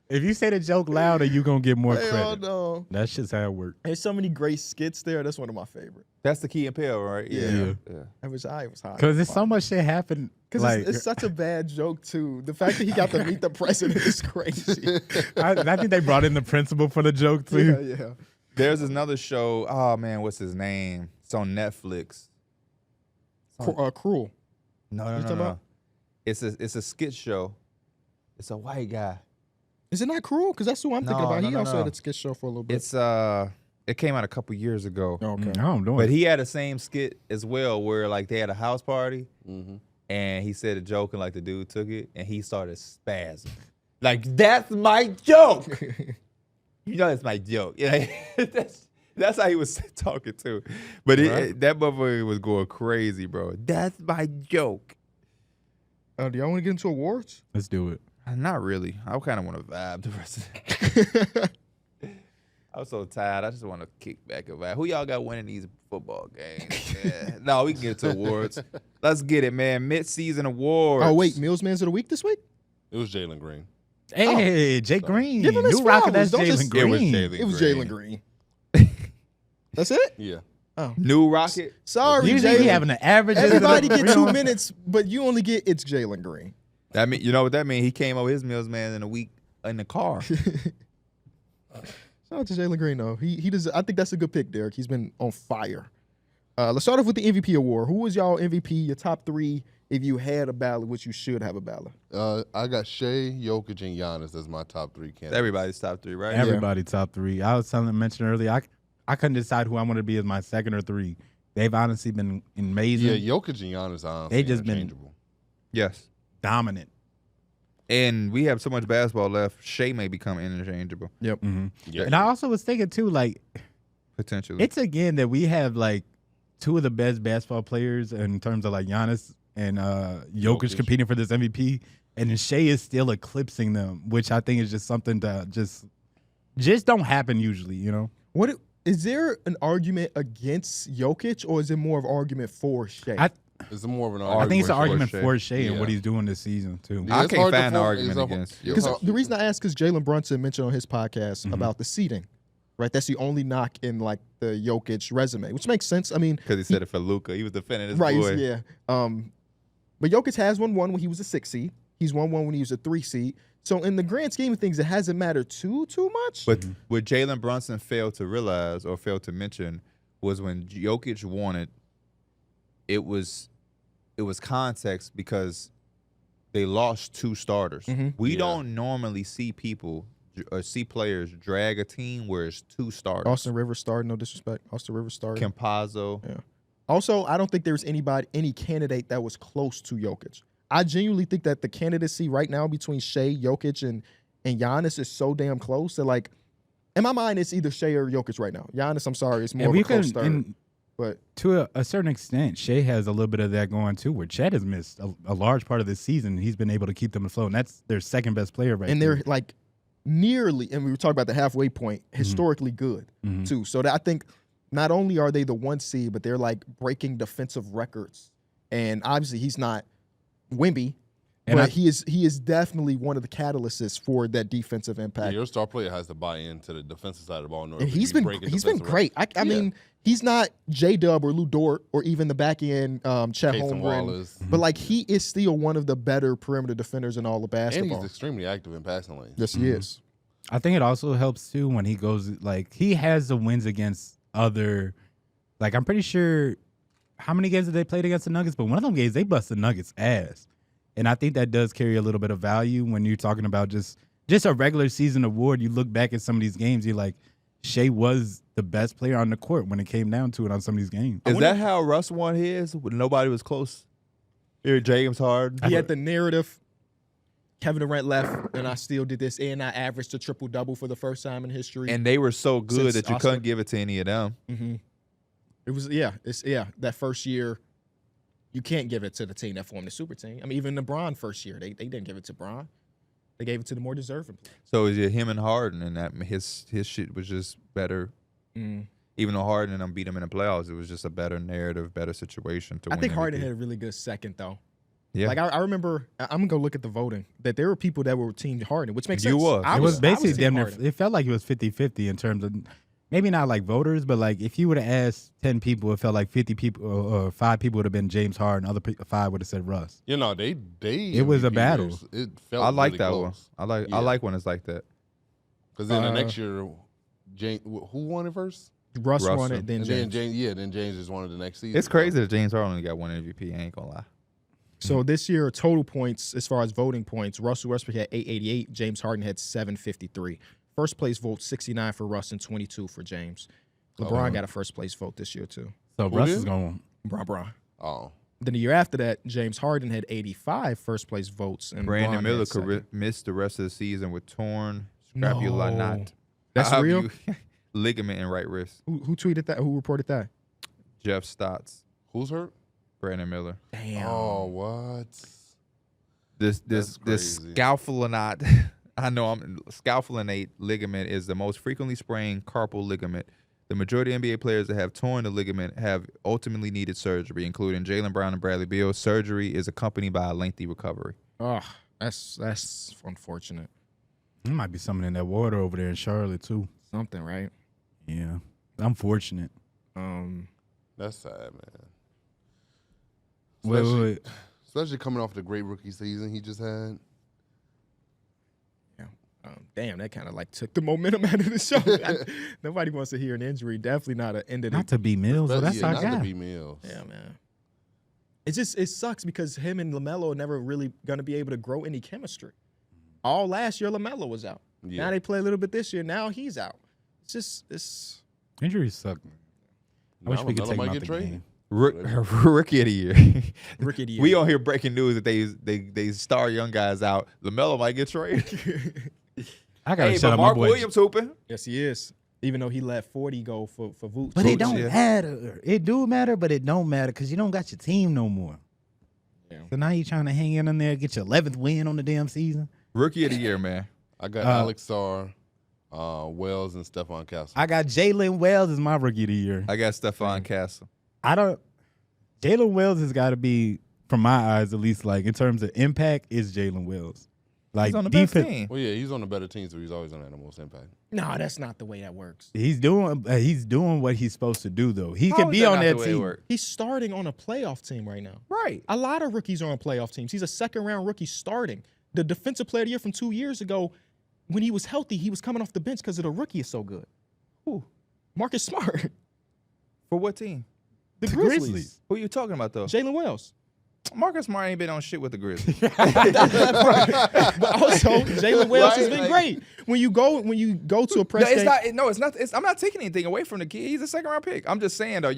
If you say the joke louder, you gonna get more Hell credit. no. That's just how it works. There's so many great skits there. That's one of my favorite. That's the Key and Peele, right? Yeah. I wish I was high. Because there's so much shit happen. Because Like it's such a bad joke too. The fact that he got to meet the president is crazy. I think they brought in the principal for the joke too. Yeah. There's another show. Oh man, what's his name? It's on Netflix. Cruel. No, You talking about? It's a skit show. It's a white guy. Is it not Cruel? Because that's who I'm thinking No, about. no, He no, also no. had a skit show for a little bit. It's it came out a couple years ago. okay. No, I'm doing But it. he had the same skit as well, where like they had a house party, Mm-hmm. and he said a joke, and like the dude took it, and he started spazzing, like that's my joke. You know that's my joke. Yeah, that's how he was talking too. But that motherfucker was going crazy, bro. That's my joke. Do y'all want to get into awards? Let's do it. Not really. I kind of want to vibe the rest of it. I'm so tired. I just want to kick back and vibe. Who y'all got winning these football games? Yeah. No, we can get to awards. Let's get it, man. Mid-season awards. Oh wait, Millsman's of the week this week? It was Jalen Green. Hey, Jake Green. Give him his New Rocket, flowers. that's Don't Jalen just- Green. It was Jalen. It was Green. Jalen Green. That's it? Yeah. New Rocket. Sorry, Usually he Jalen. having an average. Everybody get 2 minutes, but you only get it's Jalen Green. That mean, you know what that means? He came over his Mills man in a week in the car. Shout out to Jalen Green though. He does. I think that's a good pick, Derek. He's been on fire. Let's start off with the MVP award. Who was y'all MVP? Your top three, if you had a ballot, which you should have a ballot. I got Shea, Jokic, and Giannis as my top three candidates. Everybody's top three, right? Everybody top three. I was mentioned earlier. I couldn't decide who I wanted to be as my second or three. They've honestly been amazing. Yeah, Jokic and Giannis are They just been- interchangeable. Yes. Dominant. And we have so much basketball left. Shea may become interchangeable Yep. Mm-hmm. Yeah. And I also was thinking too, like potentially. it's again that we have like two of the best basketball players in terms of like Giannis and Jokic Jokic. competing for this MVP, and then Shea is still eclipsing them, which I think is just something that just don't happen usually. You know. Is there an argument against Jokic, or is it more of an argument for Shea? It's more of an I argument. think it's an for argument Shea. for Shea and Yeah. what he's doing this season too. Yeah, I it's can't hard to find an form- argument it's a- against yeah, Because it's the reason I ask is Jalen Brunson mentioned on his podcast about the seating, right? That's the only knock in like the Jokic resume, which makes sense. I mean, Because he said it for Luka. He was defending his right? boy. Yeah. But Jokic has won one when he was a 6 seed. He's won one when he was a 3 seed. So in the grand scheme of things, it hasn't mattered too much. But what Jalen Brunson failed to realize or failed to mention was when Jokic won it, it was context because they lost 2 starters. We Yeah. don't normally see people or see players drag a team where it's 2 starters. Austin Rivers started, no disrespect. Austin Rivers started. Campazzo. Yeah. Also, I don't think there's any candidate that was close to Jokic. I genuinely think that the candidacy right now between Shea, Jokic, and Giannis is so damn close that, like, in my mind, it's either Shea or Jokic right now. Giannis, I'm sorry, it's more of a close third. But to a certain extent, Shea has a little bit of that going too, where Chet has missed a large part of this season. He's been able to keep them afloat, and that's their second best player right and there. they're like nearly, and we were talking about the halfway point, historically good too. So that I think not only are they the 1 seed, but they're like breaking defensive records. And obviously, he's not Wemby, And but he is definitely one of the catalysts for that defensive Yeah, impact. your star player has to buy into the defensive side of the ball. In order And to he's be been breaking defensive great. I Yeah. mean, he's not J-Dub or Lou Dort or even the back end Chet Casey Holmgren, Wallace. but like he is still one of the better perimeter defenders in all of And basketball. he's extremely active in passing lanes. Yes, he is. I think it also helps too when he goes like he has the wins against other. Like I'm pretty sure how many games did they played against the Nuggets, but one of them games they bust the Nuggets ass, and I think that does carry a little bit of value when you're talking about just a regular season award. You look back at some of these games, you're like, Shea was the best player on the court when it came down to it on some of these games. Is that how Russ won his when nobody was close? Here, James Harden. He had the narrative. Kevin Durant left, and I still did this, and I averaged a triple-double for the first time in history. And they were so good Since that you Oscar- couldn't give it to any of them. It was that first year, you can't give it to the team that formed the super team. I mean, even LeBron first year, they didn't give it to Bron. They gave it to the more deserving player. So is it him and Harden, and that his shit was just better. Even though Harden and them beat him in the playoffs, it was just a better narrative, better situation to I win. think Harden MVP. had a really good second, though. Yeah, Like, I remember, I'm going to go look at the voting, that there were people that were team Harden, which makes You sense. was. I It was basically team damn near. Harden. It felt like it was 50-50 in terms of maybe not like voters, but like if you would have asked 10 people, it felt like 50 people or 5 people would have been James Harden, other 5 would have said Russ. You know, they It was a MVP battle. years, It felt I like really that close. one. I Yeah. like when it's like that. Because then the next year, who won it first? Russ won Russell. it, then And James. then James just won it the next season. It's crazy that James Harden only got 1 MVP. I ain't gonna lie. So this year, total points, as far as voting points, Russell Westbrook had 888, James Harden had 753. First place vote, 69 for Russ and 22 for James. LeBron got a first place vote this year, too. So Who Russ did? is going. Bron. Oh, Then the year after that, James Harden had 85 first place votes. And Brandon Bron Miller had could second. miss the rest of the season with torn scapula No. knot. That's How real? you- ligament in right wrist. Who tweeted that? Who reported that? Jeff Stotts, who's hurt? Brandon Miller. Damn. Oh, what? This That's crazy. scapholinate. I know scapholinate ligament is the most frequently sprained carpal ligament. The majority of NBA players that have torn the ligament have ultimately needed surgery, including Jalen Brown and Bradley Beal. Surgery is accompanied by a lengthy recovery. Oh, that's unfortunate. There might be something in that water over there in Charlotte too. Something, right? Yeah, unfortunate. That's sad, man. Wait. Especially coming off the great rookie season he just had. Yeah. Damn, that kind of like took the momentum out of the show. Nobody wants to hear an injury. Definitely not an end of the. Not to be Mills, but that's our not guy. to be Mills. Yeah, man. It sucks because him and LaMelo are never really going to be able to grow any chemistry. All last year, LaMelo was out. Yeah. Now they play a little bit this year. Now he's out. It's Injuries suck. I wish Now we could LaMelo take him might out get the traded. game. Rookie of the year. rookie of the year. We on here breaking news that they star young guys out. LaMelo might get traded. I gotta Hey, shut but up my Mark boy. Williams hooping. Yes, he is. Even though he let 40 go for Vooch. But it don't Yeah. matter. It do matter, but it don't matter because you don't got your team no more. Yeah. So now you trying to hang in there, get your 11th win on the damn season. Rookie of the year, man. I got Alex Sarr, Wells and Stephon Castle. I got Jalen Wells as my rookie of the year. I got Stephon Castle. Jalen Wells has got to be, from my eyes at least, like in terms of impact, is Jalen Wells. Like He's on the best team. Well, yeah, he's on the better team, so he's always going to have the most impact. No, that's not the way that works. He's doing what he's supposed to do though. He How can is be that on not that the way it team. works? He's starting on a playoff team right now. Right. A lot of rookies are on playoff teams. He's a second-round rookie starting. The defensive player of the year from 2 years ago, when he was healthy, he was coming off the bench because of the rookie is so good. Who? Marcus Smart. For what team? The Grizzlies. Grizzlies. Who are you talking about though? Jalen Wells. Marcus Smart ain't been on shit with the Grizzlies. But also, Jalen Wells has Right, been like- great. When you go to a press No, game, it's not. I'm not taking anything away from the kid. He's a second round pick. I'm just saying though,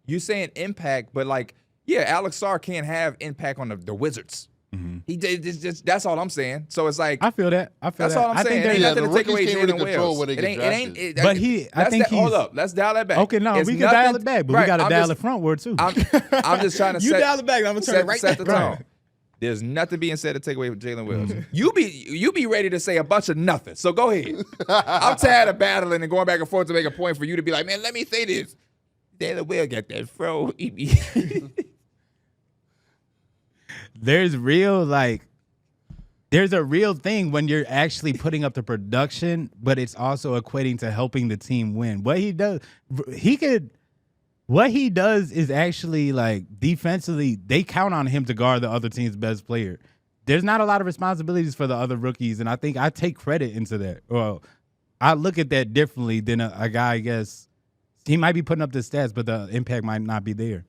you saying impact, but like, yeah, Alex Sarr can't have impact on the Wizards. He did just that's all I'm saying. So it's like I feel that. that's all I'm saying. It ain't Yeah, nothing the to take rookies away can't really Jalen control Wells. where they It get ain't. drafted. But I think hold he's- up. Let's dial that back. Okay, no, It's we can dial nothing- it back, but right, we got to I'm dial just- it frontward too. I'm just trying to you set, dial it back. I'm gonna turn it right set the back. tone. There's nothing being said to take away with Jalen Wells. You be ready to say a bunch of nothing. So go ahead. I'm tired of battling and going back and forth to make a point for you to be like, man, let me say this. Jalen Wells got that fro. There's a real thing when you're actually putting up the production, but it's also equating to helping the team win. What he does is actually like defensively, they count on him to guard the other team's best player. There's not a lot of responsibilities for the other rookies, and I think I take credit into that. Well, I look at that differently than a guy, I guess. He might be putting up the stats, but the impact might not be there.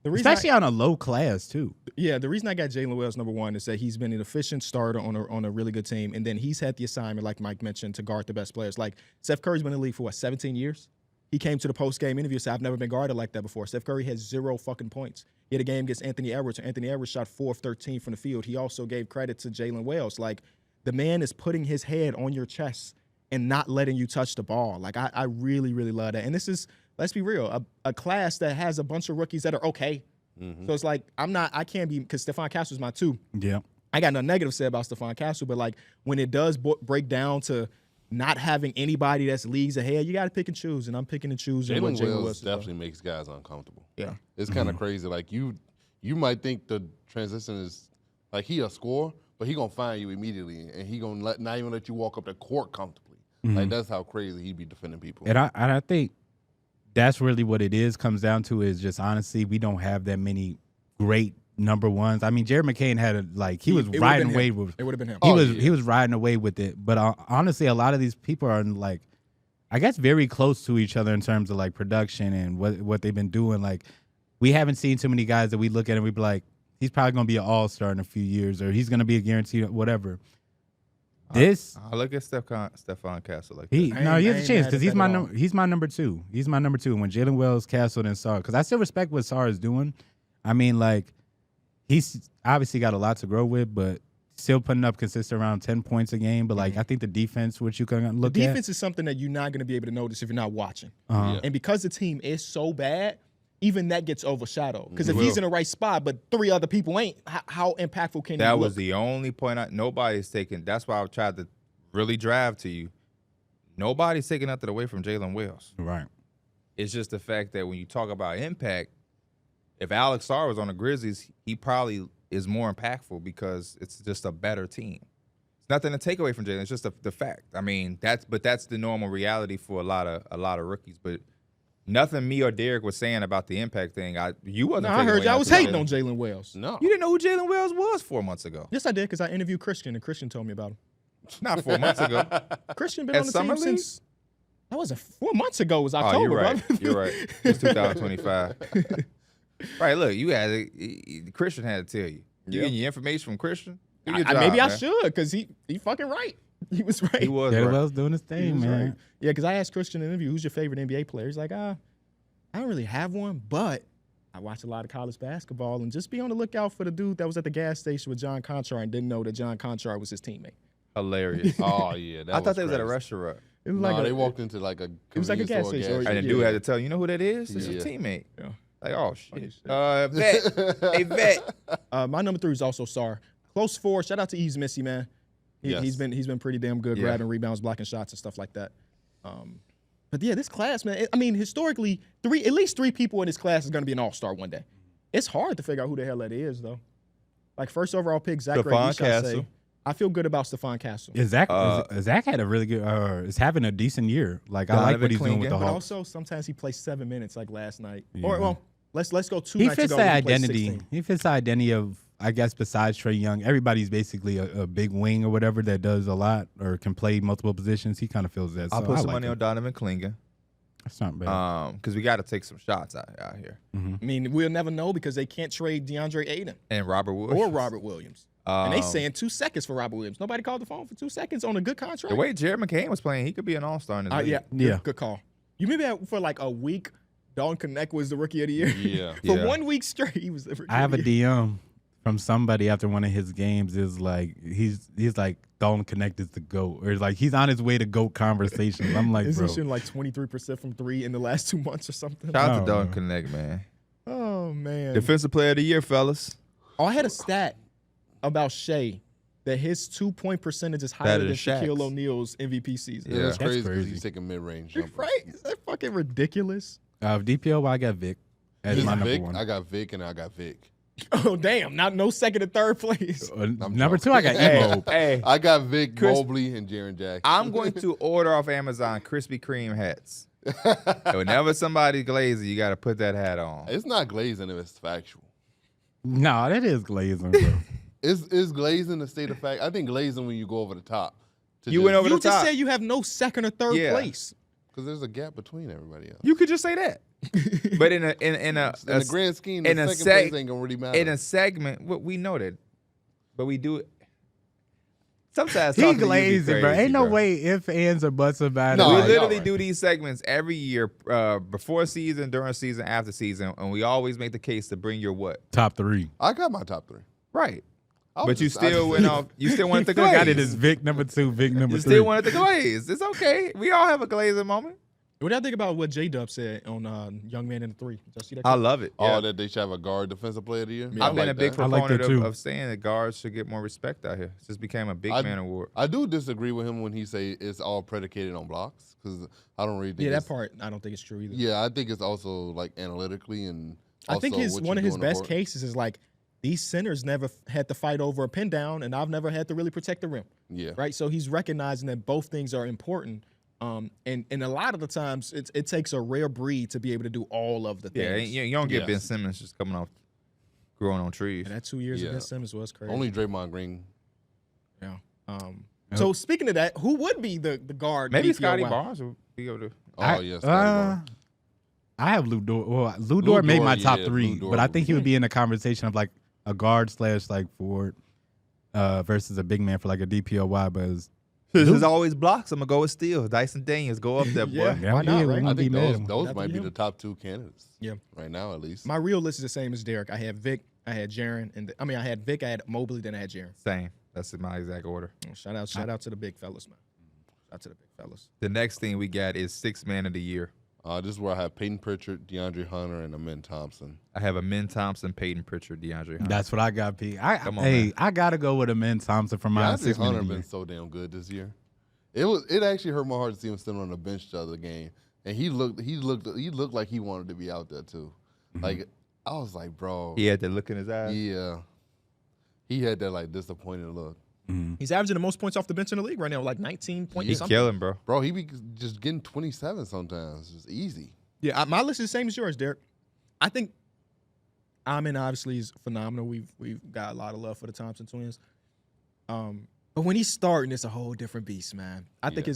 The reason Especially on a low class, too. the reason I got Jalen Wells number one is that he's been an efficient starter on a really good team, and then he's had the assignment, like Mike mentioned, to guard the best players. Like Steph Curry's been in the league for 17 years. He came to the post-game interview and said, "I've never been guarded like that before." Steph Curry has 0 fucking points. He had a game against Anthony Edwards, and Anthony Edwards shot 4 of 13 from the field. He also gave credit to Jalen Wells. Like, the man is putting his head on your chest and not letting you touch the ball. Like, I really, really love that. And this is, let's be real, a class that has a bunch of rookies that are okay. So it's like, I can't be, because Stephon Castle's my 2. Yeah. I got no negative to say about Stephon Castle, but like when it does break down to not having anybody that's leagues ahead, you got to pick and choose, and I'm picking and choosing what Jalen Jalen Wells Wilson definitely makes guys uncomfortable. Yeah. It's kind of crazy. Like you might think the transition is like he a scorer, but he gonna find you immediately, and he gonna not even let you walk up the court comfortably. Like that's how crazy he be defending people. And I think that's really what it comes down to is just honestly, we don't have that many great number ones. I mean, Jared McCain had he was riding away with It would have been him. he was riding away with it. But honestly, a lot of these people are like, I guess, very close to each other in terms of like production and what they've been doing. Like, we haven't seen too many guys that we look at and we be like, he's probably gonna be an all-star in a few years, or he's gonna be a guaranteed whatever. I look at Stephon Castle like he that. no, he has I a chance ain't because mad at that at all. he's my number 2. He's my number 2. When Jalen Wells, Castle, and Sarr, because I still respect what Sarr is doing. I mean, like, he's obviously got a lot to grow with, but still putting up consistent around 10 points a game. But like, I think the defense, which you can look The at, defense is something that you're not going to be able to notice if you're not watching. Uh-huh. Yeah. And because the team is so bad, even that gets overshadowed. Because if Will. he's in the right spot, but 3 other people ain't, how impactful can he That look? was the only point nobody's taking. That's why I tried to really drive to you. Nobody's taking nothing away from Jalen Wells. right? It's just the fact that when you talk about impact, if Alex Sarr was on the Grizzlies, he probably is more impactful because it's just a better team. It's nothing to take away from Jalen. It's just the fact. I mean, that's the normal reality for a lot of rookies. But nothing me or Darrick was saying about the impact thing. You wasn't. No, I taking heard away y'all was nothing. hating on Jalen Wells. No. You didn't know who Jalen Wells was 4 months ago. Yes, I did, because I interviewed Christian, and Christian told me about him. Not 4 months ago. Christian been At on the Summer team League? since, that wasn't 4 months ago. It was Oh, October, you're right. brother. You're right. It's 2025. Right. Look, you had Christian had to tell you. You getting your information from Christian? Do your job, Maybe I man. should, because he fucking right. He was right. He was Jalen right. Wells doing his He thing, was man. right. Yeah, because I asked Christian in the interview, who's your favorite NBA player? He's like, I don't really have one, but I watch a lot of college basketball, and just be on the lookout for the dude that was at the gas station with John Conchar and didn't know that John Conchar was his teammate. Hilarious. Oh yeah, that I thought they was at a crazy. restaurant. It was No, like they walked into like a. It was like a gas convenience station, store, And the Yeah. dude had to tell you know who that is? It's your Yeah. teammate. Yeah. Like, oh shit. shit. Vet. Hey, Vet. My number 3 is also Sarr. Close 4. Shout out to Eves Missy, man. He's been pretty damn good, Yeah. grabbing rebounds, blocking shots, and stuff like that. But yeah, this class, man. I mean, historically, at least three people in this class is going to be an all-star one day. It's hard to figure out who the hell that is, though. Like first overall pick, Zach Stephon Gray. Castle. I feel good about Stephon Castle. Zach had a really good. Is having a decent year. Like I like what he's doing with the But Hawks. also, sometimes he plays 7 minutes, like last night. Yeah. Or well, let's go 2 He nights fits ago. the when he played identity. 16. He fits the identity of, I guess, besides Trae Young, everybody's basically a big wing or whatever that does a lot or can play multiple positions. He kind of feels that. I'll so put I some like money him. on Donovan Clingan. That's not bad. Because we got to take some shots out here. I mean, we'll never know because they can't trade DeAndre Ayton And Robert Williams. or Robert Williams. And they Um, saying 2 seconds for Robert Williams. Nobody called the phone for 2 seconds on a good contract. The way Jared McCain was playing, he could be an all-star in the league. Yeah. Good call. You remember for like a week, Dalton Connect was the rookie of the year? Yeah. For Yeah. 1 week straight, he was the rookie I have a of the year. DM from somebody after one of his games. Is like he's like Dalton Connect is the GOAT, or like he's on his way to GOAT conversations. I'm like, Isn't bro, he shooting like 23% from 3 in the last 2 months or something? Shout out Oh, to Dalton man. Connect, man. Oh, man. Defensive player of the year, fellas. Oh, I had a stat about Shea that his 2-point percentage is higher Better than than Shaq's. Shaquille O'Neal's MVP season. Yeah, it's That's crazy because crazy. he's taking mid-range jumpers. Right? Is that fucking ridiculous? DPOY, I got Vic as This my is number Vic. one. I got Vic and I got Vic. Oh, damn. No second and third place. Number two, I got Emo. Hey, I got Vic, Chris- Mobley, and Jaren Jackson. I'm going to order off Amazon Krispy Kreme hats. Whenever somebody glazes, you got to put that hat on. It's not glazing if it's factual. No, that is glazing, bro. It's glazing a state of fact. I think glazing when you go over the top. You went over You the just top. said you have no second or third Yeah. place. because there's a gap between everybody else. You could just say that. But in In the grand scheme, the in a second seg- place ain't gonna really matter. in a segment, we know that, but we do it. Sometimes He talking to you be glazing, bro. crazy, Ain't no way if, ands, or buts about No, it. We y'all literally right. do these segments every year, before season, during season, after season, and we always make the case to bring your what? Top three. I got my top 3. Right. I was But you just- I still just- went off. You still wanted to I got it glaze. as Vic number 2, Vic number You 3. still wanted to glaze. It's okay. We all have a glazing moment. What do y'all think about what J-Dub said on Young Man in the 3? Did y'all see that? I clip? love it. Oh, Yeah. that they should have a guard defensive player of the year. Yeah, I've been like a big that. I like proponent that too. of saying that guards should get more respect out here. It just became a big I- man award. I do disagree with him when he say it's all predicated on blocks because I don't really think. Yeah, that it's- part I don't think it's true either. Yeah, I think it's also like analytically and. I think also his what one you of do his on the best court. cases is like these centers never had to fight over a pin down, and I've never had to really protect the rim. Yeah. Right, so he's recognizing that both things are important. And a lot of the times it takes a rare breed to be able to do all of the Yeah, things. you don't get Yes. Ben Simmons just coming off, growing on trees. And that 2 years Yeah. of Ben Simmons was crazy. Only Draymond Green. Yeah. So speaking of that, who would be the guard? Maybe DPOY? Scotty Barnes would be able to. Oh yes. Yeah, I have Lou Dort. Well, Lou Lou Dort made Dort, my top yeah, 3, Lou Dort but I would think be- he would be in the conversation of like a guard / like forward versus a big man for like a DPOY. But it's, There's always blocks. I'm gonna go with Steele. Dyson Daniels, go up there, boy. Yeah. Why not, right? I think those That'd might be be him. the top 2 candidates. Yeah. Right now, at least. My real list is the same as Darrick. I had Vic, I had Jaren, and I had Vic, I had Mobley, then I had Jaren. Same. That's in my exact order. Shout out to the big fellas, man. Shout out to the big fellas. The next thing we got is 6th man of the year. This is where I have Peyton Pritchard, DeAndre Hunter, and Amin Thompson. I have Amin Thompson, Peyton Pritchard, DeAndre Hunter. that's what I got. P. Come on, man. I gotta go with Amin Thompson for my DeAndre 6 Hunter minute been year. so damn good this year. It actually hurt my heart to see him sitting on the bench the other game, and he looked like he wanted to be out there too. Like I was like, bro, He had that look in his eyes. yeah, he had that like disappointed look. He's averaging the most points off the bench in the league right now, like 19 points. He's something. killing, bro. Bro, he be just getting 27 sometimes. It's easy. Yeah, my list is the same as yours, Derek. I think Amin obviously is phenomenal. We've got a lot of love for the Thompson twins. But when he's starting, it's a whole different beast, man. I think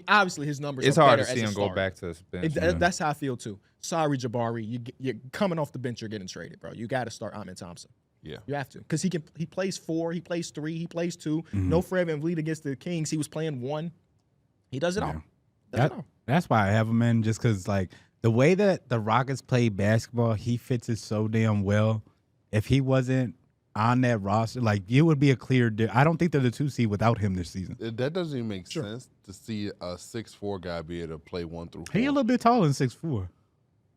obviously his numbers. It's are hard to better see as a him go starter. back to his bench. That's how I feel too. Sorry, Jabari, you're coming off the bench. You're getting traded, bro. You got to start Amin Thompson. Yeah. You have to, because he plays 4, he plays 3, he plays 2. No Fred VanVleet against the Kings. He was playing 1. He does it all. Does it all. That's why I have him in, just because like the way that the Rockets play basketball, he fits it so damn well. If he wasn't on that roster, like it would be a clear. I don't think they're the 2 seed without him this season. That doesn't even make sense to see a 6'4" guy be able to play 1 through 4. He a little bit taller than 6'4".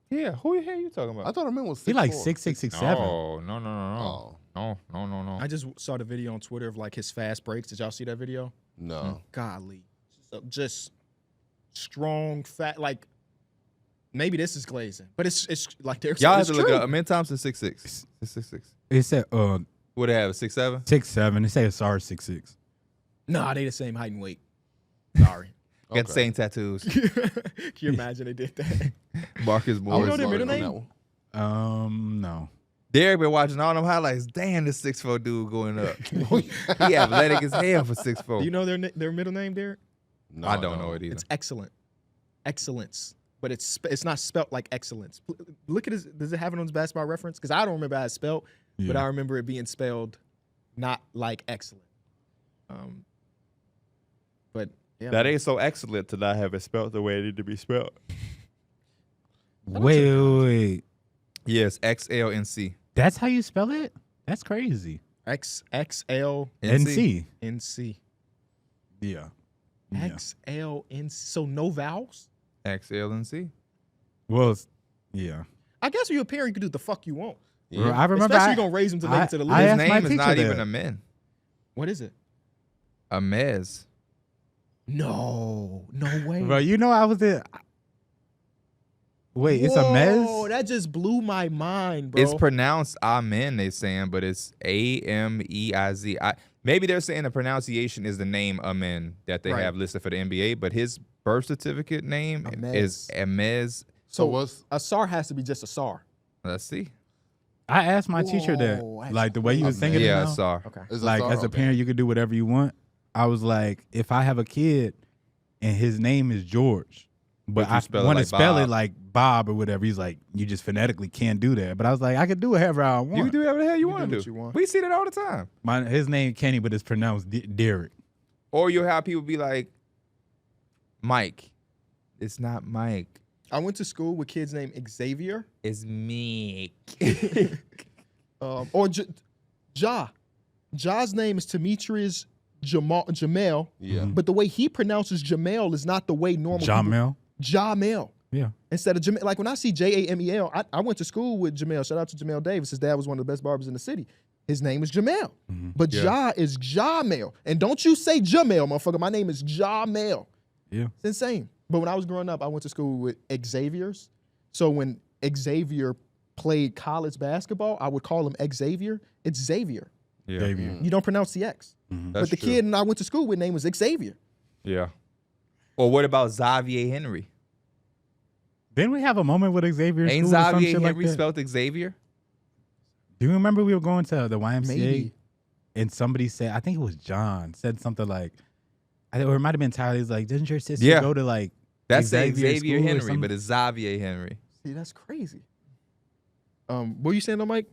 Yeah, who the hell are you talking about? I thought Amin was 6'4". He like 6'6", 6'7". No. Oh. No. I just saw the video on Twitter of like his fast breaks. Did y'all see that video? No. Golly. So just strong, fat, like maybe this is glazing, but it's like there's Y'all have it's to look true. up. Amin Thompson 6'6". 6'6". It said What they have? 6'7". 6'7". It said Asar 6'6". Nah, they the same height and weight. Sorry. Got the same tattoos. Can you imagine they did that? Marcus I Morris. was know their sorry middle on name? that one. No. Derrick been watching all them highlights. Damn, this 6'4" dude going up. He athletic as hell for 6'4". Do you know their middle name, Derrick? No, I don't know it either. It's excellent. Excellence. But it's not spelt like excellence. Look at his. Does it have it on his basketball reference? Because I don't remember how it's spelled, but I remember it being spelled not like excellent. But yeah, That ain't so excellent to not have it spelled the way it need to be spelled. Wait. Yes, XLNC. That's how you spell it? That's crazy. XLNC. NC. Yeah. XLNC. So no vowels. XLNC. Well, yeah. I guess when you're a parent, you can do the fuck you want. Bro, I remember Especially you're gonna raise them to link to the list. I His asked my name is not teacher even that. Amin. What is it? Amez. No way. Bro, you know I was there. Wait, it's a Whoa, mez? that just blew my mind, bro. It's pronounced Amen, they saying, but it's Ameiz. Maybe they're saying the pronunciation is the name Amen that they Right. have listed for the NBA, but his birth certificate name is Amez. so what's Asar has to be just Asar. Let's see. I asked my teacher that. Whoa, that's Like the way you was thinking it Yeah, now, sorry. Okay. is it like Sar? as a Okay. parent, you could do whatever you want. I was like, if I have a kid and his name is George, but But you I spell it want to like spell Bob. it like Bob or whatever, he's like, you just phonetically can't do that. But I was like, I could do whatever I want. You can do whatever the hell you You want do to what do. you want. We see that all the time. His name Kenny, but it's pronounced Darrick. Or you'll have people be like, Mike. It's not Mike. I went to school with kids named Xavier It's me. or Ja. Ja's name is Demetrius Jamel, Yeah. but the way he pronounces Jamel is not the way normal people. Jamel. Jamel. Yeah. Instead of Jamel, like when I see Jamel, I went to school with Jamel. Shout out to Jamel Davis. His dad was one of the best barbers in the city. His name is Jamel. But Ja is Jamel. And don't you say Jamel, motherfucker. My name is Jamel. Yeah. It's insane. But when I was growing up, I went to school with Xavier's. So when Xavier played college basketball, I would call him Xavier. It's Xavier. Yeah. Xavier. You don't pronounce the X. But the kid I went to school with name was Xavier. Yeah. Or what about Xavier Henry? Didn't we have a moment with Xavier? in Ain't school or some Xavier shit Henry like that? spelled Xavier? Do you remember we were going to the YMCA Maybe. and somebody said, I think it was John, said something like, or it might have been Tyler. He's like, didn't your sister Yeah. go to like That's Xavier Xavier school or Henry, something? but it's Xavier Henry. See, that's crazy. What were you saying though, Mike?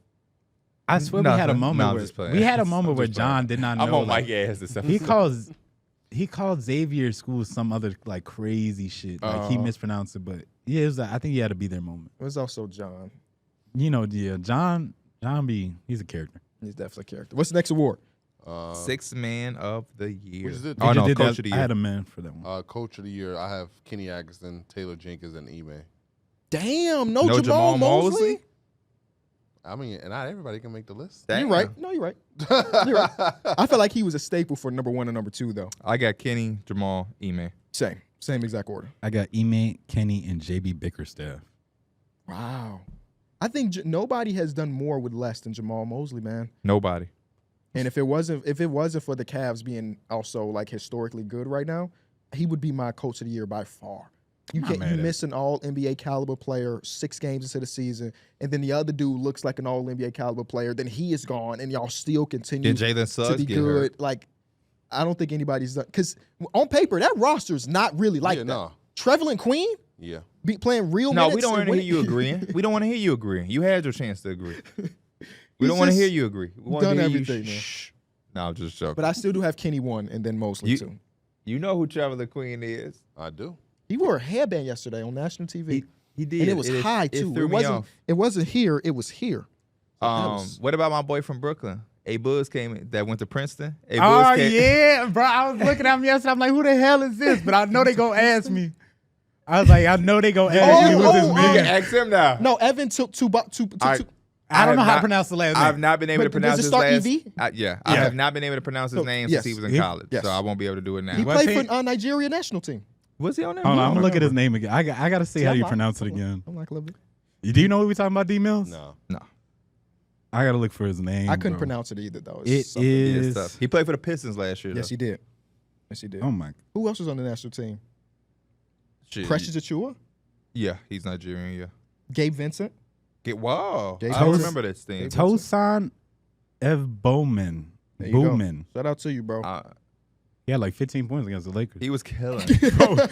I swear we had a Nothing. moment No, I'm where just playing. we had a I'm moment where just playing. John did not know. I'm on like, Mike ass this he episode. called Xavier school some other like crazy shit. Like he mispronounced it, but yeah, it was I think he had to be their moment. It was also John. You know, yeah, John B. He's a character. He's definitely a character. What's the next award? Sixth man of the year. Which is it? Oh, Did you no, did coach that? of the I year. had a man for that one. Coach of the year, I have Kenny Atkinson, Taylor Jenkins, and Ime. Damn, no, No Jamal Jamal Mosley. Mosley? I mean, and not everybody can make the list. You're Damn. right. No, you're right. You're right. I feel like he was a staple for number 1 and number 2, though. I got Kenny, Jamal, Ime. Same exact order. I got Ime, Kenny, and JB Bickerstaff. Wow. I think nobody has done more with less than Jamal Mosley, man. Nobody. And if it wasn't for the Cavs being also like historically good right now, he would be my coach of the year by far. You I'm not mad at miss an all NBA caliber player 6 games into the season, and then the other dude looks like an all NBA caliber player, then he is gone, and y'all still continue Did Jalen to Suggs be get good. hurt? Like, I don't think anybody's done because on paper that roster is not really like Yeah, that. no. Trevelyan Queen Yeah. be playing real No, minutes. we don't want and to hear win- you agreeing. We don't want to hear you agreeing. You had your chance to agree. We don't want to just hear you agree. We want to done hear everything, you man. shh. No, I'm just joking. But I still do have Kenny 1 and then Mosley You- 2. You know who Traveler Queen is. I do. He wore a hairband yesterday on national TV. He did. And it was high too. It threw me off. It wasn't here. It was here. was- What about my boy from Brooklyn? A Buzz came in, that went to Princeton. A Oh Buzz came, yeah, bro. I was looking at him yesterday. I'm like, who the hell is this? But I know they gonna ask me. I was like, I know they gonna ask me who's this You can man. ask him now. No, Evan took two. All right. I don't know how to not- pronounce the last name. I've not been able to But pronounce does it his start last. EV? I have not been able to pronounce his So, name yes. since he was in He- college, yes. so I won't be able to do it now. He What played team? for Nigeria national team. Was he on there? Hold on, I I'm don't gonna look at his remember. name again. I gotta see how you pronounce it again. I'm like a little bit. Do you know what we talking about, D Mills? No. I gotta look for his name. I couldn't bro. pronounce it either, though. It something. Yeah, is. it's tough. He played for the Pistons last year. Yes, though. he did. Yes, he did. Oh my. Who else was on the national team? Shit. Precious Achua, Yeah, he's Nigerian. Yeah. Gabe Vincent. Wow. Gabe I don't Vincent. remember this thing. Tosan Ev Bowman. There you go. Bowman. Shout out to you, bro. He had like 15 points against the Lakers. He was killing. I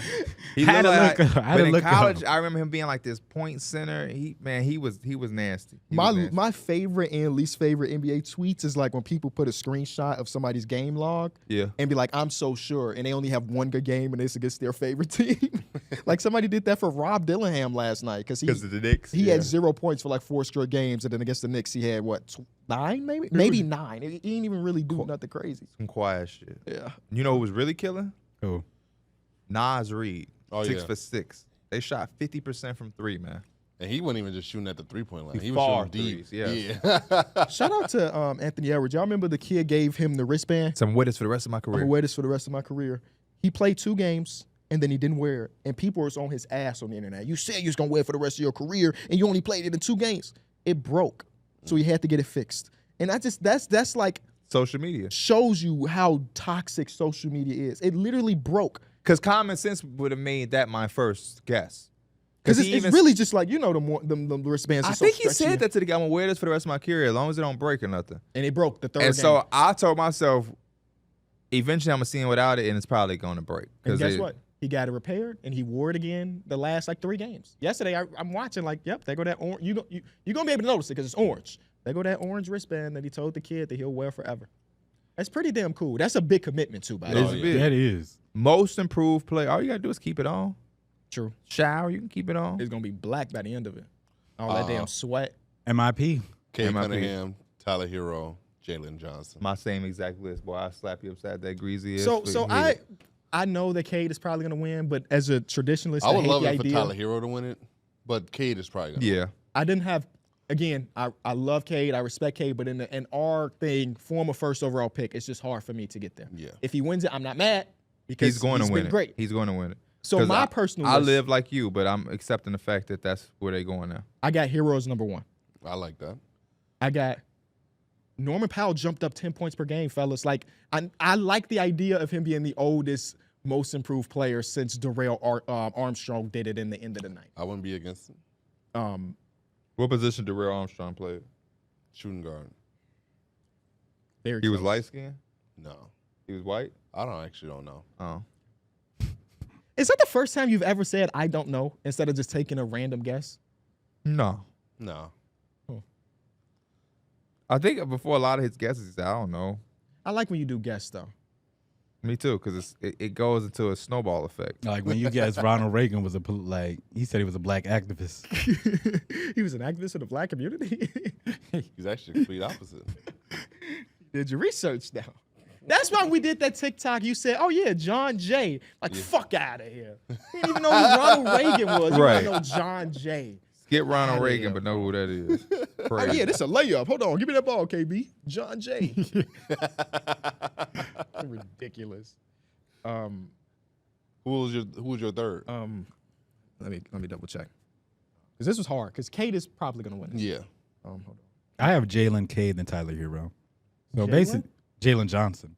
had to looked look- I had but to in look college, up. I remember him being like this point center. He was nasty. He My was nasty. my favorite and least favorite NBA tweets is like when people put a screenshot of somebody's game log Yeah. and be like, "I'm so sure," and they only have one good game and it's against their favorite team. Like somebody did that for Rob Dillingham last night because Because of the Knicks. he yeah. had 0 points for like 4 straight games, and then against the Knicks he had what 9 maybe 9. He didn't even really do nothing crazy. some quiet shit. Yeah, You know who was really killing? Cool. Nas Reed. Oh, 6 yeah. for 6. They shot 50% from 3, man. And he wasn't even just shooting at the 3-point line. He He was far shooting deep. threes, shout out to Anthony Edwards. Y'all remember the kid gave him the wristband? Some wettest for the rest of my I'm career. gonna wear this for the rest of my career. He played 2 games and then he didn't wear it, and people was on his ass on the internet. You said you was gonna wear it for the rest of your career, and you only played it in 2 games. It broke, so he had to get it fixed. And that's like Social media. shows you how toxic social media is. It literally broke Because common sense would have made that my first guess. because he it's even- really just like the wristbands. I are so think he stretchy. said that to the guy. I'm going to wear this for the rest of my career as long as it don't break or nothing. and it broke the 3rd And game. so I told myself, eventually I'm going to see him without it, and it's probably going to break. and guess what? He got it repaired, and he wore it again the last like 3 games. Yesterday, I'm watching like, yep, there go that orange. You're gonna be able to notice it because it's orange. There go that orange wristband that he told the kid that he'll wear forever. That's pretty damn cool. That's a big commitment too, by the It's way. big. That is. Most improved player. All you got to do is keep it on. True. Shower, you can keep it on. It's gonna be black by the end of it. All that damn sweat. MIP. Kay MIP. Cunningham, Tyler Hero, Jalen Johnson. My same exact list, boy. I slap you upside that greasy. So ass so foot. Hit it. I know that Cade is probably gonna win, but as a traditionalist, I would hate love the it for idea. Tyler Hero to win it, but Cade is probably going to Yeah. I didn't have. Again, I love Cade. I respect Cade, but in our thing, former first overall pick, it's just hard for me to get there. Yeah. If he wins it, I'm not mad because He's going to win been it. great. He's going to win it. So 'Cause my personal I list, live like you, but I'm accepting the fact that that's where they going now. I got Heroes number 1. I like that. I got Norman Powell jumped up 10 points per game, fellas. Like I like the idea of him being the oldest, most improved player since Darrell Armstrong did it in the end of the night. I wouldn't be against it. What position did Darrell Armstrong play? Shooting guard. Very He was close. light skinned. No. He was white. I don't know. Oh, Is that the first time you've ever said I don't know instead of just taking a random guess? no. No. I think before a lot of his guesses, he said, "I don't know." I like when you do guess though. Me too, because it goes into a snowball effect. Like when you guessed Ronald Reagan was he said he was a black activist. He was an activist in the black community. He's actually the complete opposite. Did your research now? That's why we did that TikTok. You said, "Oh yeah, John Jay." Like, fuck out of here. You didn't even know who Ronald Reagan was. You Right. don't know John Jay. Skip Ronald Outta Reagan, here, but know who that is. Oh Crazy. yeah, this is a layup. Hold on, give me that ball, KB. John Jay. Ridiculous. Who was your third? Let me double check. Because this was hard. Because Kate is probably gonna win it. Yeah. Hold on. I have Jalen, Cade, and Tyler Hero. So Jalen? basically, Jalen Johnson.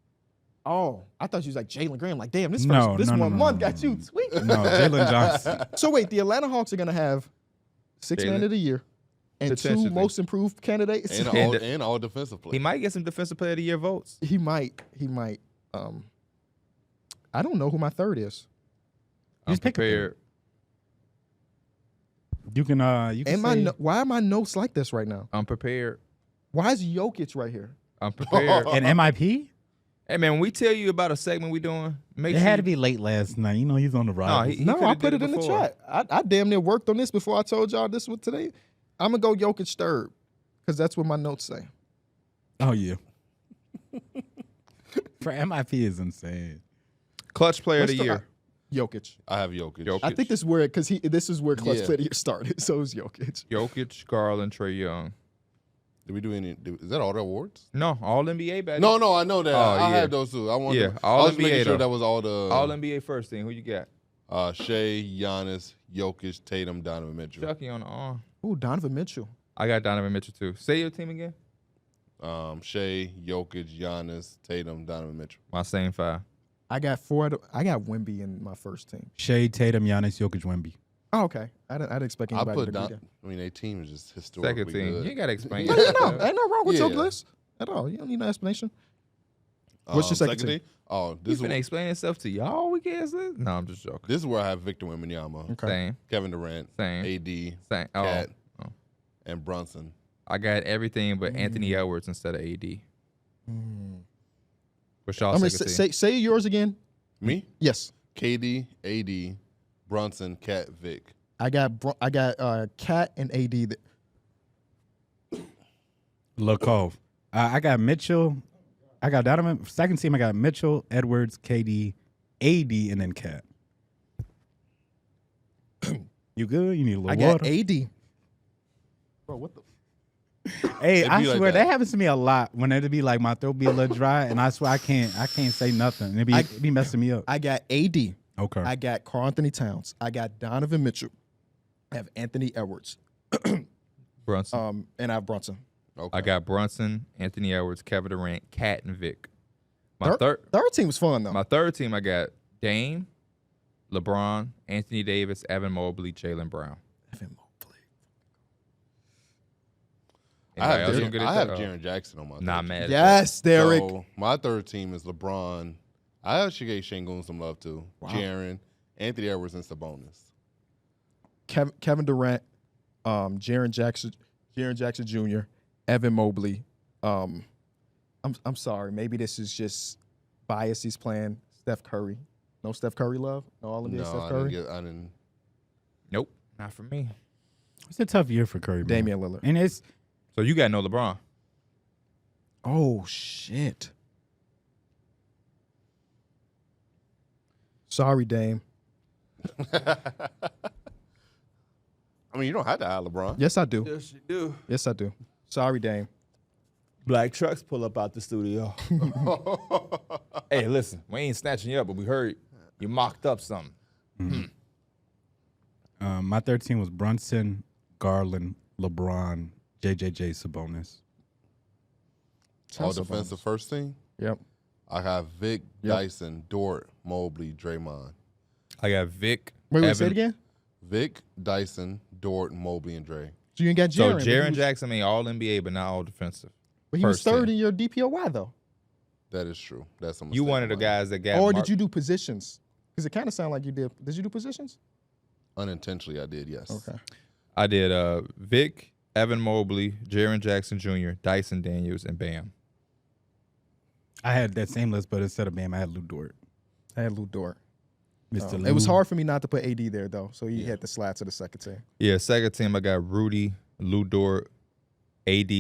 Oh, I thought you was like Jalen Graham. Like, damn, this No, first, this no, no, one no, month no, got you tweaking. No, Jalen Johnson. So wait, the Atlanta Hawks are gonna have 6 man Jalen. of the year and 2 Potentially. most improved candidates. And all defensive He players. might get some Defensive Player of the Year votes. He might. I don't know who my third is. I'm Just pick a prepared. You can say, Why are my notes like this right now? I'm prepared. Why is Jokic right here? I'm prepared. an MIP? Hey man, when we tell you about a segment we doing, make It sure had to be late last night. You know he's on the rise. he No, coulda I did put it in the before. chat. I damn near worked on this before I told y'all this was today. I'm gonna go Jokic third because that's what my notes say. Oh yeah. For MIP is insane. Clutch Player of What's the Year. Jokic. I have Jokic. Jokic. I think this is where this is where clutch Yeah. player of the year started. So is Jokic. Jokic, Garland, Trey Young. Did we do any? Is that all the awards? No, all NBA back. No, I know that. Oh, I yeah. had those too. I wanted. Yeah, I all was making NBA sure though. that was all the all NBA first team. Who you got? Shea, Giannis, Jokic, Tatum, Donovan Mitchell. Chucky on the arm. Ooh, Donovan Mitchell. I got Donovan Mitchell too. Say your team again. Shea, Jokic, Giannis, Tatum, Donovan Mitchell. My same 5. I got Wemby in my first team. Shea, Tatum, Giannis, Jokic, Wemby. Oh, okay. I didn't expect I anybody put to Don. agree I mean, their team is just historically Second team. good. You ain't gotta explain. there. Ain't no wrong with your Yeah. list at all. You don't need no explanation. What's your second team? Oh, You this finna is explain yourself to y'all weekends? No, I'm just joking. this is where I have Victor Wembanyama, Okay. Same, Kevin Durant, same, AD, same. Cat, Oh, and Brunson. I got everything but Anthony Edwards instead of AD. What's y'all I'm gonna second team? say yours again. Me, Yes. KD, AD, Brunson, Cat, Vic. I got Cat and AD. Look off. I got Mitchell. I got Donovan. Second team, I got Mitchell, Edwards, KD, AD, and then Cat. You good? You need a little I got water? AD. Bro, what the? Hey, It'd I be like swear that. that happens to me a lot. When it'd be like my throat be a little dry, and I swear I can't say nothing. It be messing me up. I got AD. Okay. I got Karl Anthony Towns. I got Donovan Mitchell. I have Anthony Edwards. Brunson. And I have Brunson. Okay. I got Brunson, Anthony Edwards, Kevin Durant, Cat, and Vic. My third team was fun though. my third team, I got Dame, LeBron, Anthony Davis, Evan Mobley, Jalen Brown. Evan Mobley. Anybody else gonna get I have that? Jaren Jackson on my team. Not mad. At Yes, Darrick. So my third team is LeBron. I actually gave Şengün some love too. Wow. Jaren, Anthony Edwards, and Sabonis. Kevin Durant, Jaren Jackson Jr., Evan Mobley. I'm sorry. Maybe this is just bias. He's playing Steph Curry. No Steph Curry love. No all NBA No, Steph I Curry. didn't. Nope, not for me. It's a tough year for Curry. Man. Damian Lillard. And it's So you got no LeBron. Oh shit. Sorry, Dame. I mean, you don't have to add LeBron. Yes, I do. Yes, you do. Yes, I do. Sorry, Dame. Black trucks pull up out the studio. Hey, listen, we ain't snatching you up, but we heard you mocked up something. my third team was Brunson, Garland, LeBron, JJJ, Sabonis. All defensive first team. Yep. I have Vic, Dyson, Dort, Mobley, Draymond. I got Vic. Wait, Evan. say it again. Vic, Dyson, Dort, Mobley, and Dre. So you ain't got So Jaren. Jaren Jackson made all NBA, but not all defensive. But he was first third team. in your DPOY though. That is true. That's a mistake. You one of the mine. guys that got. Or Mark- did you do positions? Because it kind of sounded like you did. Did you do positions? Unintentionally, I did. Yes. Okay. I did Vic, Evan Mobley, Jaren Jackson Jr., Dyson Daniels, and Bam. I had that same list, but instead of Bam, I had Lou Dort. I had Lou Dort. Mr. It was Lou. hard for me not to put AD there though, so he had to slide to the second team. Yeah, second team I got Rudy, Lou Dort, AD,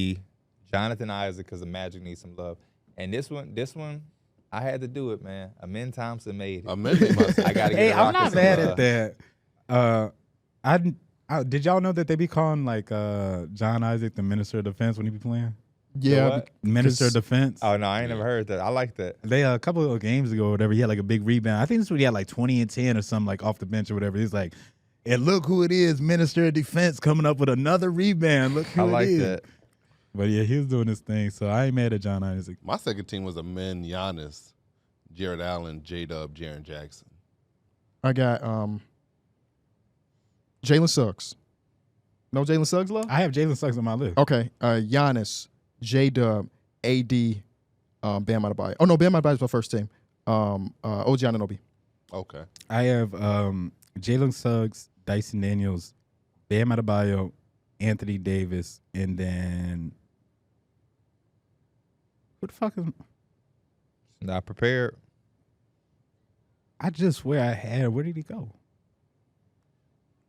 Jonathan Isaac because the Magic needs some love, and this one, I had to do it, man. Amin Thompson made it. I mentioned myself. I gotta get Hey, the I'm Rockets not some mad love. at that. Did y'all know that they be calling like John Isaac the Minister of Defense when he be playing? Yeah. what? Minister of Defense. Oh no, I ain't never heard that. I like that. They a couple of games ago or whatever, he had like a big rebound. I think this week he had like 20 and 10 or something like off the bench or whatever. He's like, and look who it is, Minister of Defense coming up with another rebound. Look who I like it is. that. But yeah, he was doing his thing, so I ain't mad at John Isaac. My second team was Amin, Giannis, Jared Allen, J-Dub, Jaren Jackson. I got Jalen Suggs. No Jalen Suggs love? I have Jalen Suggs on my list. Okay. Giannis, J-Dub, AD, Bam Adebayo. Oh no, Bam Adebayo is my first team. OG Anunoby. Okay. I have Jalen Suggs, Dyson Daniels, Bam Adebayo, Anthony Davis, and then who the fuck is? Not prepared. I just swear I had. Where did he go?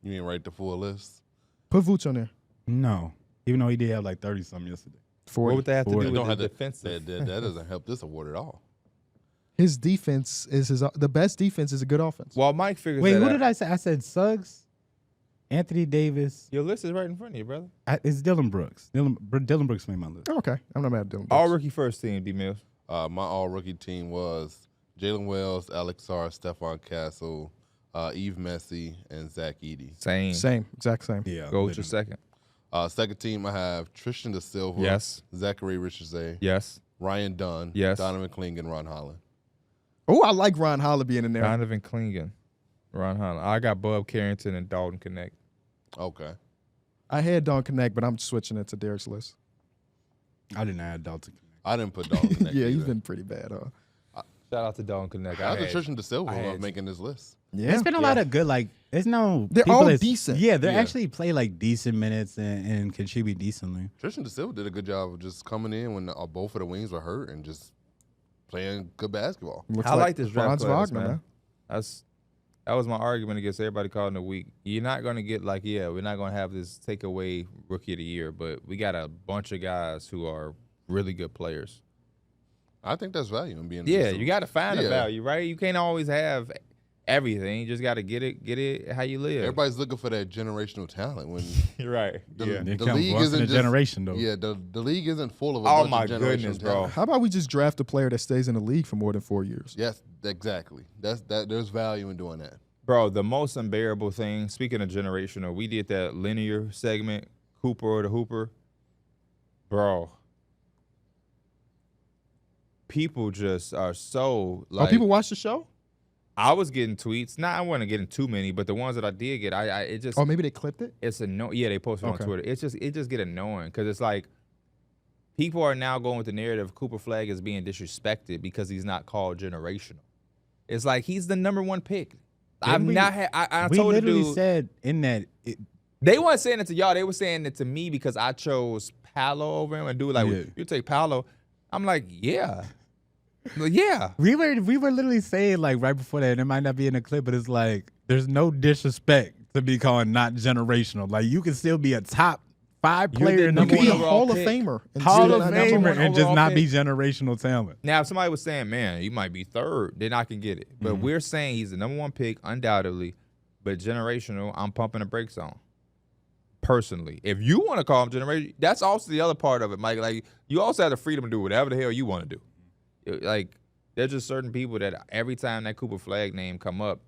You didn't write the full list. Put Vooch on there. No, even though he did have like 30 something yesterday. 40. What would that have to do Forty. with Don't the have to- defensive? That doesn't help this award at all. His defense is the best defense is a good offense. Well, Mike figures Wait, that who out. did I say? I said Suggs. Anthony Davis. Your list is right in front of you, brother. It's Dylan Brooks. Dylan Brooks made my list. Okay, I'm not mad at Dylan. All Brooks. rookie first team, D Mills. My all-rookie team was Jalen Wells, Alex Sarr, Stephon Castle, Eve Messi, and Zach Edey. Same, exact same. Yeah. Go with your second. Second team, I have Tristan Da Silva, Yes. Zachary Richardson, Yes. Ryan Dunn, Yes. Donovan Kling, Ron Holland. Oh, I like Ron Holler being in there. Donovan Klingen. Ron Holland. I got Bub Carrington and Dalton Connect. Okay. I had Don Connect, but I'm switching it to Derek's list. I didn't add Dalton. I didn't put Dalton Connect. Yeah, he's either. been pretty bad, huh? Shout out to Dalton Connect. Shout out to Tristan Da Silva I had for making this list. Yeah, There's been a lot of good, like, there's no. They're people all that's- decent. Yeah, they Yeah. actually play like decent minutes and contribute decently. Tristan Da Silva did a good job of just coming in when both of the wings were hurt and just playing good basketball. Looks I like this draft Franz class, Wagner, man. That was my argument against everybody calling it weak. You're not going to get we're not going to have this takeaway rookie of the year, but we got a bunch of guys who are really good players. I think that's value in being. Yeah, you got to find a Yeah. value, right? You can't always have everything. You just got to get it how you live. Everybody's looking for that generational talent when You're right. the, Yeah. It the comes league once isn't in a just, generation, though. Yeah, the league isn't full of a Oh bunch my of generational goodness, bro. talent. How about we just draft a player that stays in the league for more than 4 years? Yes, exactly. There's value in doing that. Bro, the most unbearable thing, speaking of generational, we did that linear segment, Cooper or the Hooper. Bro, people just are so like. People watch the show? I was getting tweets. I wasn't getting too many, but the ones that I did get, it just Oh, maybe they clipped it? it's annoying. Yeah, they posted Okay. on Twitter. It just get annoying because it's like people are now going with the narrative Cooper Flag is being disrespected because he's not called generational. It's like he's the number one pick. I've Didn't we- not had. I we told the literally dude. said in that. They weren't saying it to y'all. They were saying it to me because I chose Paolo over him. And dude, like, Yeah. you take Paolo. I'm like, yeah. Like, yeah. We were literally saying like right before that, and it might not be in the clip, but it's like there's no disrespect to be called not generational. Like you can still be a top 5 player the in the You number could be a one Hall of pick. Famer. and Hall still of not number Famer one and just overall not be pick. generational talent. Now, if somebody was saying, man, you might be third, then I can get it. But we're saying he's the number one pick, undoubtedly. But generational, I'm pumping the brakes on. Personally. If you want to call him generational, that's also the other part of it, Mike. Like, you also have the freedom to do whatever the hell you want to do. Like, there's just certain people that every time that Cooper Flag name come up,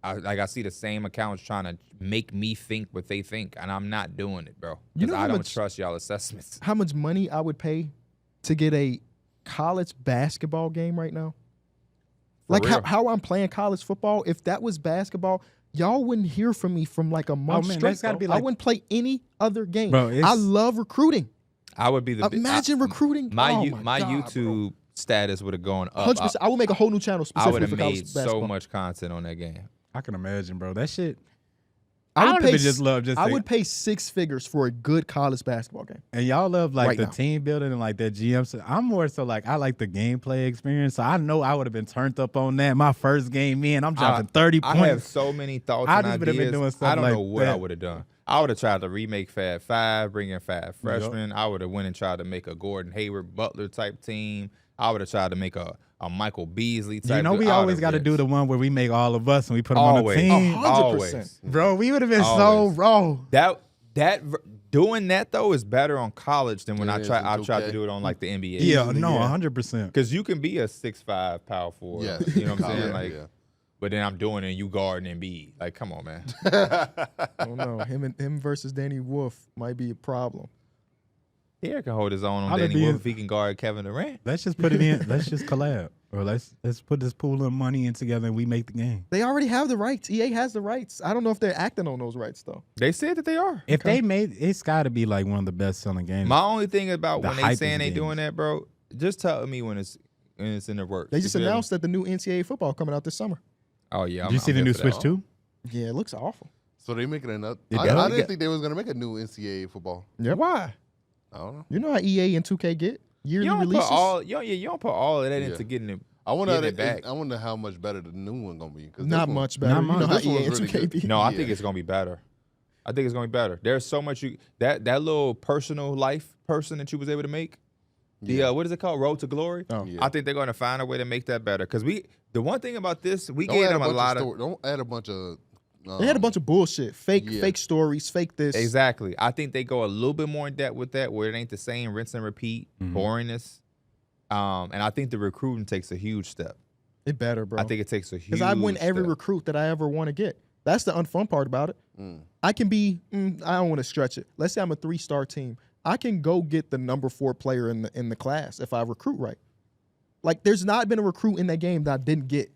I see the same accounts trying to make me think what they think, and I'm not doing it, bro. You Because know I how don't much- trust y'all assessments. How much money I would pay to get a college basketball game right now? Like real. how I'm playing college football, if that was basketball, y'all wouldn't hear from me from like a month man, straight. that's gotta be I like- wouldn't play any other game. Bro, it's- I love recruiting. I would be the Imagine recruiting. My Oh my God, YouTube status would have gone up. 100%. I would make a whole new channel I would specifically have for college made basketball. so much content on that game. I can imagine, bro. That shit. I would would've pay just love just I say- would pay 6 figures for a good college basketball game. And y'all love like Right the now. team building and like that GM. So I'm more so like I like the gameplay experience. So I know I would have been turned up on that. My first game in, I'm dropping 30 I points. have so many thoughts I and just would've ideas. been doing stuff I don't know like what I that. would have done. I would have tried to remake Fab 5, bring in Fab Freshman. I would have went and tried to make a Gordon Hayward Butler type team. I would have tried to make a Michael Beasley type. You know, we I always would've got to ripped. do the one where we make all of us and we put them on the Always. team. 100%. Always. Bro, we would have been Always. so raw. Doing that though is better on college than when It I is tried in to 2K. do it on like the NBA. Yeah, Easily, no, yeah. 100%. Because you can be a 6'5" power forward. Yes. You know what I'm saying? Yeah, Like, yeah. but then I'm doing it and you guarding Embiid. Like, come on, man. I don't know. Him versus Danny Wolf might be a problem. Pierre can hold his own on I'd Danny be- Wolf if he can guard Kevin Durant. Let's just put it in. Let's just collab. Or let's put this pool of money in together and we make the game. They already have the rights. EA has the rights. I don't know if they're acting on those rights though. They said that they are. If they made, it's got to be like one of the best selling games. My only thing about The when they hype saying is they games. doing that, bro, just tell me when it's in the works. They just You feel me? announced that the new NCAA football coming out this summer. Oh yeah, Did you see the here new for Switch that. too? Yeah, it looks awful. So they making another. It I does. didn't think they was gonna make a new NCAA football. Yeah. Why? I don't know. You know how EA and 2K get yearly You don't releases? put all you don't put all of that Yeah. into getting it. I wonder. Getting it back. I wonder how much better the new one gonna be. 'Cause Not this one- much better. Not You know much. how This EA one's and really 2K good. be. No, I Yeah. think it's gonna be better. I think it's gonna be better. There's so much that little personal life person that you was able to make. The what is it called? Road to Glory. Oh. Yeah. I think they're gonna find a way to make that better. Cause the one thing about this, we Don't gave add them a bunch lot of. Don't add a bunch of They had a bunch of bullshit, fake stories, fake this. Exactly. I think they go a little bit more in depth with that, where it ain't the same rinse and repeat, boringness. And I think the recruiting takes a huge step. It better, bro. I think it takes a huge because I win every step. recruit that I ever want to get. That's the unfun part about it. I can be. I don't want to stretch it. Let's say I'm a 3-star team. I can go get the number 4 player in the class if I recruit right. Like, there's not been a recruit in that game that I didn't get.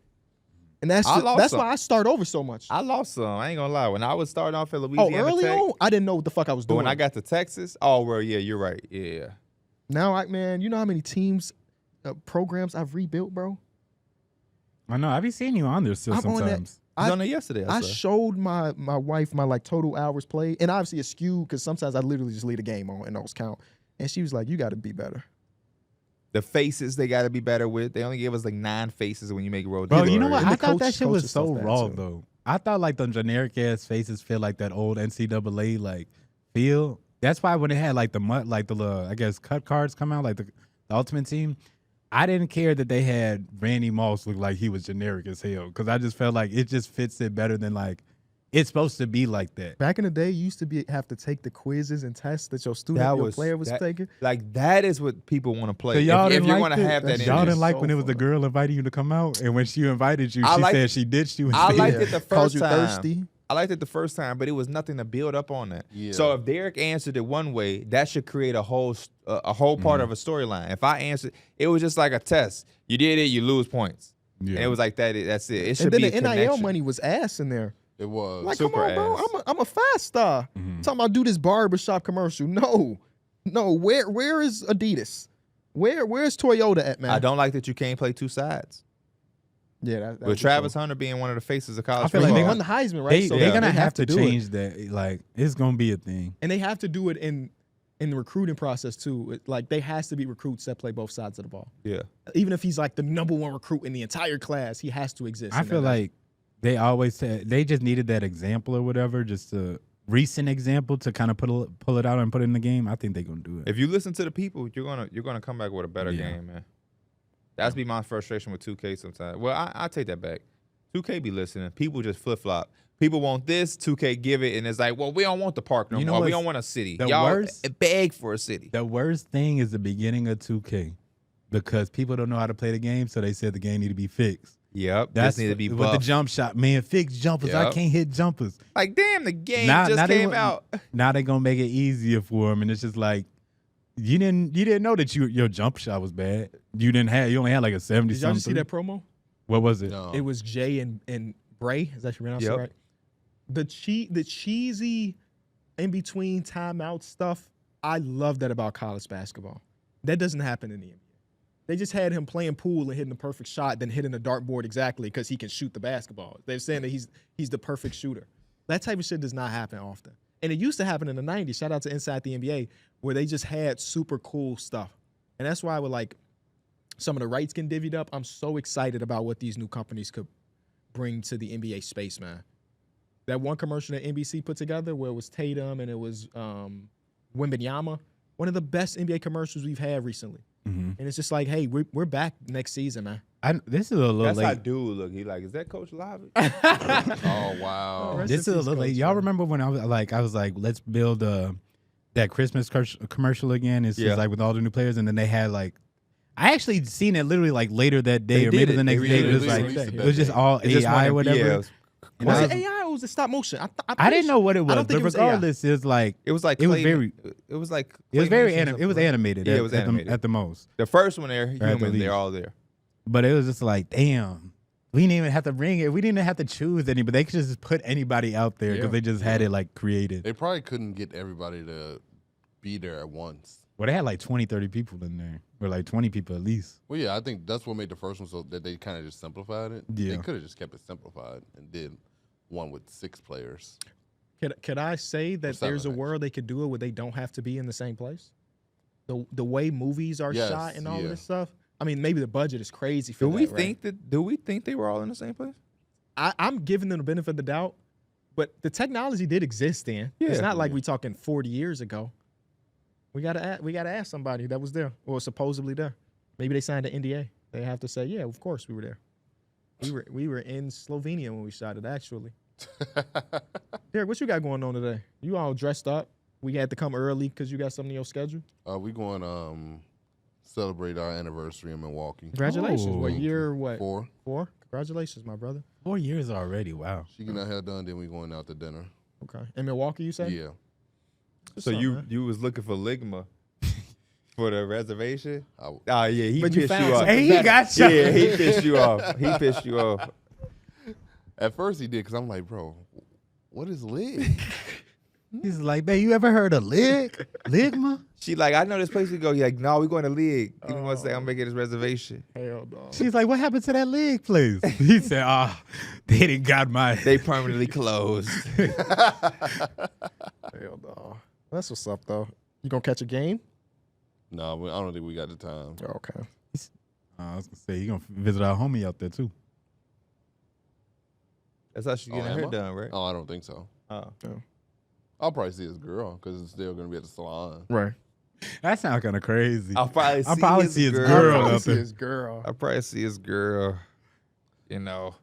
And that's why I start over so much. I lost some. I ain't gonna lie. When I was starting off at Louisiana early Tech, on, I didn't know what the fuck I was but doing. when I got to Texas, oh well, yeah, you're right. Yeah. Now, man, you know how many teams, programs I've rebuilt, bro? I know. I be seeing you on there still I'm on that. sometimes. I was on there yesterday. I showed my wife my like total hours played, and obviously it's skewed because sometimes I literally just leave the game on and those count. And she was like, "You got to be better." The faces they got to be better with. They only gave us like 9 faces when you make road. Bro, you know what? And I the thought that coach- shit was coaches so stuff bad, raw, too. though. I thought like the generic ass faces feel like that old NCAA like feel. That's why when it had like the little, I guess, cut cards come out, like the Ultimate Team, I didn't care that they had Randy Moss look like he was generic as hell because I just felt like it just fits it better than like it's supposed to be like that. Back in the day, you used to have to take the quizzes and tests that your student, player was taking. Like that is what people want to play. So y'all if didn't you're like going to it? have that, Y'all energy. didn't like so when it was the fun. girl inviting you to come out, and when she invited you, I she liked said it. she ditched you. I liked instead. it the Called first you time. thirsty. I liked it the first time, but it was nothing to build up on that. Yeah. So if Darrick answered it one way, that should create a whole part of a storyline. If I answered, it was just like a test. You did it, you lose points. Yeah. And it was like that. That's it. It should And then be the a NIL connection. money was ass in there. It was. Like, Super come on, bro. ass. I'm a fast star. Talking about do this barbershop commercial. No. Where is Adidas? Where's Toyota at, man? I don't like that you can't play 2 sides. Yeah, that With Travis Hunter being one of the faces of college I feel They like football. won the Heisman, right? They're gonna they have to do change it. that. Like it's gonna be a thing. And they have to do it in the recruiting process too. Like, they has to be recruits that play both sides of the ball. Yeah. Even if he's like the number 1 recruit in the entire class, he has to exist. I in feel that. like they always said they just needed that example or whatever, just a recent example to kind of pull it out and put it in the game. I think they're gonna do it. If you listen to the people, you're gonna come back with a better Yeah. game, man. That's be my frustration with 2K sometimes. Well, I take that back. 2K be listening. People just flip flop. People want this, 2K give it, and it's like, well, we don't want the park no You know more. We what's don't want a city. the Y'all worst? beg for a city. The worst thing is the beginning of 2K because people don't know how to play the game, so they said the game need to be fixed. Yep. That's This need to be with the buffed. jump shot, man. Fix jumpers. I Yep. can't hit jumpers. Like, damn, the game Now just they came want- out. Now they're gonna make it easier for him, and it's just like you didn't know that your jump shot was bad. You only had like a 70 Did y'all just see something. that promo? What was it? No. It was Jay and Bray. Is that you pronounce it Yep. right? The cheesy in between timeout stuff. I love that about college basketball. That doesn't happen in the NBA. They just had him playing pool and hitting the perfect shot, then hitting the dartboard exactly because he can shoot the basketball. They're saying that he's the perfect shooter. That type of shit does not happen often. And it used to happen in the 90s. Shout out to Inside the NBA, where they just had super cool stuff. And that's why with like some of the rights getting divvied up, I'm so excited about what these new companies could bring to the NBA space, man. That one commercial that NBC put together where it was Tatum and it was Wembanyama, one of the best NBA commercials we've had recently. Mm-hmm. And it's just like, hey, we're back next season, man. This is a little That's how late. dude look. He like, is that Coach Live? Oh wow. Rest This in is a peace, little late. Coach, Y'all man. remember when I was like, let's build that Christmas commercial again? It's Yeah. just like with all the new players, and then they had like, I actually seen it literally like later that day They or did maybe it. the next They day. It was released like it it that was just day. all It just AI or wanted- whatever. yeah, it was And Was I it was- AI or was it stop motion? I didn't know what it I was, don't think but it was AI. regardless, it's like It was like It was clay- very- It was like it was very claymation it was stuff. animated. Yeah, at, it was at the- animated. at the most. The first one, they're the human. least. They're all there. But it was just like, damn, we didn't even have to bring it. We didn't even have to choose any, but they could just put anybody out there because Yeah. they just had it like created. They probably couldn't get everybody to be there at once. Well, they had like 20, 30 people in there, or like 20 people at least. Well, yeah, I think that's what made the first one so that they kind of just simplified it. Yeah. They could have just kept it simplified and did one with 6 players. Could I say that seven, there's a actually. world they could do it where they don't have to be in the same place? The way movies are Yes, shot and all yeah. of this stuff. I mean, maybe the budget is crazy for Do we that, right? think Do we think they were all in the same place? I'm giving them the benefit of the doubt, but the technology did exist then. It's Yeah. not like we talking 40 years ago. We gotta ask somebody that was there or supposedly there. Maybe they signed an NDA. They have to say, yeah, of course we were there. We were in Slovenia when we shot it. Actually, Derrick, what you got going on today? You all dressed up? We had to come early because you got something in your schedule? We going celebrate our anniversary in Milwaukee. Congratulations. Oh. What year? What? 4. 4? Congratulations, my brother. 4 years already. Wow. She getting her hair done, then we going out to dinner. Okay. In Milwaukee, you said? Yeah. What's So up, man? you was looking for Ligma for the reservation? I, Oh yeah, he But you pissed found you off. something Hey, he better. got you. Yeah, he pissed you off. He pissed you off. at first he did, because I'm like, bro, what is lig? He's like, babe, you ever heard of Ligma? She like, I know this place we go. He like, no, we going to Lig. Give me 1 second, I'm making this reservation. Hell no. She's like, what happened to that leg place? He said, they didn't got my. They permanently closed. Hell no. That's what's up, though. You gonna catch a game? No, I don't think we got the time. Okay. I was gonna say, you gonna visit our homie out there too. That's how she's getting her am hair I? done, right? Oh, I don't think so. Oh. I'll probably see his girl, because it's still going to be at the salon. Right. That sounds kind of crazy. I'll probably see, I'll probably his see his girl. girl Probably out see there. his girl. I'll probably see his girl. You know.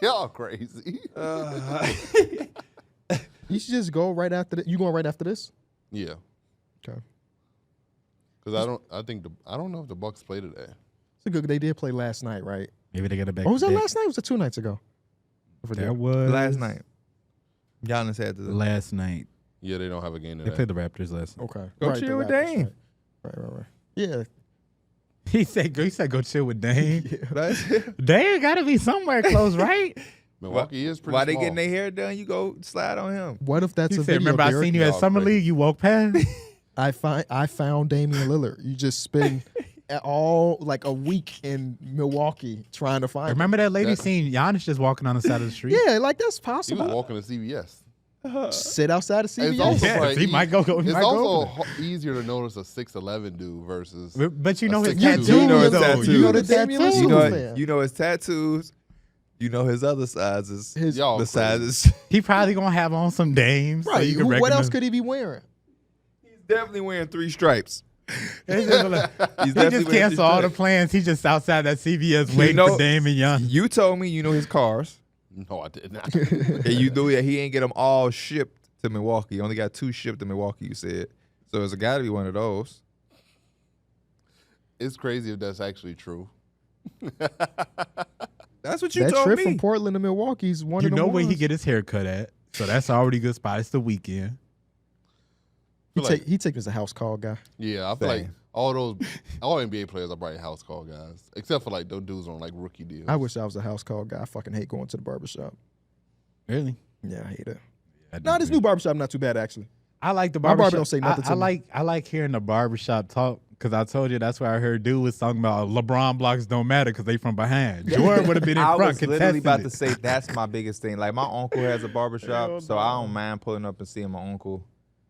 Y'all crazy. You should just go right after this. You going right after this? Yeah. Okay. Because I don't know if the Bucks play today. It's a good. They did play last night, right? Maybe they get it back. Or was that last night? Or was it 2 nights ago? I forget. That was Last night. Giannis had to. Last night. Yeah, they don't have a game They today. played the Raptors last night. Okay. Go Right, chill the with Raptors, Dame. Right. Yeah. He said, go chill with Dame. That's- Dame got to be somewhere close, right? Milwaukee is pretty While they small. getting their hair done, you go slide on him. What if that's He a said, video? remember I Derrick? seen you at Y'all Summer crazy. League? You walk past? I found Damian Lillard. You just spend all like a week in Milwaukee trying to find him. Remember that lady That- seen Giannis just walking on the side of the street? Yeah, like that's He possible. was walking to CVS. Sit outside of CVS. It's also Yeah, probably he might go. He It's might go also over easier to notice a 6'11" dude versus. But you know a his 6'2". tattoos, You know his though. tattoos. You know the Damian tattoos. Lillard. You fan. know, you know his tattoos. You know his other sizes. His- Y'all the crazy. sizes. He probably gonna have on some dames. So Right. you can What else recognize- could he be wearing? He's definitely wearing 3 stripes. It's just like- He's he definitely just wearing canceled 3 all the stripes. plans. He just outside that CVS You waiting know- for Dame and Giannis. You told me you know his cars. No, I did not. And you knew that he ain't get them all shipped to Milwaukee. He only got 2 shipped to Milwaukee, you said. So it's got to be one of those. It's crazy if that's actually true. That's what you That told trip me. from Portland to Milwaukee is one You of the know where he ones. get his hair cut at. So that's already a good spot. It's the weekend. He take as a house call guy. Yeah, I feel like Same. all NBA players are probably house call guys, except for like those dudes on like rookie deals. I wish I was a house call guy. I fucking hate going to the barbershop. Really? Yeah, I hate it. I do No, this too. new barbershop not too bad actually. I like the My barbershop. barber don't say nothing to me. I like hearing the barbershop talk because I told you that's where I heard dude was talking about LeBron blocks don't matter because they from behind. Jordan would have been in I front was literally contesting about it. to say that's my biggest thing. Like my uncle has a barbershop, so I don't mind pulling up and seeing my uncle.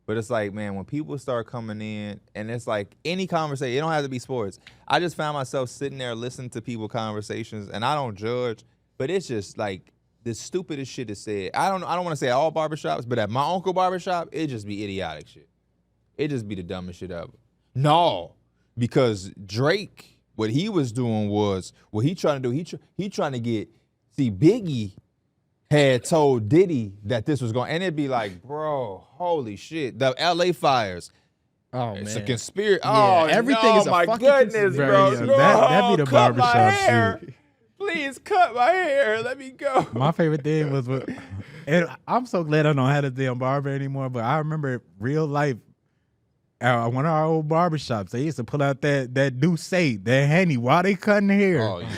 But it's like, man, when people start coming in and it's like any conversation, it don't have to be sports. I just found myself sitting there listening to people conversations and I don't judge, but it's just like the stupidest shit is said. I don't want to say all barbershops, but at my uncle barbershop, it just be idiotic shit. It just be the dumbest shit ever. No, because Drake, what he was doing was, what he trying to do, he trying to get, see, Biggie had told Diddy that this was going, and it'd be like, bro, holy shit, the LA fires. Oh It's man. a conspiracy. Yeah, Oh, everything no, is a my fucking goodness, conspiracy. bro. Yeah, No, that'd be the cut my barbershop hair. shit. Please cut my hair. Let me go. My favorite thing was, and I'm so glad I don't have a damn barber anymore. But I remember real life, one of our old barbershops. They used to pull out that Douce, that Henny while they cutting hair. Oh yeah.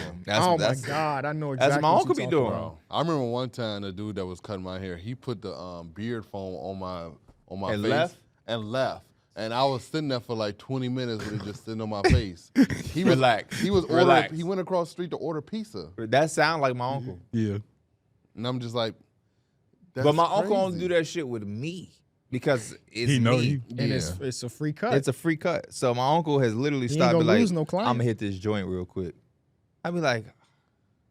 Oh That's my God, I know that's exactly my what uncle you're be talking doing. about. I remember one time the dude that was cutting my hair, he put the beard foam on my And face left? and left. And I was sitting there for like 20 minutes with it just sitting on my face. He was Relax. He was ordering. Relax. He went across the street to order pizza, That sound like my uncle. Yeah. and I'm just like, But my uncle crazy. only do that shit with me because it's He know me. you. And Yeah. it's a free cut. It's a free cut. So my uncle has literally He ain't stopped gonna me like, lose no client. I'm gonna hit this joint real quick. I'd be like,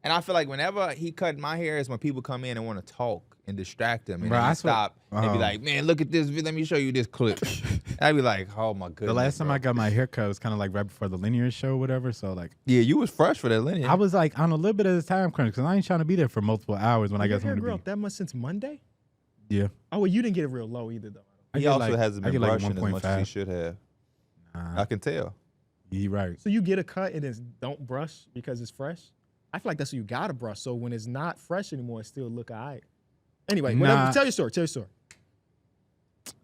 and I feel like whenever he cut my hair is when people come in and want to talk and distract him. And Bro, then I he swear- stop and be like, man, look at this. Let me show you this clip. I'd be like, oh my goodness. The last time bro. I got my haircut was kind of like right before the linear show or whatever. So like, Yeah, you was fresh for that linear. I was like on a little bit of the time crunch because I ain't trying to be there for multiple hours when I Your got hair something grew to up that much since Monday? be. Yeah. Oh, well, you didn't get it real low either, though. I He get also like- hasn't I been get like brushing as much as he 1.5. should have. Nah, I can tell. you right. So you get a cut and then don't brush because it's fresh? I feel like that's what you got to brush. So when it's not fresh anymore, it still look all right. Anyway, whatever. Nah. Tell your story. Tell your story.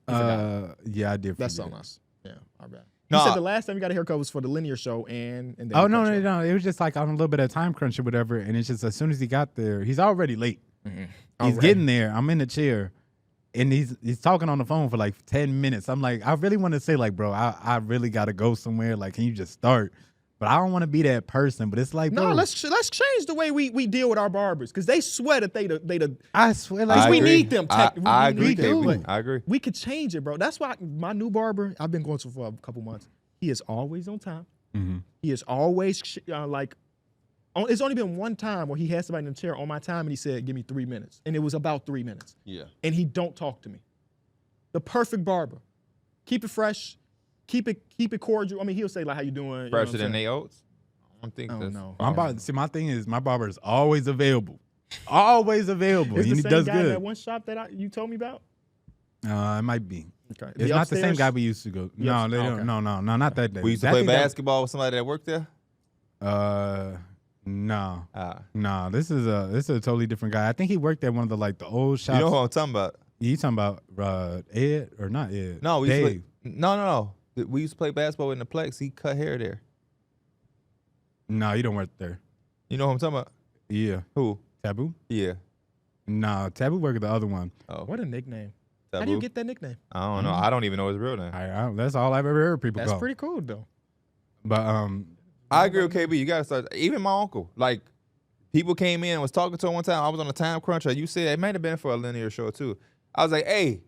Yeah, I did. That's forget. on us. Yeah, our bad. No, You said I- the last time you got a haircut was for the linear show and then Oh the no, cut no, show. no! It was just like on a little bit of time crunch or whatever, and it's just as soon as he got there, he's already late. He's Already. getting there. I'm in the chair, and he's talking on the phone for like 10 minutes. I'm like, I really want to say like, bro, I really got to go somewhere. Like, can you just start? But I don't want to be that person. But it's like, No, bro, let's change the way we deal with our barbers because they sweat if they the I swear, Because like, we agree. need them. I We agree, need them. KB. I agree. We could change it, bro. That's why my new barber, I've been going to for a couple months. He is always on time. Mhm. He is always it's only been one time where he had somebody in the chair on my time and he said, "Give me 3 minutes," and it was about 3 minutes. Yeah. And he don't talk to me. The perfect barber. Keep it fresh. Keep it cordial. I mean, he'll say like, "How you doing?" You know what Fresher I'm than saying? they oats. I don't think I don't that's. know. my thing is my barber is always available, always available. It's and the he same does guy in good. that one shop that you told me about. It might be. Okay. It's not the same guy we used to go. The No, ups- they okay. don't. No, not that day. We used to I play think that- basketball with somebody that worked there. No. Ah. No, this is a totally different guy. I think he worked at one of the old shops. You know who I'm talking about? You talking about Ed or not Ed? No, we used to Dave. play, no. We used to play basketball in the Plex. He cut hair there. No, you don't work there. You know who I'm talking about? Yeah, Who? Taboo. Yeah. No, Taboo worked at the other one. Oh, What a nickname. Taboo. How do you get that nickname? I don't know. I don't even know his real name. That's all I've ever heard people That's call. pretty cool though. But I agree with KB. You gotta start. Even my uncle, like, people came in and was talking to him one time. I was on a time crunch. You said it might have been for a linear show too. I was like, "Hey,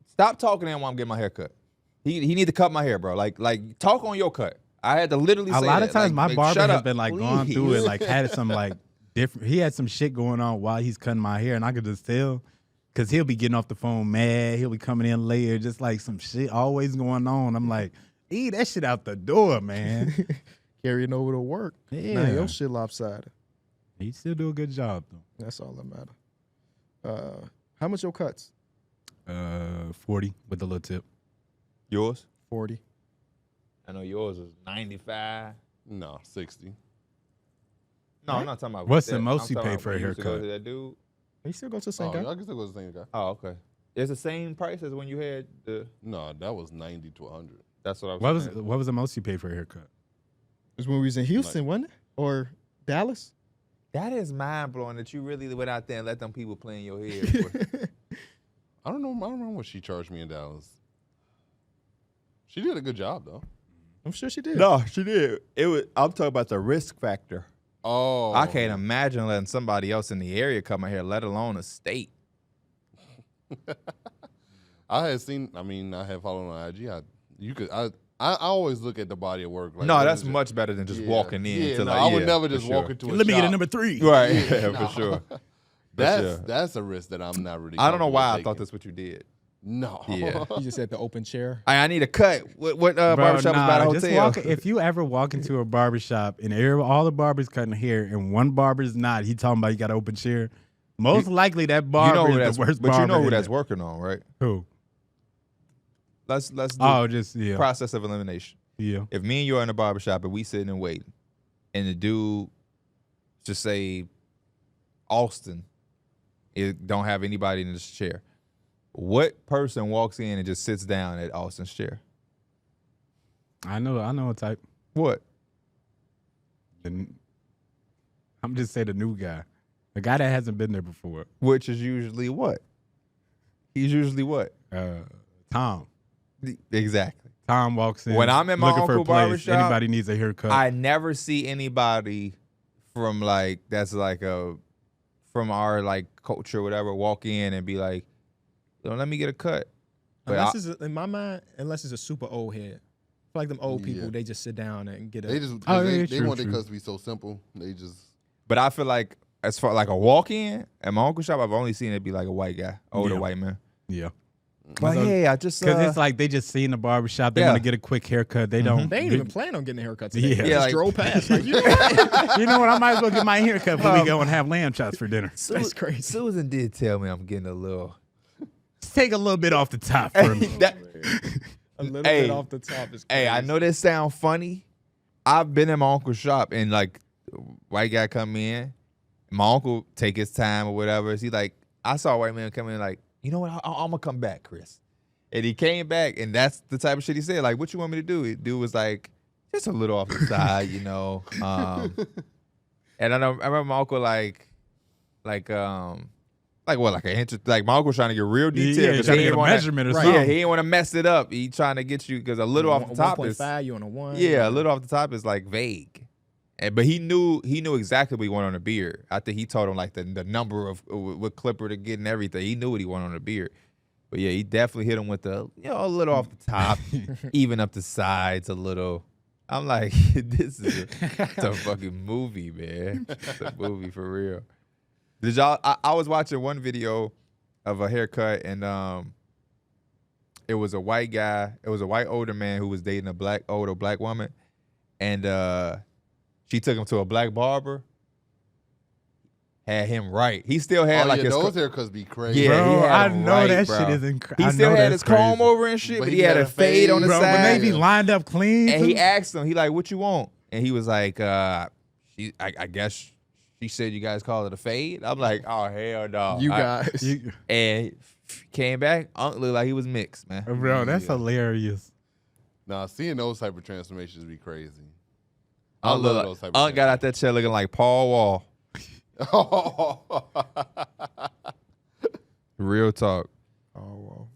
stop talking to him while I'm getting my hair cut. He need to cut my hair, bro. Like talk on your cut." I had to literally a say lot that. of times Like, my barber shut has up, been like going please. through it, like had some like different. He had some shit going on while he's cutting my hair, and I could just tell because he'll be getting off the phone mad. He'll be coming in later, just like some shit always going on. I'm like, that shit out the door, man. Carrying over to work. Yeah. Nah, your shit lopsided. He still do a good job That's all that matter. How much your cuts? though. 40 with a little tip. Yours? 40. I know yours was 95. No, 60. No, I'm not talking about. What's that. the most I'm you talking pay about for a when you used to go haircut? to that dude. You still go to the same Oh, guy? I guess it was the same guy. Oh, okay. It's the same price as when you had the. No, that was 90 to 100. That's what I was. What was saying. what was the most you paid for a haircut? It was when we was in Houston, wasn't it? Or Dallas? That is mind blowing that you really went out there and let them people play in your head. I don't know. I don't remember what she charged me in Dallas. She did a good job though. I'm sure she did. No, she did. It was. I'm talking about the risk factor. Oh, I can't imagine letting somebody else in the area come out here, let alone a state. I had seen. I mean, I had followed on IG. I always look at the body of work. Like, No, what that's is it? much better than just Yeah. walking in. Yeah, to no, like, I would yeah, never for just sure. walk into a Let me get a shop. number 3. Right, Yeah, for sure. That's a risk that I'm not really. I don't know why I comfortable thought that's what you did. taking. No. Yeah. You just had the open chair. I need a cut. What Bro, barbershop is by the just hotel? if you ever walk into a barbershop and all the barbers cutting hair and one barber's not, he talking about you got an open chair. Most likely that you barber know who is that's, the worst but barber. you know who in that's there. working on, right? Who? Let's do Oh, just yeah, process of elimination. yeah. If me and you are in a barbershop and we sitting and waiting, and the dude, just say Austin, don't have anybody in this chair, what person walks in and just sits down at Austin's chair? I know a type. What? I'm just saying the new guy, the guy that hasn't been there before. Which is usually what? He's usually what? Tom. Exactly. Tom walks in When I'm in my looking for a uncle place. barbershop, Anybody needs a haircut. I never see anybody from from our like culture or whatever walk in and be like, let me get a cut. But Unless it's in my mind, unless it's a super old head. I feel like them old people, Yeah. they just sit down and get a. They just Oh, they, yeah, they true, want their true. cuts to be so simple. They just But I feel like as far like a walk in at my uncle shop, I've only seen it be like a white guy, older Yeah. white man. yeah. Like, hey, I just because it's like they just see in the barbershop. They Yeah. want to get a quick haircut. They don't. They ain't even plan on getting a haircut today. Yeah. They Yeah, just like- drove past. Like, you know what? You know what? I might as well get my haircut before we go and have lamb chops for dinner. That's crazy. Susan did tell me I'm getting a little. Just take a little bit off the top for me. A little Hey. bit off the top is crazy. Hey, I know this sound funny. I've been in my uncle's shop and like white guy come in. My uncle take his time or whatever. He like, I saw a white man come in like, you know what? I'm gonna come back, Chris. And he came back, and that's the type of shit he said. Like, what you want me to do? The dude was like, just a little off the side, you know. And I remember my uncle like an inch. Like my uncle was trying to get real detail. Yeah, 'cause trying he to get didn't a wanna- measurement or Yeah, something. he didn't want to mess it up. He trying to get you because a little off the top is 1.5, you on a 1. yeah, a little off the top is like vague. But he knew exactly what he wanted on the beard. I think he told him like the number of what clipper to get and everything. He knew what he wanted on the beard. But yeah, he definitely hit him with a little off the top, even up the sides a little. I'm like, this is a fucking movie, man. It's a movie for real. Did y'all? I was watching one video of a haircut, and it was a white guy. It was a white older man who was dating a older black woman, and she took him to a black barber. Had him right. He still had like his those haircuts be crazy. Yeah, he Bro, had I him know right, that bro. shit is incredible. He still had his comb over and shit, but he had a fade on the Bro, side. when they be lined up clean. And he too. asked him, he like, what you want? And he was like, I guess she said you guys call it a fade. I'm like, oh hell no. You guys. And came back, Unc looked like he was mixed, man. Bro, that's hilarious. Nah, seeing those type of transformations be crazy. Unc love those type of Unc got out that chair looking like Paul Wall. Real talk. Oh,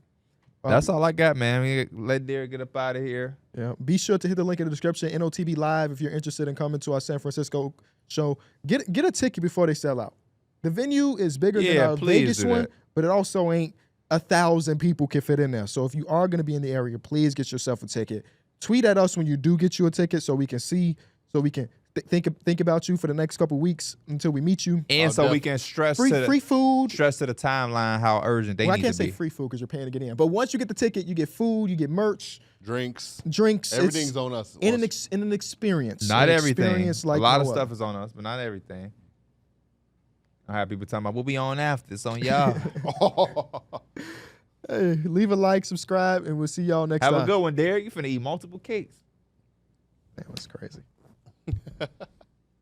That's all I got, man. Let Darrick get up out of here. yeah. Be sure to hit the link in the description. NOTB Live if you're interested in coming to our San Francisco show. Get a ticket before they sell out. The venue is bigger than Yeah, our please Vegas do one, that. but it also ain't 1,000 people can fit in there. So if you are going to be in the area, please get yourself a ticket. Tweet at us when you do get you a ticket so we can see, so we can think about you for the next couple weeks until we meet you. And so we can stress Free food. to the timeline how urgent they Well, I need can't to say be. free food because you're paying to get in. But once you get the ticket, you get food, you get merch, Drinks. drinks. Everything's It's on us. in an experience. Not An everything. experience like a lot of no stuff other. is on us, but not everything. I have people talking about we'll be on after. It's on y'all. Hey, leave a like, subscribe, and we'll see y'all next Have time. a good one, Darrick. You finna eat multiple cakes. That was crazy.